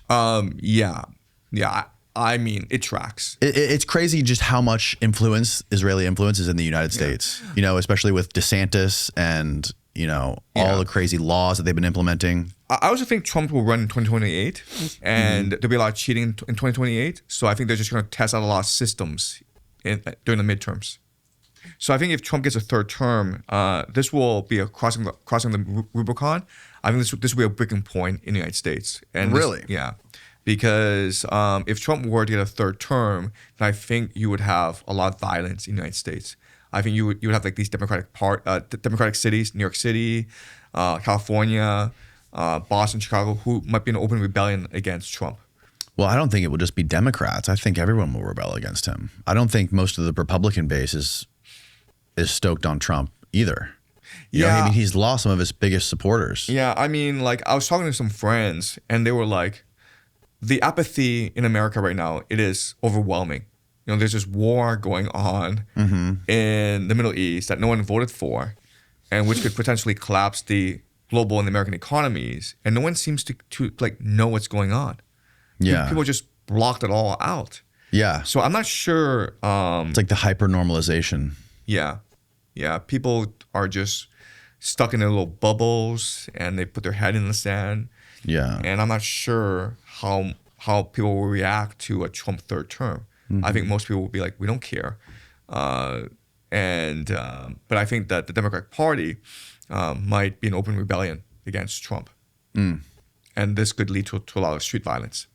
Yeah. I mean, it tracks. It's crazy just how much Israeli influence is in the United States. Especially with DeSantis and all the crazy laws that they've been implementing. I also think Trump will run in 2028, and there'll be a lot of cheating in 2028. So I think they're just going to test out a lot of systems during the midterms. So I think if Trump gets a third term, this will be a crossing the Rubicon. I think this will be a breaking point in the United States. And really? Yeah. Because if Trump were to get a third term, then I think you would have a lot of violence in the United States. I think you would have like these democratic cities, New York City, California, Boston, Chicago, who might be in open rebellion against Trump. Well, I don't think it will just be Democrats. I think everyone will rebel against him. I don't think most of the Republican base is stoked on Trump either. You know what I mean? He's lost some of his biggest supporters. Yeah, I mean, like I was talking to some friends, and they were like, the apathy in America right now, it is overwhelming. There's this war going on in the Middle East that no one voted for, and which could potentially collapse the global and the American economies, and no one seems to like know what's going on. Yeah, people just blocked it all out. Yeah. So I'm not sure. It's like the hyper normalization. Yeah. People are just stuck in their little bubbles and they put their head in the sand. Yeah. And I'm not sure how people will react to a Trump third term. I think most people will be like, we don't care. But I think that the Democratic Party might be an open rebellion against Trump. And this could lead to a lot of street violence.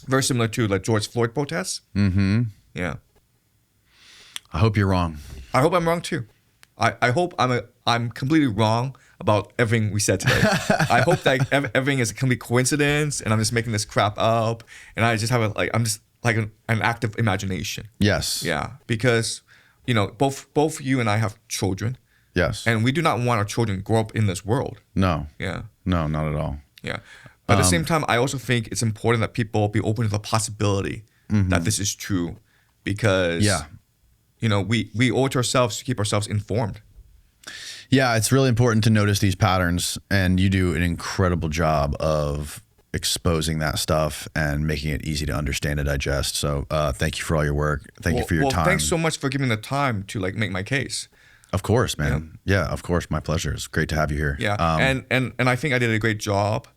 Very similar to like George Floyd protests. Yeah. I hope you're wrong. I hope I'm wrong too. I hope I'm completely wrong about everything we said today. I hope that everything is a complete coincidence and I'm just making this crap up and I just have I'm just like an active imagination. Yes. Yeah. Because, both you and I have children. Yes. And we do not want our children to grow up in this world. No. Yeah. No, not at all. Yeah. But at the same time, I also think it's important that people be open to the possibility that this is true because, we owe it to ourselves to keep ourselves informed. Yeah, it's really important to notice these patterns, and you do an incredible job of exposing that stuff and making it easy to understand and digest. So thank you for all your work. Thank you for your time. Thanks so much for giving me the time to make my case. Of course, man. Yeah, of course. My pleasure. It's great to have you here. Yeah. And I think I did a great job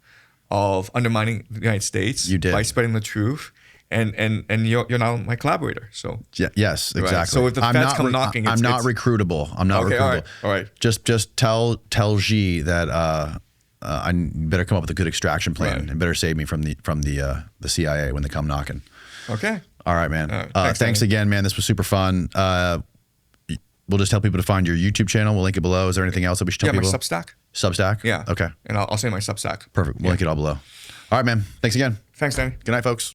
of undermining the United States by spreading the truth. And you're now my collaborator. So yes, exactly. Right. So if the feds come knocking, I'm not recruitable. I'm not recruitable. All right. Just tell Xi that I better come up with a good extraction plan and better save me from the CIA when they come knocking. Okay. All right, man. Thanks Danny. again, man. This was super fun. We'll just tell people to find your YouTube channel. We'll link it below. Is there anything else that we should tell people? My Substack. Substack? Yeah. Okay. And I'll say my Substack. Perfect. We'll link it all below. All right, man. Thanks again. Thanks, Danny. Good night, folks.